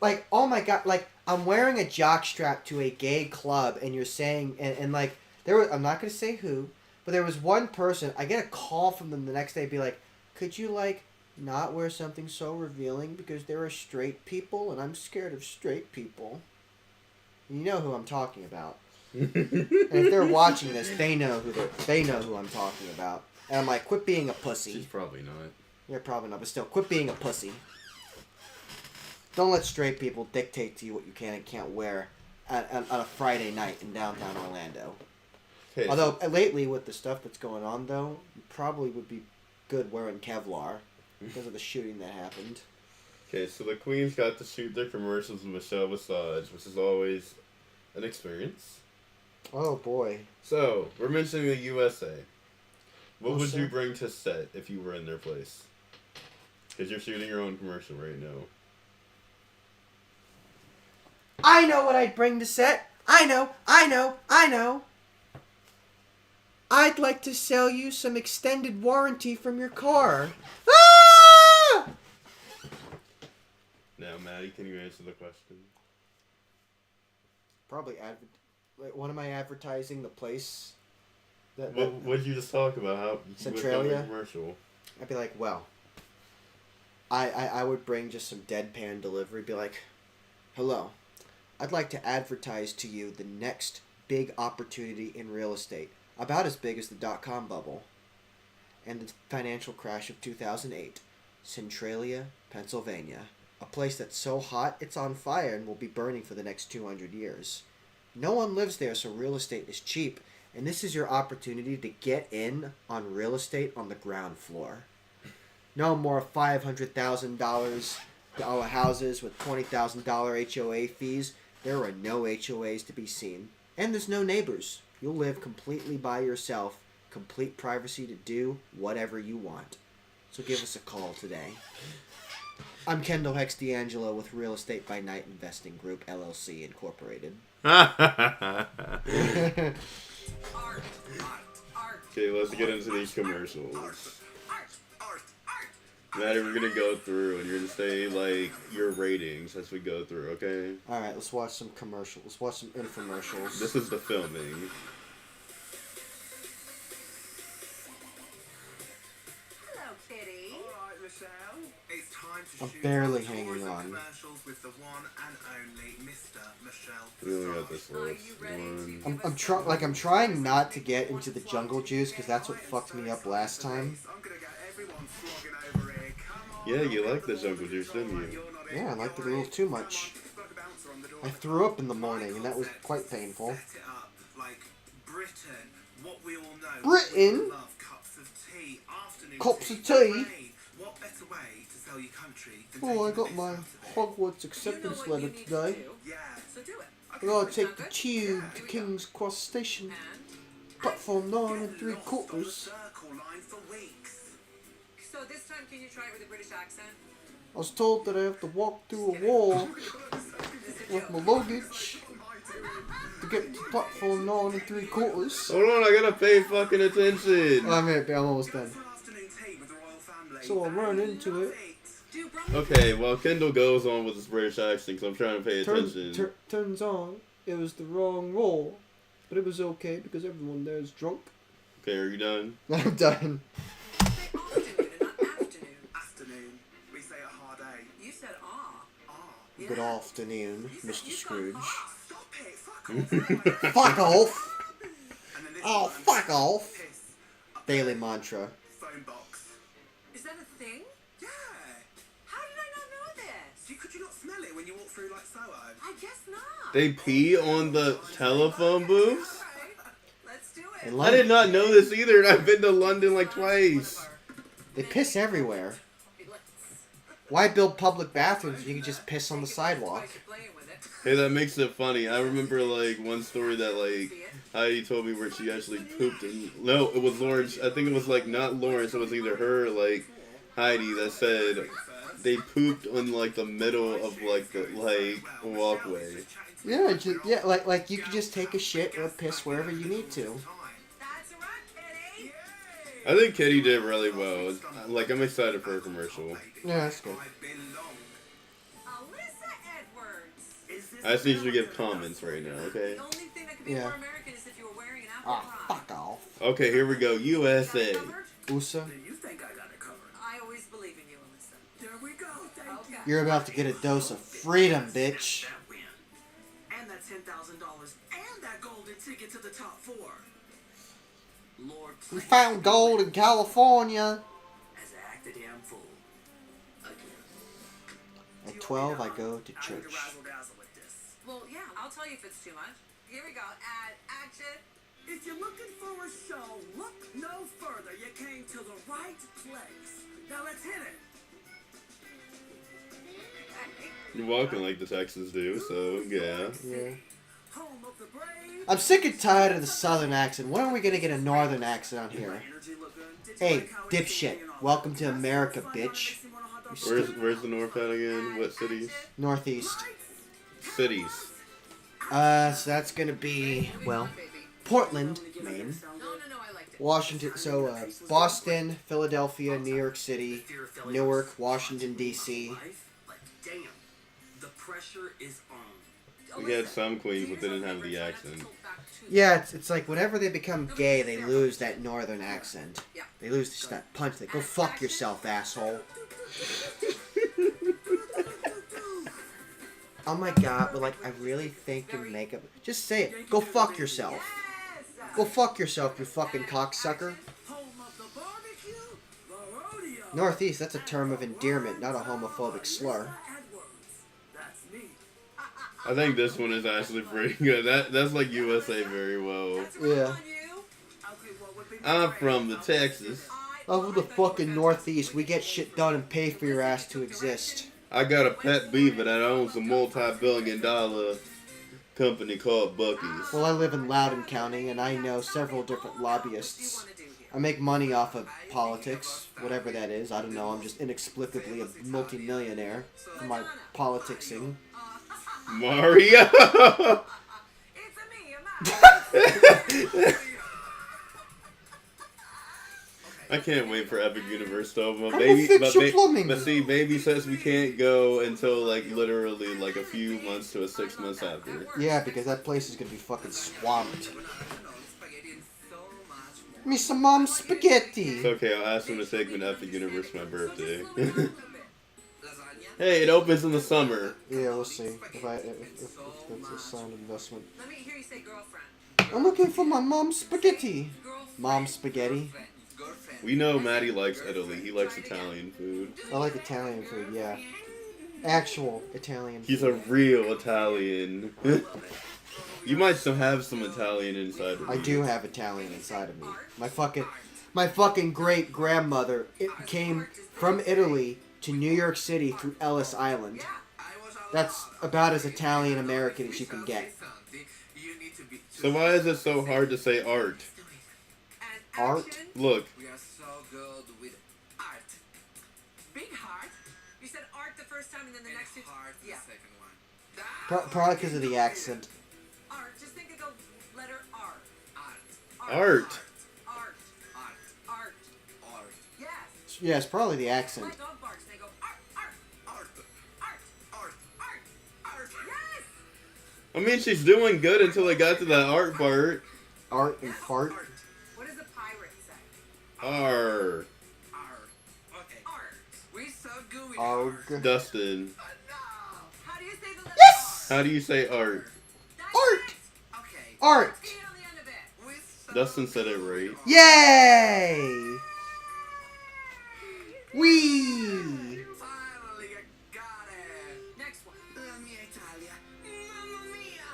Like, oh my god, like, I'm wearing a jockstrap to a gay club, and you're saying, and like, I'm not going to say who, but there was one person, I get a call from them the next day, be like, could you, like, not wear something so revealing because there are straight people, and I'm scared of straight people. You know who I'm talking about. And if they're watching this, they know who I'm talking about. And I'm like, quit being a pussy. She's probably not. You're probably not, but still, quit being a pussy. Don't let straight people dictate to you what you can and can't wear on a Friday night in downtown Orlando. Okay, Although, lately, with the stuff that's going on, though, you probably would be good wearing Kevlar because of the shooting that happened. Okay, so the queens got to shoot their commercials with Michelle Visage, which is always an experience. Oh, boy. So, we're mentioning the USA. What would sir. you bring to set if you were in their place? Because you're shooting your own commercial right now. I know what I'd bring to set. I know. I'd like to sell you some extended warranty from your car. Ah! Now, Mattie, can you answer the question? Probably what am I advertising? The place? What did you just talk about? How you would Centralia? film a commercial? I'd be like, well, I would bring just some deadpan delivery. Be like, hello, I'd like to advertise to you the next big opportunity in real estate. About as big as the dot-com bubble and the financial crash of 2008. Centralia, Pennsylvania. A place that's so hot it's on fire and will be burning for the next 200 years. No one lives there, so real estate is cheap. And this is your opportunity to get in on real estate on the ground floor. No more $500,000 houses with $20,000 HOA fees. There are no HOAs to be seen. And there's no neighbors. You'll live completely by yourself. Complete privacy to do whatever you want. So give us a call today. I'm Kendall Hex D'Angelo with Real Estate by Night Investing Group, LLC, Incorporated. Okay, let's get into these commercials. Mattie, we're gonna go through and you're gonna say like your ratings as we go through, okay? Alright, let's watch some commercials. Let's watch some infomercials. This is the filming. Hello, Kitty. Alright, Michelle. It's time to I'm shoot barely some hanging tourism on. commercials with the one and only Mr. Michelle. We only got this list. One. I'm trying not to get into the jungle juice because that's what fucked me up last time. I'm gonna get everyone slogging over here. Come on. Yeah, you like the jungle juice, didn't you? Yeah, I liked it a little too much. I threw up in the morning and that was quite painful. Set it up like Britain, what we all know. Britain? Love cups of tea, afternoon Cups of tea? What better way to sell your country than Oh, I taking got the my piss out of it? Hogwarts acceptance letter today. Yeah. So do it. I gotta take the tube to King's Cross Station. Platform 9 and 3/4. Circle line for weeks. So this time, can you try it with a British accent? I was told that I have to walk through a wall with my luggage to get to platform 9 and 3/4. Hold on, I gotta pay fucking attention. I'm almost done. So I run into it. Okay, well, Kendall goes on with his British accent, so I'm trying to pay attention. Turns on, it was the wrong roll. But it was okay because everyone there is drunk. Okay, are you done? I'm done. Afternoon. We say a hard A. You said ah. Good afternoon, Mr. Scrooge. Stop it. Fuck off. Fuck off! And then this Oh, one, fuck off! piss. Daily mantra. Phone box. Is that a thing? Yeah. How did I not know this? Could you not smell it when you walk through like Soho? I guess not. They pee on the telephone booth? Alright, let's do it. In I did not know this either, and I've been to London like twice. They piss everywhere. Why build public bathrooms if you can just piss on the sidewalk? Hey, that makes it funny. I remember, like, one story that, like, Heidi told me where she actually pooped in... No, it was Lawrence. I think it was, like, not Lawrence. It was either her or, like, Heidi that said they pooped on, like, the middle of, like, the, like, walkway. Yeah, like you could just take a shit or a piss wherever you need to. That's right, Kitty. I think Kitty did really well. Like, I'm excited for her commercial. Yeah, that's good. Alyssa Edwards. I just need you to give comments right now, okay? The only thing that could be Yeah. more American is if you were wearing an apple Ah, pie. fuck off. Okay, here we go. USA. USA, You think I got it covered? I always believe in you, Alyssa. There we go. Thank you. Okay. you're about to get a dose of freedom, bitch. That win. And that $10,000 and that golden ticket to the top 4. Lord, We found gold in California. as I act a damn fool. Again. At 12, I go to I need church. to razzle dazzle with this. Well, yeah, I'll tell you if it's too much. Here we go. Add action. If you're looking for a show, look no further. You came to the right place. Now let's hit it. You're walking like the Texans do, so, yeah. Yeah. Home of the brave. I'm sick and tired of the southern accent. When are we gonna get a northern accent on here? Energy look good. Did you Hey, like how it's dipshit. singing off? Welcome to Just America, find out if bitch. you want a hot dog Where's the North at again? What cities? Northeast. Cities. So that's gonna be, well, Portland, Maine. No, I liked it. Washington, so Boston, Philadelphia, New York City, Newark, Washington, D.C. But damn, the pressure is on. We had some queens, but they didn't have the accent. Yeah, it's like whenever they become gay, they lose that northern accent. They lose just that punch. They go fuck yourself, asshole. oh my god, but like, I really think your makeup... Just say it. Go fuck yourself. Go fuck yourself, you fucking cocksucker. Northeast, that's a term of endearment, not a homophobic slur. I think this one is actually pretty good. That's like USA very well. Yeah. I'm from the Texas. Over the fucking Northeast, we get shit done and pay for your ass to exist. I got a pet beaver that owns a multi-billion-dollar company called Buc-ee's. Well, I live in Loudoun County, and I know several different lobbyists. I make money off of politics, whatever that is. I don't know, I'm just inexplicably a multimillionaire for my politicsing. Mario! I can't wait for Epic Universe though. But see, baby says we can't go until like literally like a few months to 6 months after. Yeah, because that place is gonna be fucking swamped. Me some mom's spaghetti. It's okay, I'll ask him to take me to Epic Universe for my birthday. Hey, it opens in the summer. Yeah, we'll see if that's a sound investment. Let me hear you say girlfriend. I'm looking for my mom's spaghetti. Mom's spaghetti. We know Mattie likes Italy. He likes Italian food. I like Italian food, yeah. Actual Italian food. He's a real Italian. You might still have some Italian inside of you. I do have Italian inside of me. My fucking great grandmother came from Italy to New York City through Ellis Island. That's about as Italian American as you can get. So why is it so hard to say art? Art? Look. We are so good with art. Big heart. You said art the first time and then the next two. Heart the Yeah. second one. Probably because of the accent. Art. Just think of the letter R. Art. Art. Art. Art. Art. Yes. Yeah, it's probably the accent. My dog barks. They go art. Art. Art. Art. Art. Art. Yes. I mean, she's doing good until I got to that art part. Art and fart. What does a pirate say? Arr. Okay. Art. We're so good with Arg. Dustin. How do you say the letter Yes! How do you say art? Art! Okay. Art! R? On the end of it. We're so Dustin said it right. Yay! Wee! Finally, I got it. Next one. La mia Italia. Mamma mia.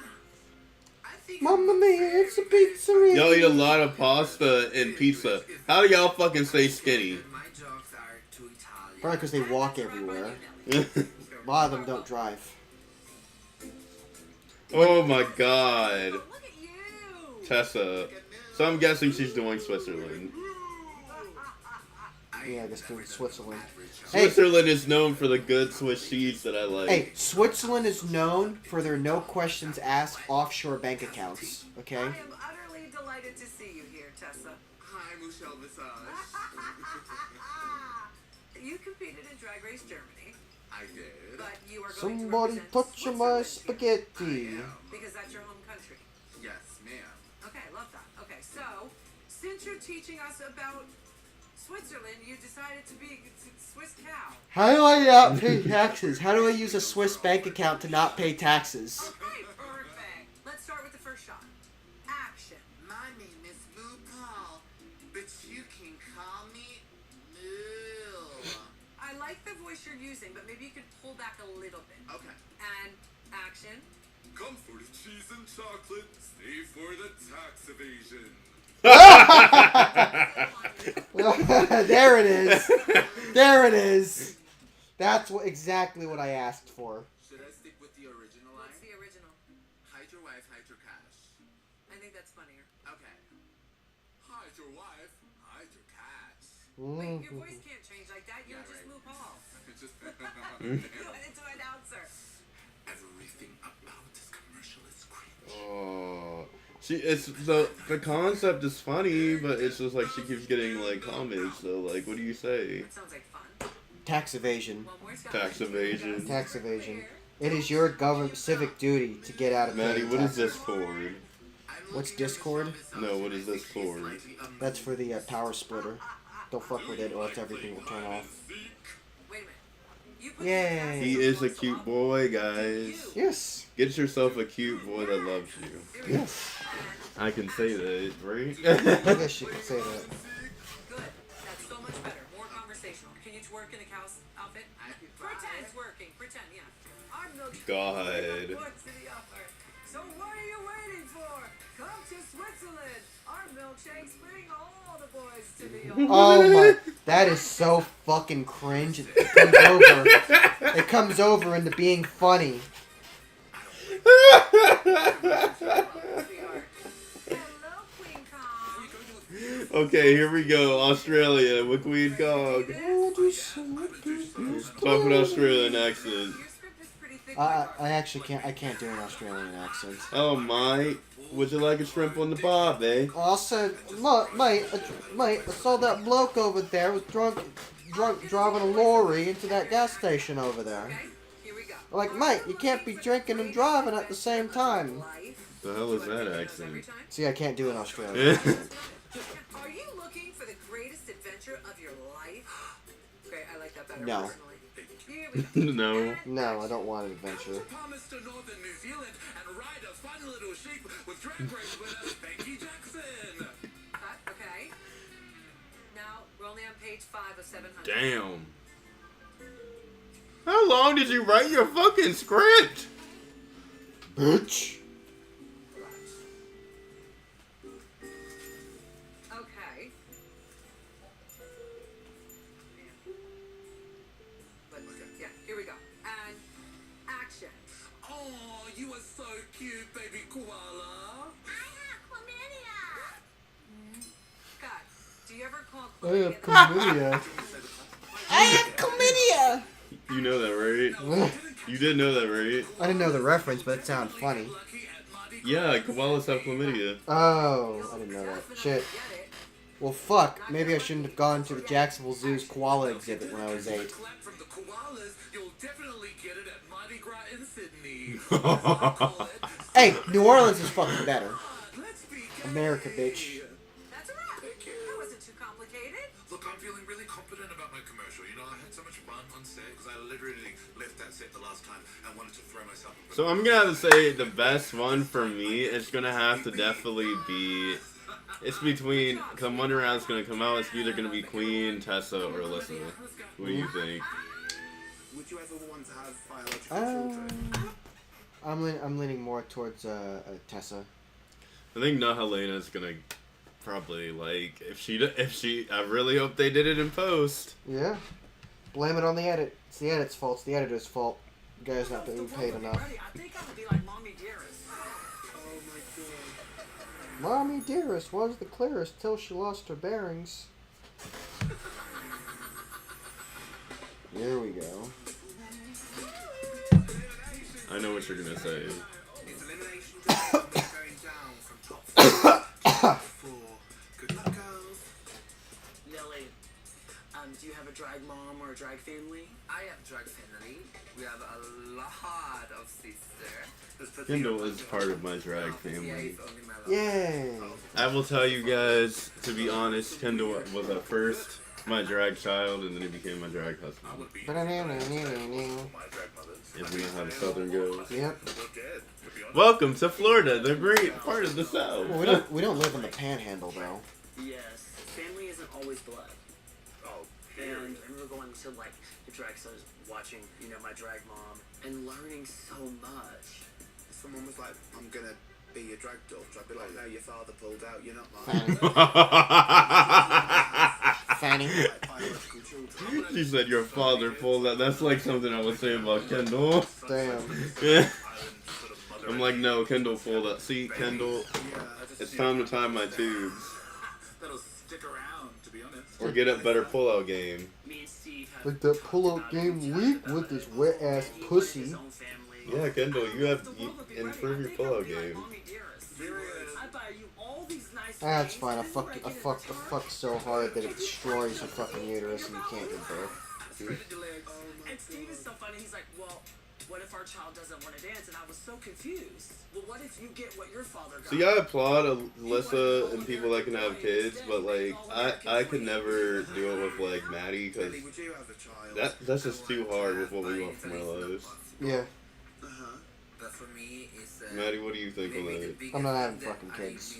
I think Mamma mia, it's a pizzeria. Y'all eat a lot of pasta and pizza. How do y'all fucking stay skinny? my jokes are too Italian. Probably because they walk everywhere. A lot of them don't drive. Oh my god. Look at you. Tessa. So I'm guessing she's doing Switzerland. Yeah, I guess they're in Switzerland. Hey, Switzerland is known for the good Swiss cheese that I like. hey, Switzerland is known for their no questions asked offshore bank accounts. Okay? I am utterly delighted to see you here, Tessa. Hi, Michelle Visage. You competed in Drag Race Germany, I did. but you are going Somebody to represent touch my Switzerland spaghetti. because that's your home country. Yes, ma'am. Okay, love that. Okay, so since you're teaching us about Switzerland, you decided to be Swiss cow. How do I not pay taxes? How do I use a Swiss bank account to not pay taxes? Okay, perfect. Let's start with the first shot. Action. My name is RuPaul, but you can call me Moo. I like the voice you're using, but maybe you could pull back a little bit. Okay. And action. Come for the cheese and chocolate, stay for the tax evasion. There it is. There it is. That's exactly what I asked for. Should I stick with the original line? What's the original? Hide your wife, hide your cash. I think that's funnier. Okay. Hide your wife, hide your cats. Wait, your voice can't change like that. You're just RuPaul. It's just You went into announcer. Everything about this commercial is cringe. Oh. It's the concept is funny, but it's just like she keeps getting like comments. So like, what do you say? That sounds like fun. Tax evasion. One more shot. Tax evasion. Tax evasion. It is your government civic duty to get out of Mattie, paying what is taxes. Discord? What's Discord? No, what is Discord? That's for the power splitter. Don't fuck with it or else everything will turn off. Wait a minute. Yay. He is a cute boy, guys. Yes. Get yourself a cute boy that loves you. Yes. I can say that, right? I guess you could say that. Good. That's so much better. More conversational. Can you twerk in a cow's outfit? Pretend twerking. Pretend, yeah. Our milkshake. God. So what are you waiting for? Come to Switzerland. Our milkshakes bring all the boys to the Oh my, that is so fucking cringe. It comes over into being funny. Okay, here we go. Australia with Queen Cog. Talk with Australian accent. I actually can't. I can't do an Australian accent. Oh my! Would you like a shrimp on the bob, eh? I said, mate, I saw that bloke over there was drunk driving a lorry into that gas station over there. Like, mate, you can't be drinking and driving at the same time. The hell is that accent? See, I can't do an Australian accent. Are you looking for the greatest adventure of your life? Okay, I like that better. No. No. No, I don't want an adventure. Promise to northern New Zealand and ride a fun little sheep with drag race winner Becky Jackson. Okay. Now, we're only on page 5 of 700. Damn. How long did you write your fucking script? Bitch. Okay. But, yeah, here we go. And action. Oh, you are so cute, baby koala. God, do you ever call I have chlamydia. I have chlamydia! You know that, right? You did know that, right? I didn't know the reference, but it sounded funny. Yeah, koalas have chlamydia. Oh, I didn't know that. Shit. Well, fuck. Maybe I shouldn't have gone to the Jacksonville Zoo's koala exhibit when I was 8. From the koalas, you'll definitely get it at Mardi Gras in Sydney. Hey, New Orleans is fucking better. America, bitch. That's a wrap. That wasn't too complicated. Look, I'm feeling really confident about my commercial. You know, I had so much fun on set because I literally left that set the last time and wanted to throw myself. So I'm gonna have to say the best one for me is gonna have to definitely be. It's between. Cause I'm wondering how it's gonna come out. It's either gonna be Queen, Tessa, or Alyssa. What do you think? Would you ever want to have biological children? I'm leaning more towards Tessa. I think Nehellania's gonna probably like if she. I really hope they did it in post. Yeah. Blame it on the edit. It's the edit's fault. It's the editor's fault. The guy's not being paid enough. I think I would be like Mommy Dearest. Oh my god. Mommy Dearest was the clearest till she lost her bearings. Here we go. I know what you're gonna say. It's elimination day. Going down from top 4. Good luck, girls. Nelly, do you have a drag mom or a drag family? I have drag family. We have a lot of sisters. Kendall is part of my drag family. Yay! I will tell you guys, to be honest, Kendall was at first my drag child, and then he became my drag husband. If we know how the Southern goes. Yep. Welcome to Florida, the great part of the South. Well, we don't live in the Panhandle though. Yes. Family isn't always blood. Oh, And I remember going to like the drag shows, watching, you know, my drag mom, and learning so much. Someone was like, I'm gonna be your drag daughter. I'd be like, no, your father pulled out, you're not mine. Fanny. Biological children. She said your father pulled that. That's like something I would say about Kendall. Damn. Yeah. I'm like, no, Kendall pulled that. See, Kendall, it's time to tie my tubes. That'll stick around, to be honest. Or get a better pull-out game. Me and Steve have Like that pull-out game week with this wet-ass pussy. his own family. Yeah, Kendall, you improve your pull-out game. Mommy Dearest. I buy you all these nice That's things. fine. I fucked so hard that it destroys your fucking uterus and you can't give birth. And Steve is so funny. He's like, well, what if our child doesn't want to dance? And I was so confused. Well, what if you get what your father got? See, I applaud Alyssa and people that can have kids, but like I could never do it with like Mattie because Would you have a child? that's just too hard with what we want from our lives. Yeah. But for me, it's Maddie, what do you think on that? I'm not having fucking kids.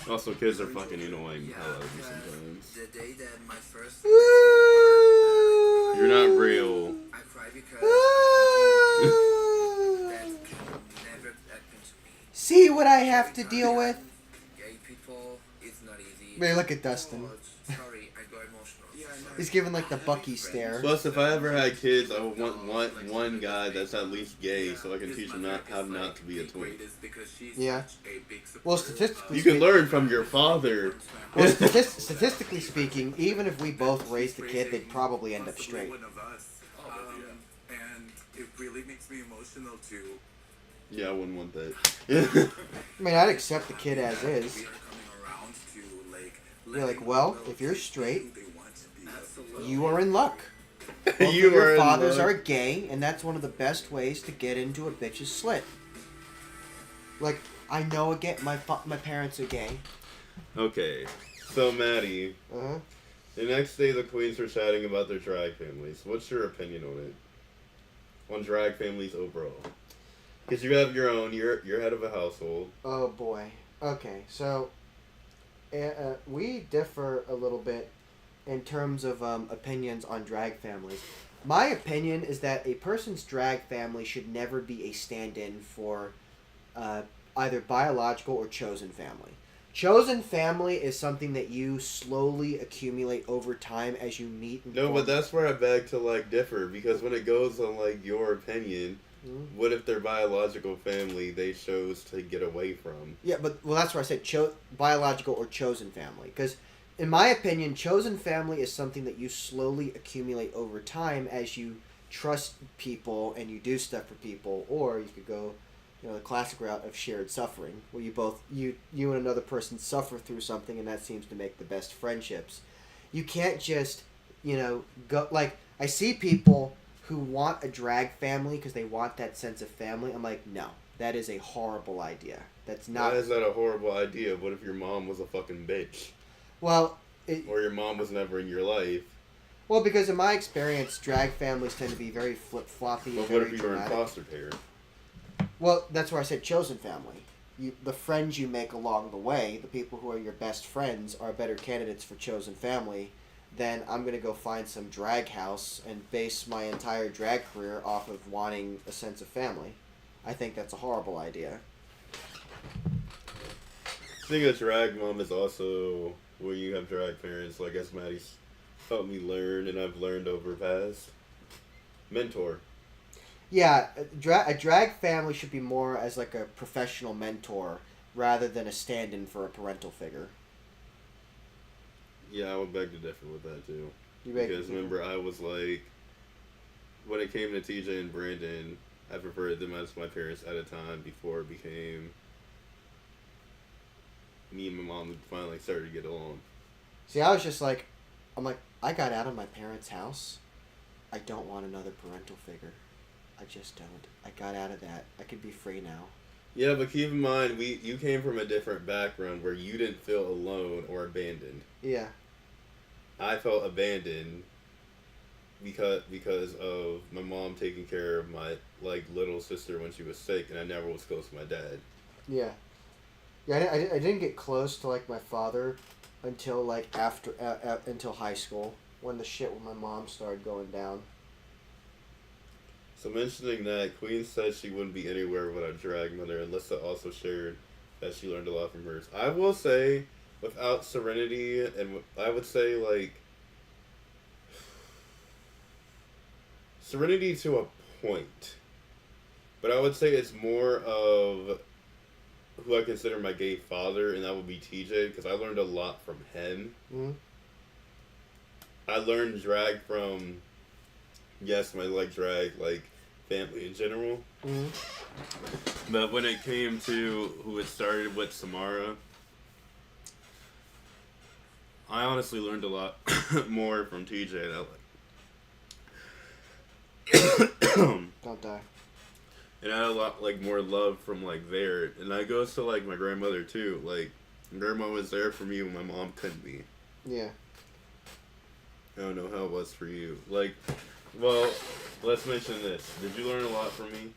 Also, kids are fucking annoying hell out of me sometimes. The day that my first You're not real. I cry because that never happened to me. See what I have to deal with? Gay people, it's not easy. Man, look at Dustin. Sorry, I got emotional. He's giving like the Bucky stare. Plus, if I ever had kids, I would want one guy that's at least gay, so I can teach him how not to be a twink. Yeah. Well, statistically You can learn from your father. Well, statistically speaking, even if we both raised the kid, they'd probably end up straight. And it really makes me emotional too. Yeah, I wouldn't want that. I mean, I'd accept the kid as is. You're like, well, if you're straight, you are in luck. Both of your fathers are gay, and that's one of the best ways to get into a bitch's slit. Like, I know again, my parents are gay. Okay, so Mattie, the next day the queens were chatting about their drag families. What's your opinion on it? On drag families overall? Because you have your own, you're head of a household. Oh boy. Okay, so we differ a little bit in terms of opinions on drag families. My opinion is that a person's drag family should never be a stand-in for either biological or chosen family. Chosen family is something that you slowly accumulate over time as you meet and No, but that's where I beg to like differ, because when it goes on like your opinion, what if their biological family they chose to get away from? Yeah, but well, that's where I said biological or chosen family, because in my opinion, chosen family is something that you slowly accumulate over time as you trust people and you do stuff for people, or you could go, the classic route of shared suffering, where you and another person suffer through something, and that seems to make the best friendships. You can't just, go like I see people who want a drag family because they want that sense of family. I'm like, no, that is a horrible idea. That's not. Why is that a horrible idea? What if your mom was a fucking bitch? Well, or your mom was never in your life. Well, because in my experience, drag families tend to be very flip-floppy. But what if you were in foster care? Well, that's where I said chosen family. The friends you make along the way, the people who are your best friends, are better candidates for chosen family than I'm going to go find some drag house and base my entire drag career off of wanting a sense of family. I think that's a horrible idea. Being a drag mom is also where you have drag parents. So I guess Maddie's helped me learn, and I've learned over past. Mentor. Yeah, a drag family should be more as like a professional mentor rather than a stand-in for a parental figure. Yeah, I would beg to differ with that too. Because remember, I was like, when it came to TJ and Brandon, I preferred them as my parents at a time before it became me and my mom finally started to get along. See, I was just like, I got out of my parents' house. I don't want another parental figure. I just don't. I got out of that. I could be free now. Yeah, but keep in mind, you came from a different background where you didn't feel alone or abandoned. Yeah. I felt abandoned because of my mom taking care of my little sister when she was sick, and I never was close to my dad. Yeah. Yeah, I didn't get close to my father until after until high school, when the shit with my mom started going down. So mentioning that, Kween said she wouldn't be anywhere without a drag mother, and Alyssa also shared that she learned a lot from hers. I will say, without Serenity, and I would say Serenity to a point, but I would say it's more of who I consider my gay father, and that would be TJ, because I learned a lot from him. Mm-hmm. I learned drag from, yes, my drag, family in general. Mm-hmm. But when it came to who it started with, Samara, I honestly learned a lot more from TJ. God Don't die. And I had a lot, like, more love from, like, there. And that goes to, like, my grandmother, too. Like, grandma was there for me when my mom couldn't be. Yeah. I don't know how it was for you. Like, well, let's mention this. Did you learn a lot from me?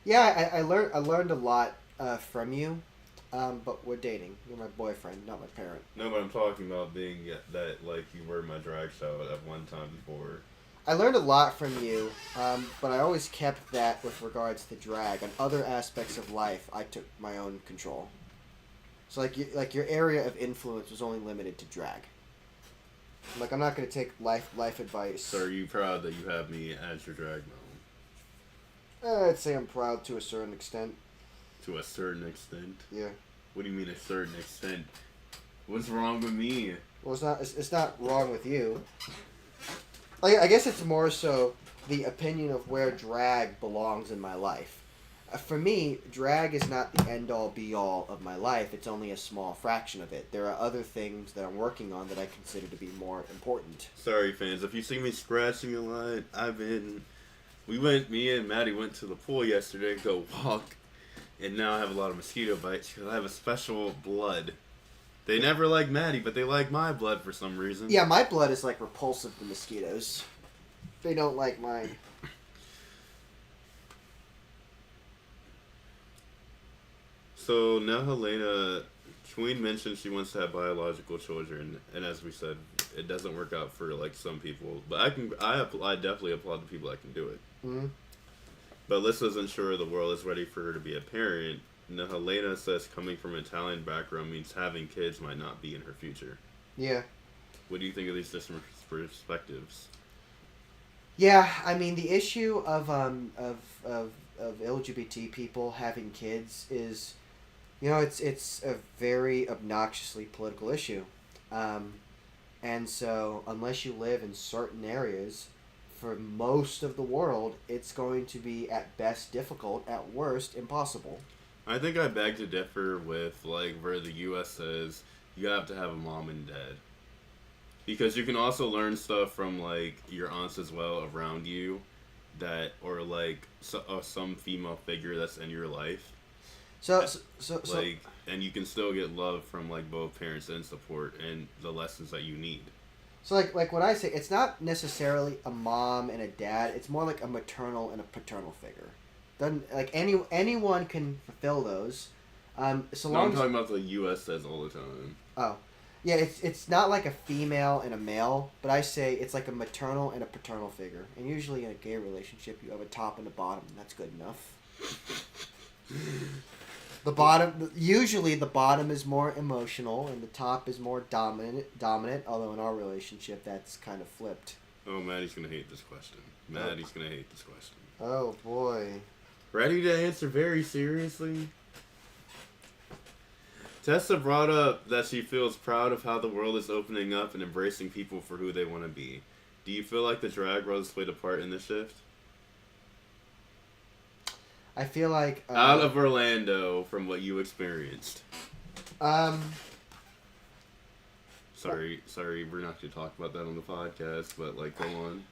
Yeah, I learned a lot from you, but we're dating. You're my boyfriend, not my parent. No, but I'm talking about being that, like, you were my drag show at one time before. I learned a lot from you, but I always kept that with regards to drag. On other aspects of life, I took my own control. So, like your area of influence was only limited to drag. Like, I'm not going to take life advice. So are you proud that you have me as your drag mom? I'd say I'm proud to a certain extent. To a certain extent? Yeah. What do you mean a certain extent? What's wrong with me? Well, it's not wrong with you. Like, I guess it's more so the opinion of where drag belongs in my life. For me, drag is not the end-all, be-all of my life. It's only a small fraction of it. There are other things that I'm working on that I consider to be more important. Sorry, fans. If you see me scratching a lot, me and Mattie went to the pool yesterday to go walk, and now I have a lot of mosquito bites because I have a special blood. They never like Mattie, but they like my blood for some reason. Yeah, my blood is, like, repulsive to mosquitoes. They don't like mine. So, Nehellania, Kween mentioned she wants to have biological children, and as we said, it doesn't work out for, like, some people. But I definitely applaud the people that can do it. Mm-hmm. But Alyssa isn't sure the world is ready for her to be a parent. Nehellania says coming from an Italian background means having kids might not be in her future. Yeah. What do you think of these different perspectives? Yeah, I mean, the issue of LGBT people having kids is, you know, it's a very obnoxiously political issue. And so, unless you live in certain areas, for most of the world, it's going to be at best difficult, at worst impossible. I think I beg to differ with, like, where the U.S. says you have to have a mom and dad. Because you can also learn stuff from, like, your aunts as well around you that, or, like, some female figure that's in your life. So, and you can still get love from, like, both parents and support and the lessons that you need. So, like what I say, it's not necessarily a mom and a dad. It's more like a maternal and a paternal figure. Doesn't, like, anyone can fulfill those. I'm talking about the U.S. says all the time. Oh, yeah. It's not like a female and a male, but I say it's like a maternal and a paternal figure. And usually in a gay relationship, you have a top and a bottom, and that's good enough. Usually the bottom is more emotional, and the top is more dominant. Although in our relationship, that's kind of flipped. Oh, Maddie's gonna hate this question. Maddie's gonna hate this question. Oh boy. Ready to answer very seriously? Tessa brought up that she feels proud of how the world is opening up and embracing people for who they want to be. Do you feel like the drag world has played a part in this shift? I feel like... out of Orlando, from what you experienced. Sorry, we're not going to talk about that on the podcast, but, like, go on.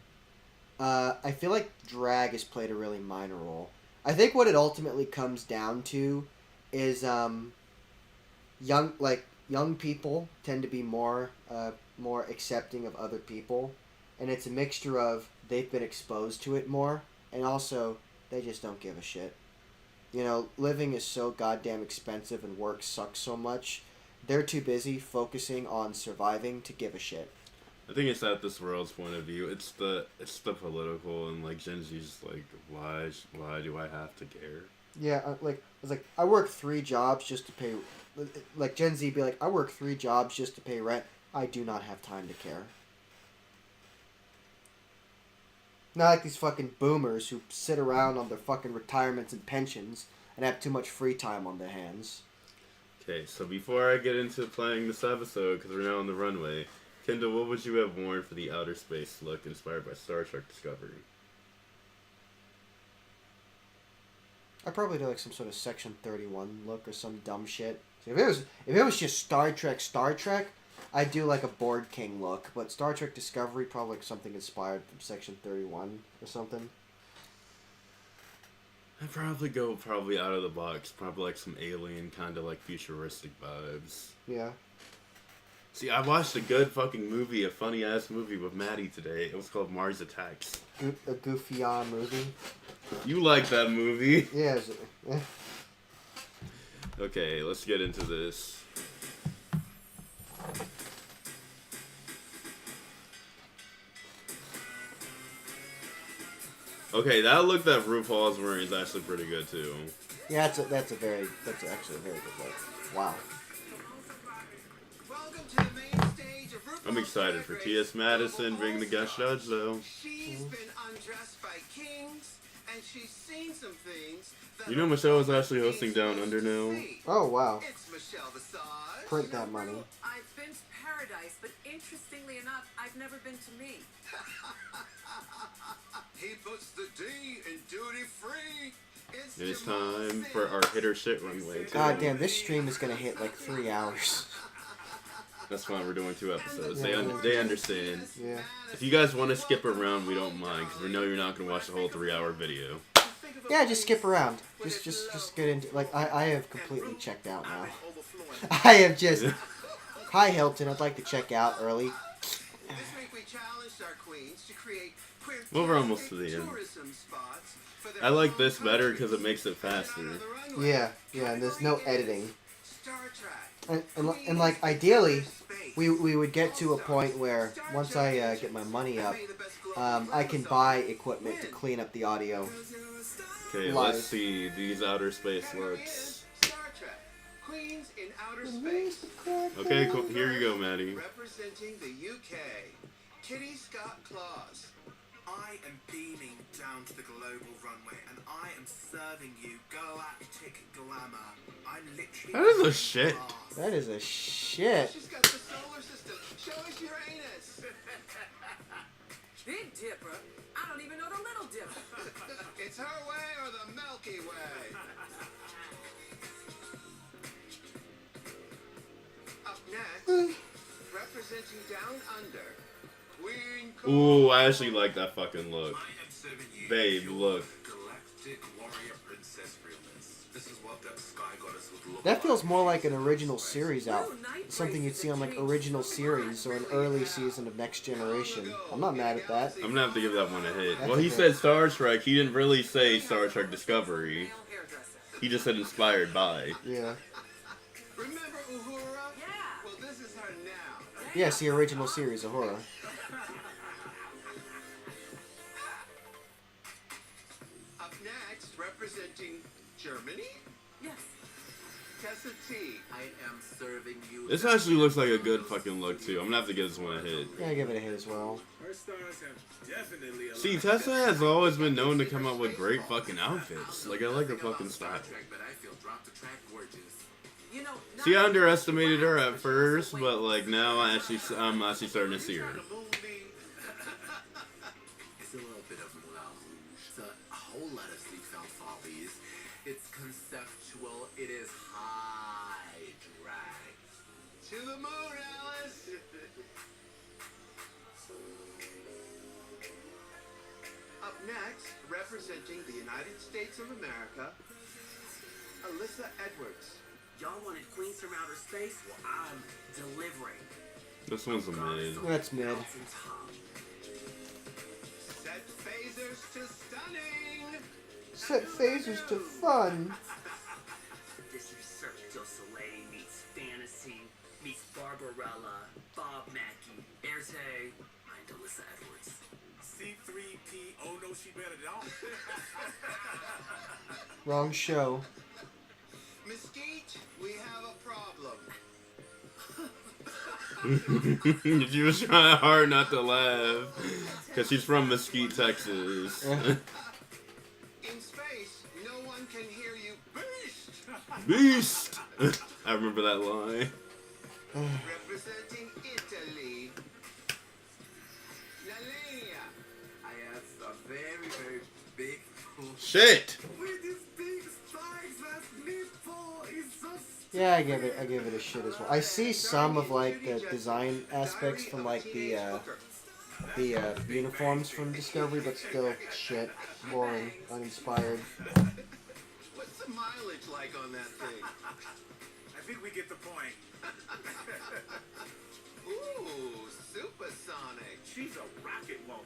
I feel like drag has played a really minor role. I think what it ultimately comes down to is young people tend to be more accepting of other people, and it's a mixture of they've been exposed to it more, and also they just don't give a shit. You know, living is so goddamn expensive and work sucks so much. They're too busy focusing on surviving to give a shit. I think it's at this world's point of view. It's the political, and, like, Gen Z's like, why do I have to care? Yeah, I work 3 jobs just to pay. Like, Gen Z be like, I work 3 jobs just to pay rent. I do not have time to care. Not like these fucking boomers who sit around on their fucking retirements and pensions and have too much free time on their hands. Okay, so before I get into playing this episode, because we're now on the runway, Kendall, what would you have worn for the outer space look inspired by Star Trek Discovery? I'd probably do, like, some sort of Section 31 look or some dumb shit. So if it was just Star Trek, I'd do, like, a Board King look. But Star Trek Discovery, probably, like, something inspired from Section 31 or something. I'd probably go out of the box. Probably like some alien kind of like futuristic vibes. Yeah. See, I watched a good fucking movie, a funny ass movie with Mattie today. It was called Mars Attacks. A goofy movie. You like that movie? Yeah. Okay, let's get into this. Okay, that look that RuPaul's wearing is actually pretty good too. Yeah, that's actually a very good look. Wow. I'm excited for T.S. Madison being the guest judge though. She's been undressed by kings, and she's seen some things. You know Michelle is actually hosting Down Under now. Oh wow. It's Michelle Visage. Print that money. I've been to paradise, but interestingly enough, I've never been to me. He puts the D in duty free. It's time for our hit or shit runway. God damn, this stream is gonna hit like 3 hours. That's why we're doing 2 episodes. They understand. Yeah. If you guys want to skip around, we don't mind because we know you're not gonna watch the whole 3-hour video. Yeah, just skip around. Just get into like I have completely checked out now. I have just. Hi Hilton, I'd like to check out early. This week we challenged our queens to create queer Well, we're almost to the end. tourism spots for their I like home this better because countries. it makes it faster. Yeah, and there's no editing. Star Trek. And like ideally, we would get to a point where once I get my money up, I can buy equipment to clean up the audio. Okay, Live. let's see these outer space looks. Star Trek. Queens in outer space. Okay, cool. Here you go, Mattie. Representing the UK. Kitty Scott Claus. I am beaming down to the global runway, and I am serving you galactic glamour. I'm literally. That is a shit. That is a shit. She's got the solar system. Show us Uranus. Big Dipper? I don't even know the Little Dipper. It's her way or the Milky Way. Up next, representing Down Under, Queen. Ooh, I actually like that fucking look. I am serving you Babe, pure look. Galactic warrior princess realness. This is what that sky goddess would look That feels like. more like an original series out. Something you'd see on like original series or an early season of Next Generation. I'm not mad at that. I'm gonna have to give that one a hit. That's Well, he okay. said Star Trek. He didn't really say Star Trek Discovery. Male hairdresser. He just said inspired by. Yeah. Remember Uhura? Yeah. Well, this is her now. Yes, the original series of horror. Up next, representing Germany, Yes. Tessa T. I am serving you. This actually looks like a good fucking look too. I'm gonna have to give this one a hit. Yeah, I give it a hit as well. Her stars have definitely aligned. See, Tessa has always been known to come up with great fucking outfits. Like I like her fucking style. But I feel drop the track gorgeous. You know, See, I underestimated her at first, but like now I'm actually starting to see her. It's a little bit of Moulin Rouge. It's a whole lot of Sleepfeld Follies. It's conceptual. It is high drag. To the moon, Alice. Up next, representing the United States of America, Alyssa Edwards. Y'all wanted queens from outer space? Well, I'm delivering. This one's a mid. That's mid. Mountain top. Set phasers to stunning. Set phasers to fun. This is Cirque du Soleil meets fantasy meets Barbarella, Bob Mackie, Erte, and Alyssa Edwards. C3P. Oh no, she better don't. Wrong show. Mesquite, we have a problem. She was trying hard not to laugh because she's from Mesquite, Texas. In space, no one can hear you. Beast. Beast. I remember that line. Representing Italy, Nehellania. I have a very, very big pool. Shit. With this big spikes, that's nipple is so Yeah, I give it a shit as well. I see some of like the design aspects from like the uniforms from Discovery, but still shit, boring, uninspired. What's the mileage like on that thing? I think we get the point. Ooh, supersonic. She's a rocket woman.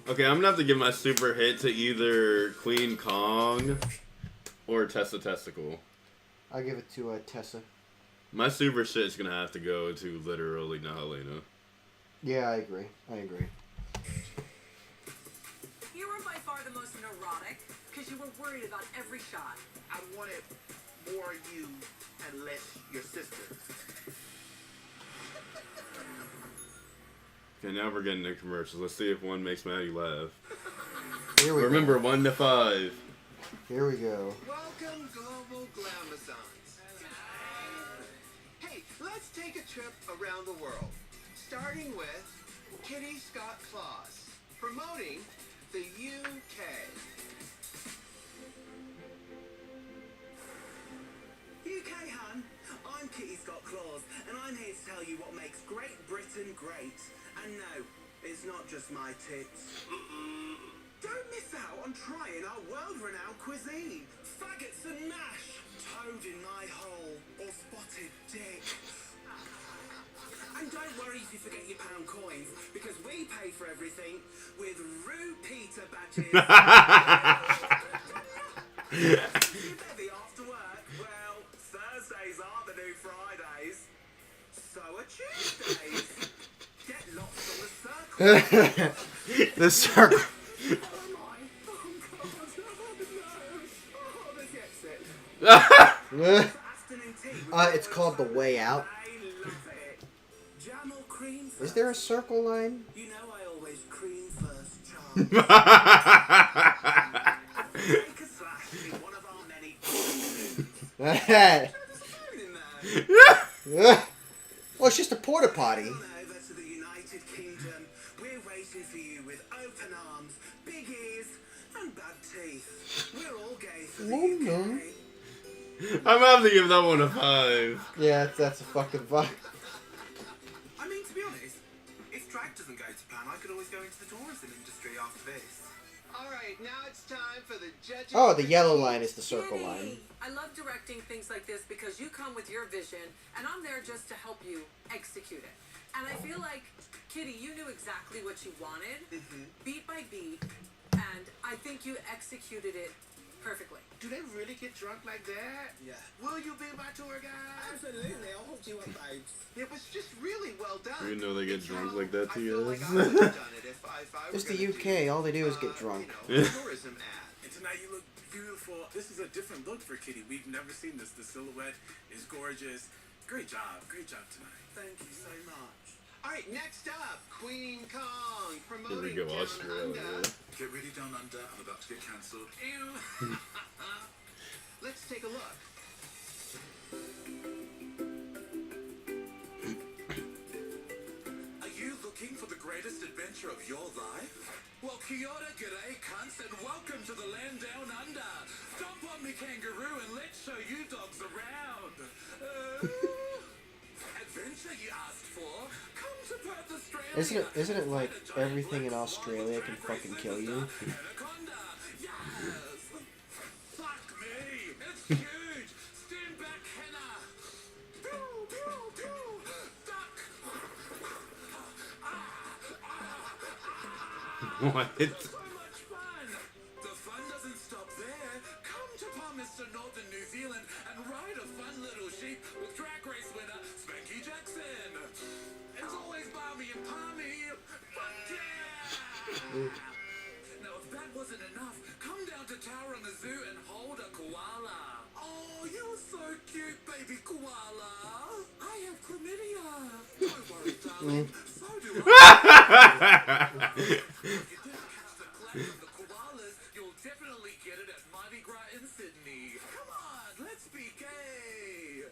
Okay, I'm gonna have to give my super hit to either Queen Kong or Tessa Testicle. I'll give it to Tessa. My super shit's gonna have to go to literally Nehellania. Yeah, I agree. You were by far the most neurotic because you were worried about every shot. I wanted more you and less your sister. Okay, now we're getting into commercials. Let's see if one makes Mattie laugh. Here we Remember, go. 1 to 5. Here we go. Welcome, global glamazons. Hey, let's take a trip around the world, starting with Kitty Scott Claus, promoting the UK. UK, hun. I'm Kitty Scott Claus, and I'm here to tell you what makes Great Britain great. And no, it's not just my tits. Don't miss out on trying our world-renowned cuisine. Faggots and mash, toad in my hole, or spotted dick. And don't worry if you forget your pound coins, because we pay for everything with RuPeter badges. You bevy after work? Well, Thursdays are the new Fridays. So are Tuesdays. Get lost on the circle. The circle. It's called The Way Out. Is there a circle line? You know I always cream first, Charles. Take a slash in one of our many Well, it's just a porta potty. Come over to the United Kingdom. We're waiting for you with open arms, big ears, and bad teeth. We're all gay for the UK. I'm gonna have to give that one a 5. Yeah, that's a fucking vibe. I mean, to be honest, if drag doesn't go to plan, I could always go into the tourism industry after this. All right, now it's time for the judges. Oh, the yellow line is the circle Kitty, line. I love directing things like this because you come with your vision, and I'm there just to help you execute it. And I feel like, Kitty, you knew exactly what you wanted, beat by beat, and I think you executed it perfectly. Do they really get drunk like that? Yeah. Will you be my tour guide? Absolutely, I'll hold you up, babes. It was just really well done. You know they get drunk like that I to feel you. like I would have done it if I It's were the gonna UK. do, All they do is get drunk. You know, a tourism ad. And tonight you look beautiful. This is a different look for Kitty. We've never seen this. The silhouette is gorgeous. Great job tonight. Thank you so much. All right, next up, Queen Kong promoting Here we go, Down Australia. Under. Get ready down under. I'm about to get cancelled. Ew. Let's take a look. Are you looking for the greatest adventure of your life? Well, kia ora, g'day, cunts, and welcome to the land down under. Jump on me, kangaroo, and let's show you dogs around. Adventure you asked for? Come to Perth, Australia. Isn't it like everything in Australia can fucking kill you? Anaconda, yes. Fuck me, it's huge. Stand back, Hannah. Pew, pew, pew. Duck. What? So much fun. The fun doesn't stop there. Come to Palmerston, Northern New Zealand, and ride a fun little sheep with Drag Race winner Spanky Jackson. It's always balmy and palmy. Fuck yeah! Now, if that wasn't enough, come down to Tauranga Zoo and hold a koala. Oh, you're so cute, baby koala. I have chlamydia. Don't worry, darling. So do I. If you didn't catch the clap of the koalas, you'll definitely get it at Mardi Gras in Sydney. Come on, let's be gay.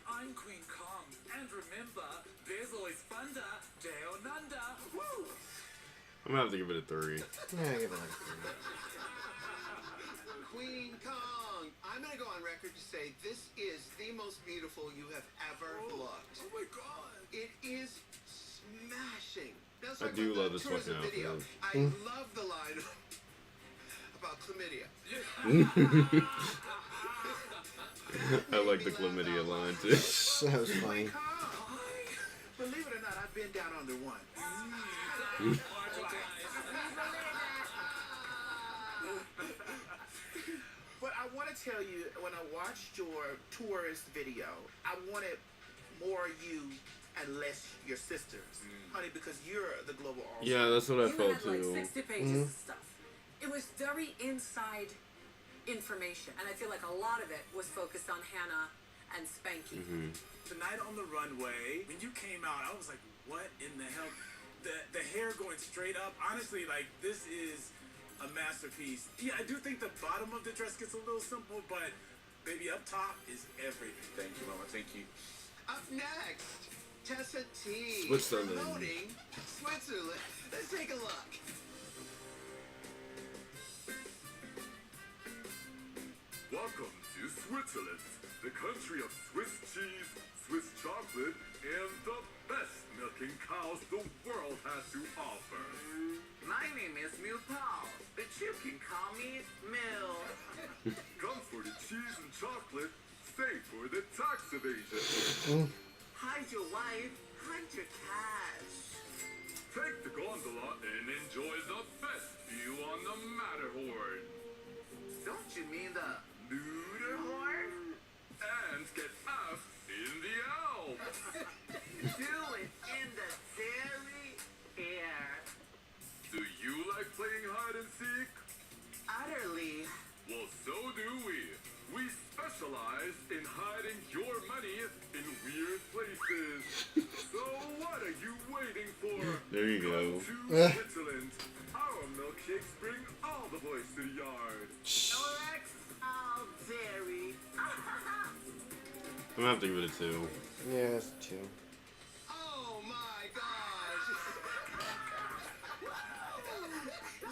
I'm Queen Kong, and remember, there's always thunder down under. Woo! I'm gonna have to give it a 3. Yeah, give it like a 3. Queen Kong, I'm going to go on record to say this is the most beautiful you have ever looked. Oh my god. It is smashing. Now, let's I talk do about love the this tourism fucking video. outfit. I love the line about chlamydia. I like the chlamydia line too. That was funny. Believe it or not, I've been down under one. But I want to tell you, when I watched your tourist video, I wanted more you and less your sisters, honey, because you're the global all. Yeah, that's what I felt had too. like 60 pages of stuff. It was very inside information, and I feel like a lot of it was focused on Hannah and Spanky. The night on the runway, when you came out, I was like, what in the hell? The hair going straight up. Honestly, like, this is a masterpiece. Yeah, I do think the bottom of the dress gets a little simple, but baby, up top is everything. Thank you, Mama. Thank you. Up next, Tessa T. Switzerland. Promoting Switzerland. Let's take a look. Welcome to Switzerland, the country of Swiss cheese, Swiss chocolate, and the best milking cows the world has to offer. My name is RuPaul, but you can call me Mill. Come for the cheese and chocolate, stay for the tax evasion. Hide your wife, hide your cash. Take the gondola and enjoy the best view on the Matterhorn. Don't you mean the Neuterhorn? And get up in the Alps. Do it in the dairy air. Do you like playing hide and seek? Utterly. Well, so do we. We specialize in hiding your money in weird places. So what are you waiting for? There you go. Come to Switzerland. Our milkshakes bring all the boys to the yard. Orex all dairy. I'm gonna have to give it a 2. Yeah, that's 2. Oh my gosh!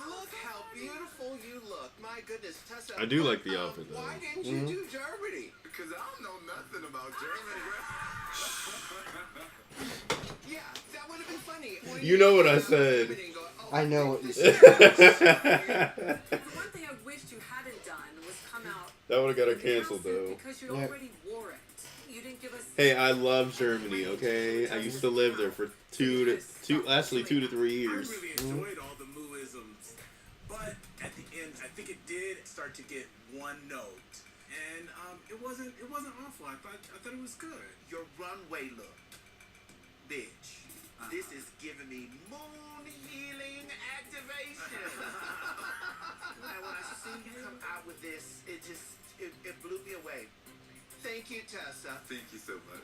Look how beautiful you look. My goodness, Tessa. I do like the outfit though. Why didn't you do Germany? Because I don't know nothing about Germany. Yeah, that would have been funny. Or You know what I said. Germany and go, oh, I know what you said. The one thing I wished you hadn't done was come out. That would have got her with the canceled outfit though. Because you already wore it. You didn't give us. Hey, I love Germany, okay? I used to live there for 2 to 3 years. I really enjoyed all the mooisms, but at the end, I think it did start to get one note, and it wasn't awful. I thought it was good. Your runway look, bitch. This is giving me moon healing activation. And when I see you come out with this, it blew me away. Thank you, Tessa. Thank you so much.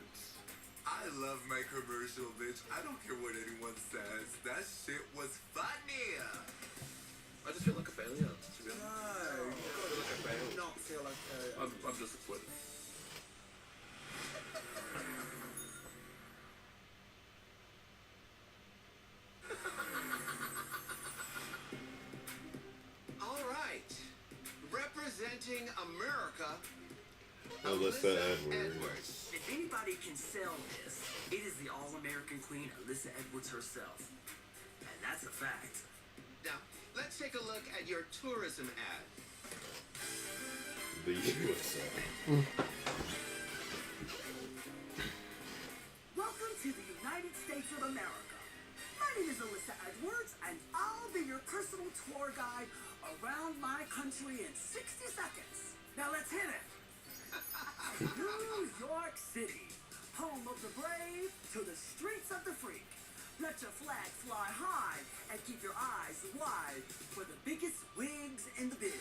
I love my commercial, bitch. I don't care what anyone says. That shit was funny. I just feel like a failure, to be honest. I feel like I failed. Don't feel like I'm disappointed. all right. Representing America, Alyssa Edwards. If anybody can sell this, it is the all-American queen, Alyssa Edwards herself. And that's a fact. Now, let's take a look at your tourism ad. The USA. Welcome to the United States of America. My name is Alyssa Edwards, and I'll be your personal tour guide around my country in 60 seconds. Now let's hit it. New York City, home of the brave to the streets of the freak. Let your flag fly high and keep your eyes wide for the biggest wigs in the biz.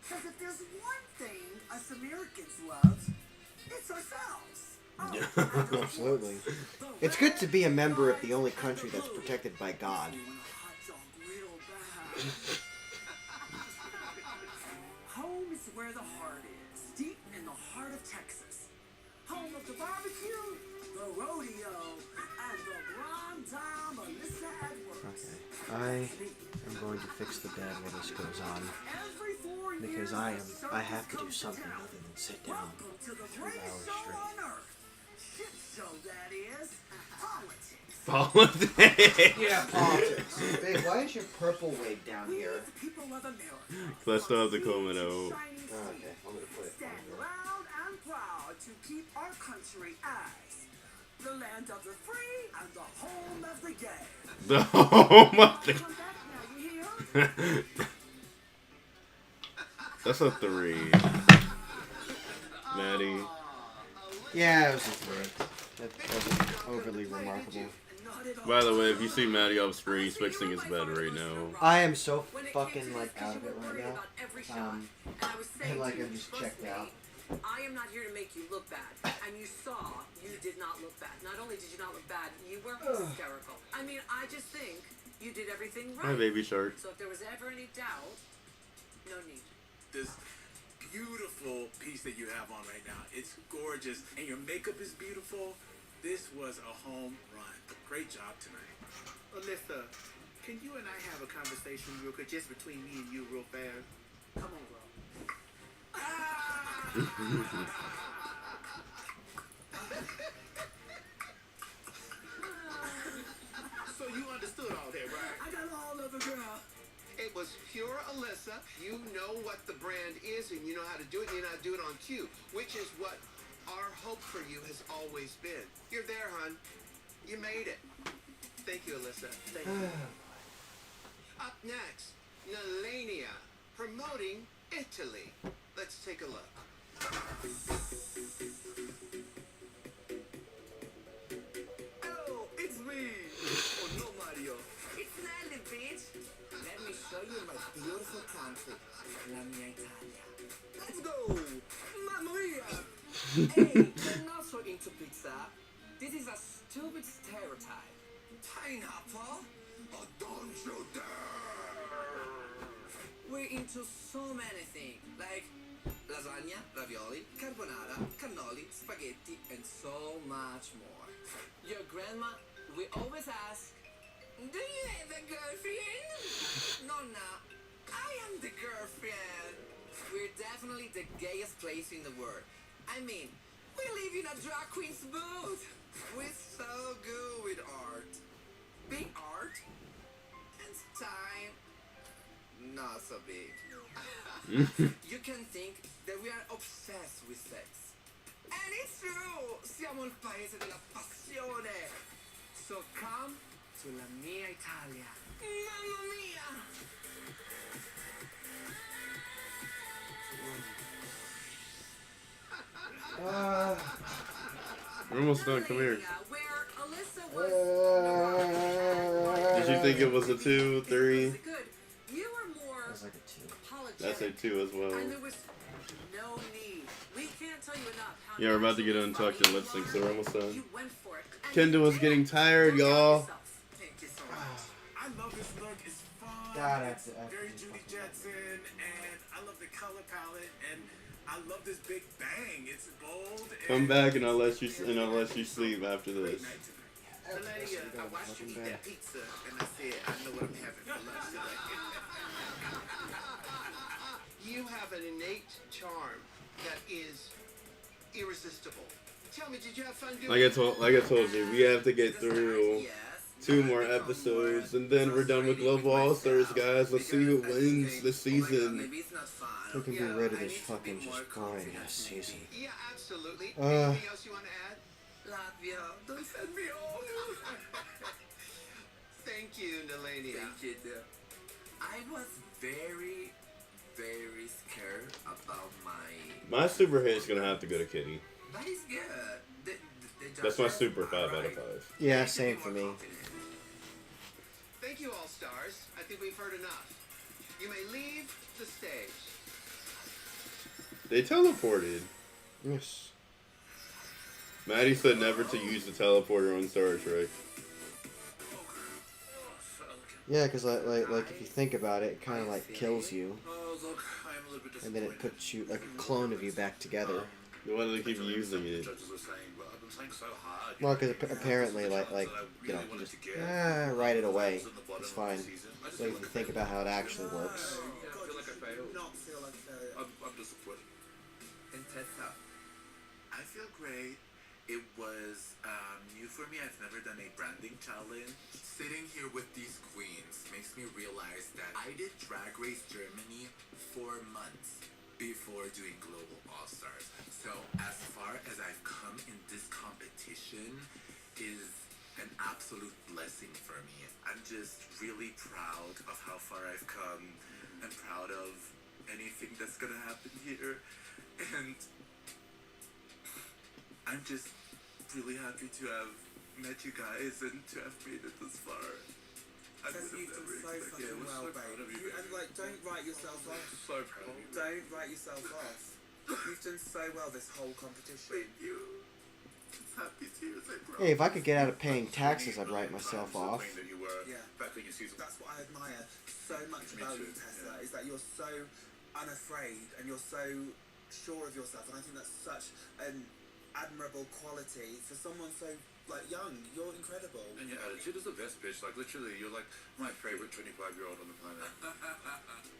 Because if there's one thing us Americans love, it's ourselves. Oh, Absolutely. It's good to be a member of the only country that's protected by God. Home is where the heart is, deep in the heart of Texas. Home of the barbecue, the rodeo, and the blonde dime Alyssa Edwards. Okay. I am going to fix the bed while this goes on. Because I have to do something other than sit down Welcome to the for 3 greatest hours show straight. on earth. Shit show, that is. Politics, Politics. Yeah, politics. Babe, why is your purple wig down here? People of America. I still have the comment out. Oh, okay, I'm gonna put it Stand on here. loud and proud to keep our country as the land of the free and the home of the gay. The home of the... Come back now, you hear? That's a 3. Mattie. Yeah, it was a 3. That wasn't overly remarkable. By the way, if you see Mattie off screen, he's fixing his bed right now. I am so fucking like out of it right now. And like I'm just checked out. I am not here to make you look bad. And you saw you did not look bad. Not only did you not look bad, you were hysterical. I mean, I just think you did everything right. Hi, baby shark. So if there was ever any doubt, no need. This beautiful piece that you have on right now, it's gorgeous. And your makeup is beautiful. This was a home run. Great job tonight. Alyssa, can you and I have a conversation real quick, just between me and you, real fast? Come on, girl. So you understood all that, right? I got all of it, girl. It was pure Alyssa. You know what the brand is and you know how to do it. And you know how to do it on cue, which is what our hope for you has always been. You're there, hon. You made it. Thank you, Alyssa. Thank you. Up next, Nehellania, promoting Italy. Let's take a look. Oh, it's me. Oh, no, Mario. It's Nelly, bitch. Let me show you my beautiful country, La mia Italia. Let's go. Mamma mia. Hey, you're not so into pizza. This is a stupid stereotype. Pineapple? Oh, don't you dare. We're into so many things, like lasagna, ravioli, carbonara, cannoli, spaghetti, and so much more. Your grandma will always ask, do you have a girlfriend? Nonna, I am the girlfriend. We're definitely the gayest place in the world. I mean, we live in a drag queen's booth. We're so good with art. Big art and style. Not so big. You can think that we are obsessed with sex. And it's true! Siamo il paese della passione! So come to la mia Italia. Mamma mia! We're almost done. Come here. Where Alyssa was Did you think it was a 2, 3? good. You were more That's like a 2. apologetic. That's a 2 as well. And there was no need. We can't tell you enough how Yeah, we're about to get naturally untucked funny and lip sync, so you we're are. almost done. You went for it. And Kendall you is did getting it. tired, Don't doubt y'all. yourself. Thank you so much. I love this look. It's fun. God, it's I have to very do Judy fucking Jetson, and I love the color palette, and I love this big bang. It's bold. Come and back and I'll let you sleep after great this. night tonight. Nehellania, I watched you eat that pizza, and I said, I know what I'm having for lunch today. You have an innate charm that is irresistible. Tell me, did you have fun doing Like I told you, we have to get through Yes. 2 more episodes, and then we're done with Global All Stars, guys. Let's see who wins this season. Maybe it's not fun. We can be rid of this fucking just boring ass season. Yeah, absolutely. Uh. Anything else you want to add? Latvia, don't send me home. Thank you, Nehellania. Thank you, dear. I was very, very scared about My super hit's gonna have to go to Kitty. But it's good. The That's my judges super are 5 out of right. 5. Yeah, same for me. Thank you, all stars. I think we've heard enough. You may leave the stage. They teleported. Yes. Mattie said never to use the teleporter on Star Trek. Yeah, because like if you think about it, it kind of like kills you, Oh, look, I'm a little bit and then it puts you like a clone of you back together. Why do they keep using it? Judges were saying, but I've been saying so hard. Well, because apparently like you know, just write it away. It's fine. But if you think about how it actually works. I feel like I failed. Not feel like failure. I'm disappointed. And Tessa. I feel great, It was new for me. I've never done a branding challenge. Sitting here with these queens makes me realize that I did Drag Race Germany for months before doing Global All-Stars. So as far as I've come in this competition is an absolute blessing for me. I'm just really proud of how far I've come. I'm proud of anything that's gonna happen here. And I'm just really happy to have met you guys and to have made it this far. I would have You've never done so expected fucking it. well, babe. And like, don't write yourself off. So proud of you. Don't write yourself off. You've done so well this whole competition. Thank you. It's happy tears, I promise. Hey, if I could get out of paying taxes, I'd write myself off. Yeah. That's what I admire so much about you, Tessa, is that you're so unafraid and you're so sure of yourself. And I think that's such an admirable quality for someone so like young. You're incredible. And your attitude is the best, bitch. Like, literally, you're like my favorite 25-year-old on the planet.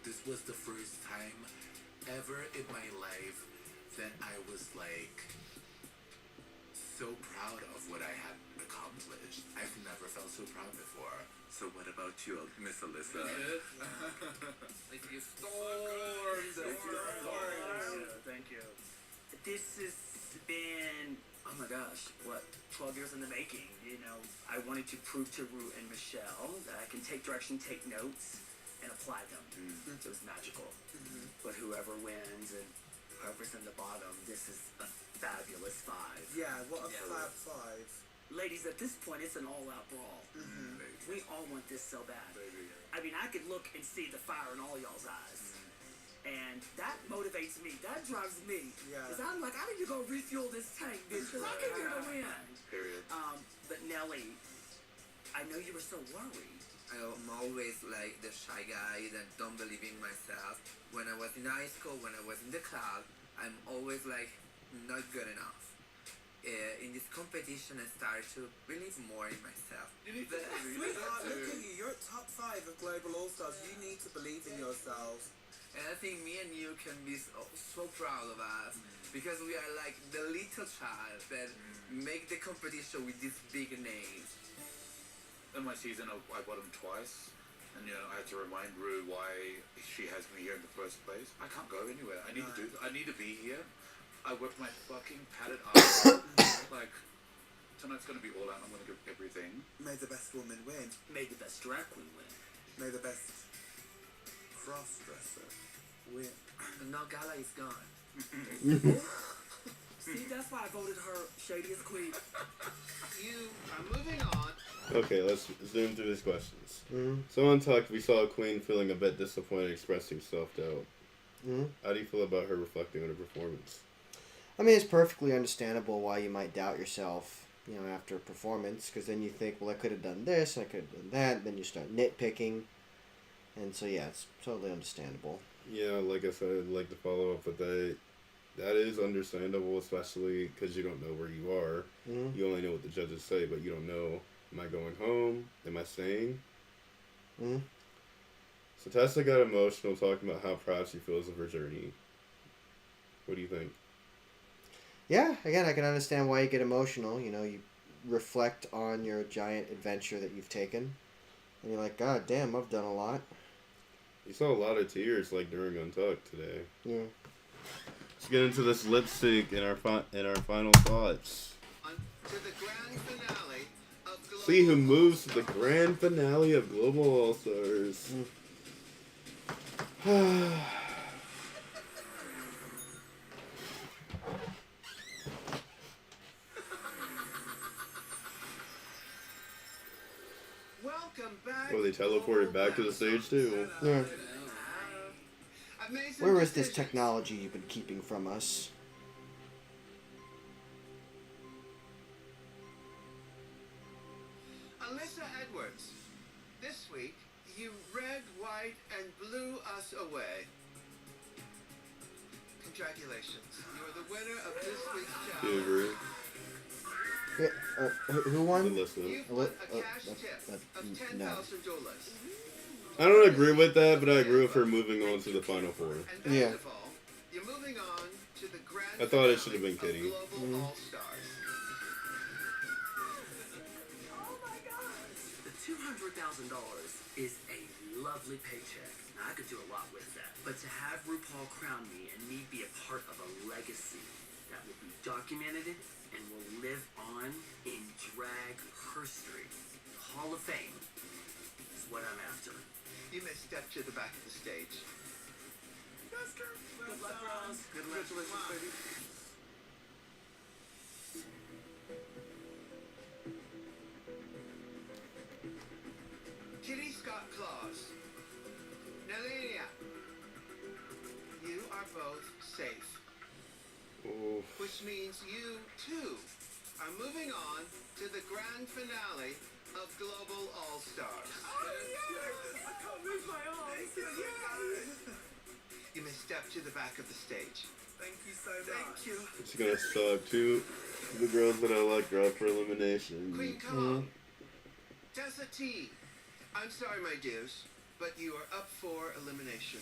This was the first time ever in my life that I was like so proud of what I had accomplished. I've never felt so proud before. So what about you, Miss Alyssa? If you stormed, Thank you. This has been, oh my gosh, what, 12 years in the making. You know, I wanted to prove to Ru and Michelle that I can take direction, take notes, and apply them. It was magical. But whoever wins and whoever's in the bottom, this is a fabulous 5. Yeah, what a fab 5. Ladies, at this point, it's an all-out brawl. We all want this so bad. I mean, I could look and see the fire in all y'all's eyes. And that motivates me. That drives me. Because I'm like, I need to go refuel this tank, bitch. Because I can get a win. Period. But Nelly, I know you were so worried. I'm always like the shy guy that don't believe in myself. When I was in high school, when I was in the club, I'm always like not good enough. In this competition, I started to believe more in myself. Sweetheart, look at you. You're at top 5 of Global All-Stars. You need to believe in yourselves. And I think me and you can be so proud of us because we are like the little child that make the competition with these big names. In my season, I bottomed twice. And, you know, I had to remind Ru why she has me here in the first place. I can't go anywhere. I need to be here. I worked my fucking padded ass. Like, tonight's going to be all out. I'm going to give everything. May the best woman win. May the best drag queen win. May the best cross-dresser win. No, Gala is gone. See, that's why I voted her shadiest queen. You are moving on. Okay, let's zoom through these questions. Someone talked, we saw Queen feeling a bit disappointed, expressing self-doubt. How do you feel about her reflecting on her performance? I mean, it's perfectly understandable why you might doubt yourself, you know, after a performance, because then you think, well, I could have done this, I could have done that, then you start nitpicking, and so, yeah, it's totally understandable. Yeah, like I said, I'd like to follow up with that. That is understandable, especially because you don't know where you are. You only know what the judges say, but you don't know, am I going home? Am I staying? So Tessa got emotional talking about how proud she feels of her journey. What do you think? Yeah, again, I can understand why you get emotional. You know, you reflect on your giant adventure that you've taken, and you're like, God damn, I've done a lot. You saw a lot of tears, like, during Untucked today. Yeah. Let's get into this lip sync and our final thoughts. To the grand finale of Global See who moves to the grand finale of Global All-Stars. Welcome back. Oh, they teleported back to the stage too. Yeah. I've made some Where is this decisions. technology you've been keeping from us? Alyssa Edwards, this week you red, white, and blew us away. Congratulations. You are the winner of this week's challenge. Yeah, who won? Alyssa. You've won a cash tip of $10,000. No. I don't agree with that, but I agree with her moving on to the final 4. And best Yeah. of all, you're moving on to the grand I thought it should have been finale Kitty. of Global All-Stars. is a lovely paycheck. Now, I could do a lot with that. But to have RuPaul crown me and me be a part of a legacy that will be documented and will live on in drag history, the Hall of Fame, is what I'm after. You may step to the back of the stage. Good luck, Rose. Congratulations, baby. Kitty Scott Claus. Nehellania. You are both safe. Oh. Which means you, too, are moving on to the grand finale of Global All-Stars. Oh, yes! I can't move my arms. Yes! You may step to the back of the stage. Thank you so much. Thank you. It's gonna suck too. The girls that I like are up for elimination. Queen, come on. Tessa T. I'm sorry, my dears, but you are up for elimination.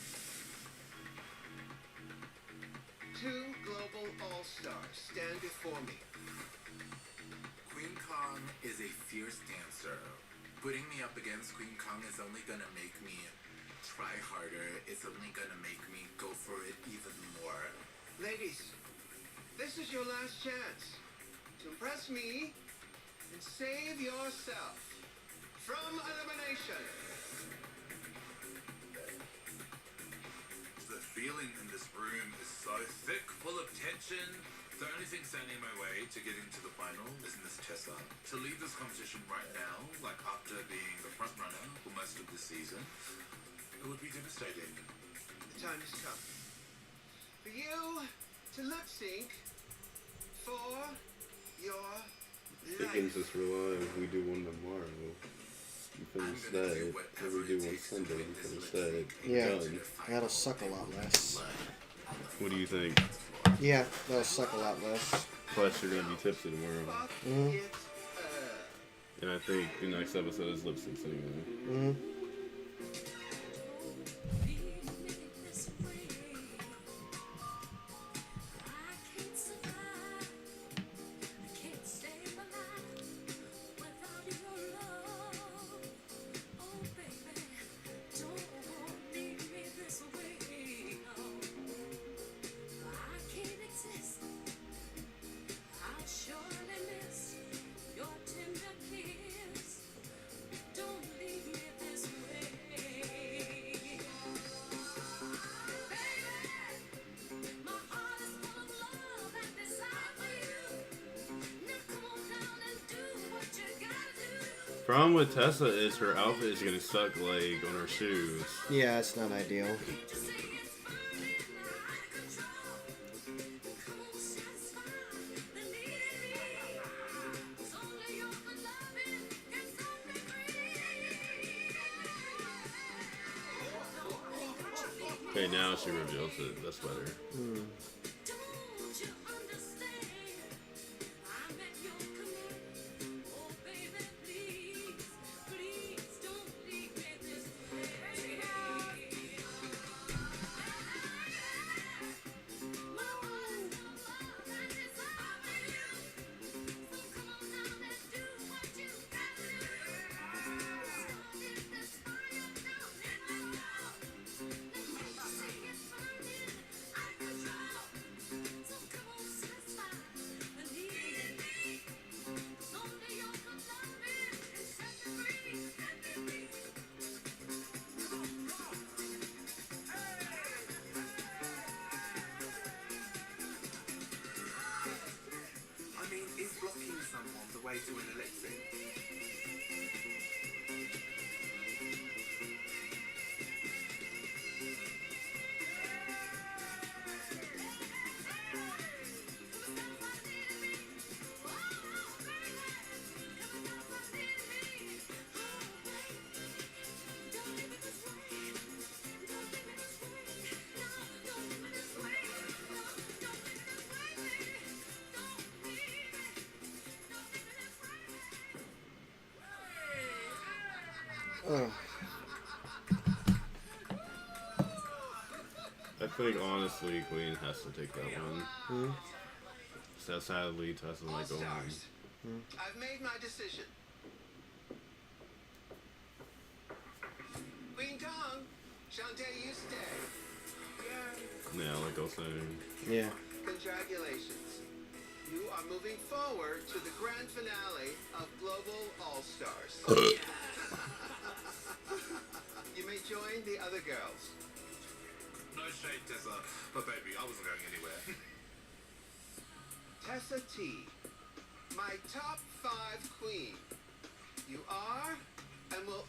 2 Global All-Stars stand before me. Queen Kong is a fierce dancer. Putting me up against Queen Kong is only gonna make me try harder. It's only gonna make me go for it even more. Ladies, this is your last chance to impress me and save yourself from elimination. The feeling in this room is so thick, full of tension. The only thing standing in my way to getting to the final is Miss Tessa. To leave this competition right now, like after being the front runner for most of the season, it would be devastating. The time has come for you to lip sync for your They can life. just rely if we do one tomorrow. You finish that. If we do one Sunday, you finish that. Yeah, Done. that'll suck a lot less. What do you think? Yeah, that'll suck a lot less. Plus, you're gonna be tipsy tomorrow. Mm-hmm. And I think the next episode is lip syncs anyway. Mm-hmm. Problem with Tessa is her outfit is gonna suck like on her shoes. Yeah, it's not ideal. Okay, now she reveals it. That's better. Way to win a lip sync. I think honestly, Queen has to take that one. Mm-hmm. So sadly, Tessa might go home. I've made my decision. Shantae, you stay. Yeah, like I was saying. Yeah. Congratulations. You are moving forward to the grand finale of Global All-Stars. You may join the other girls. No shade, Tessa, but baby, I wasn't going anywhere. Tessa T, my top 5 queen. You are and will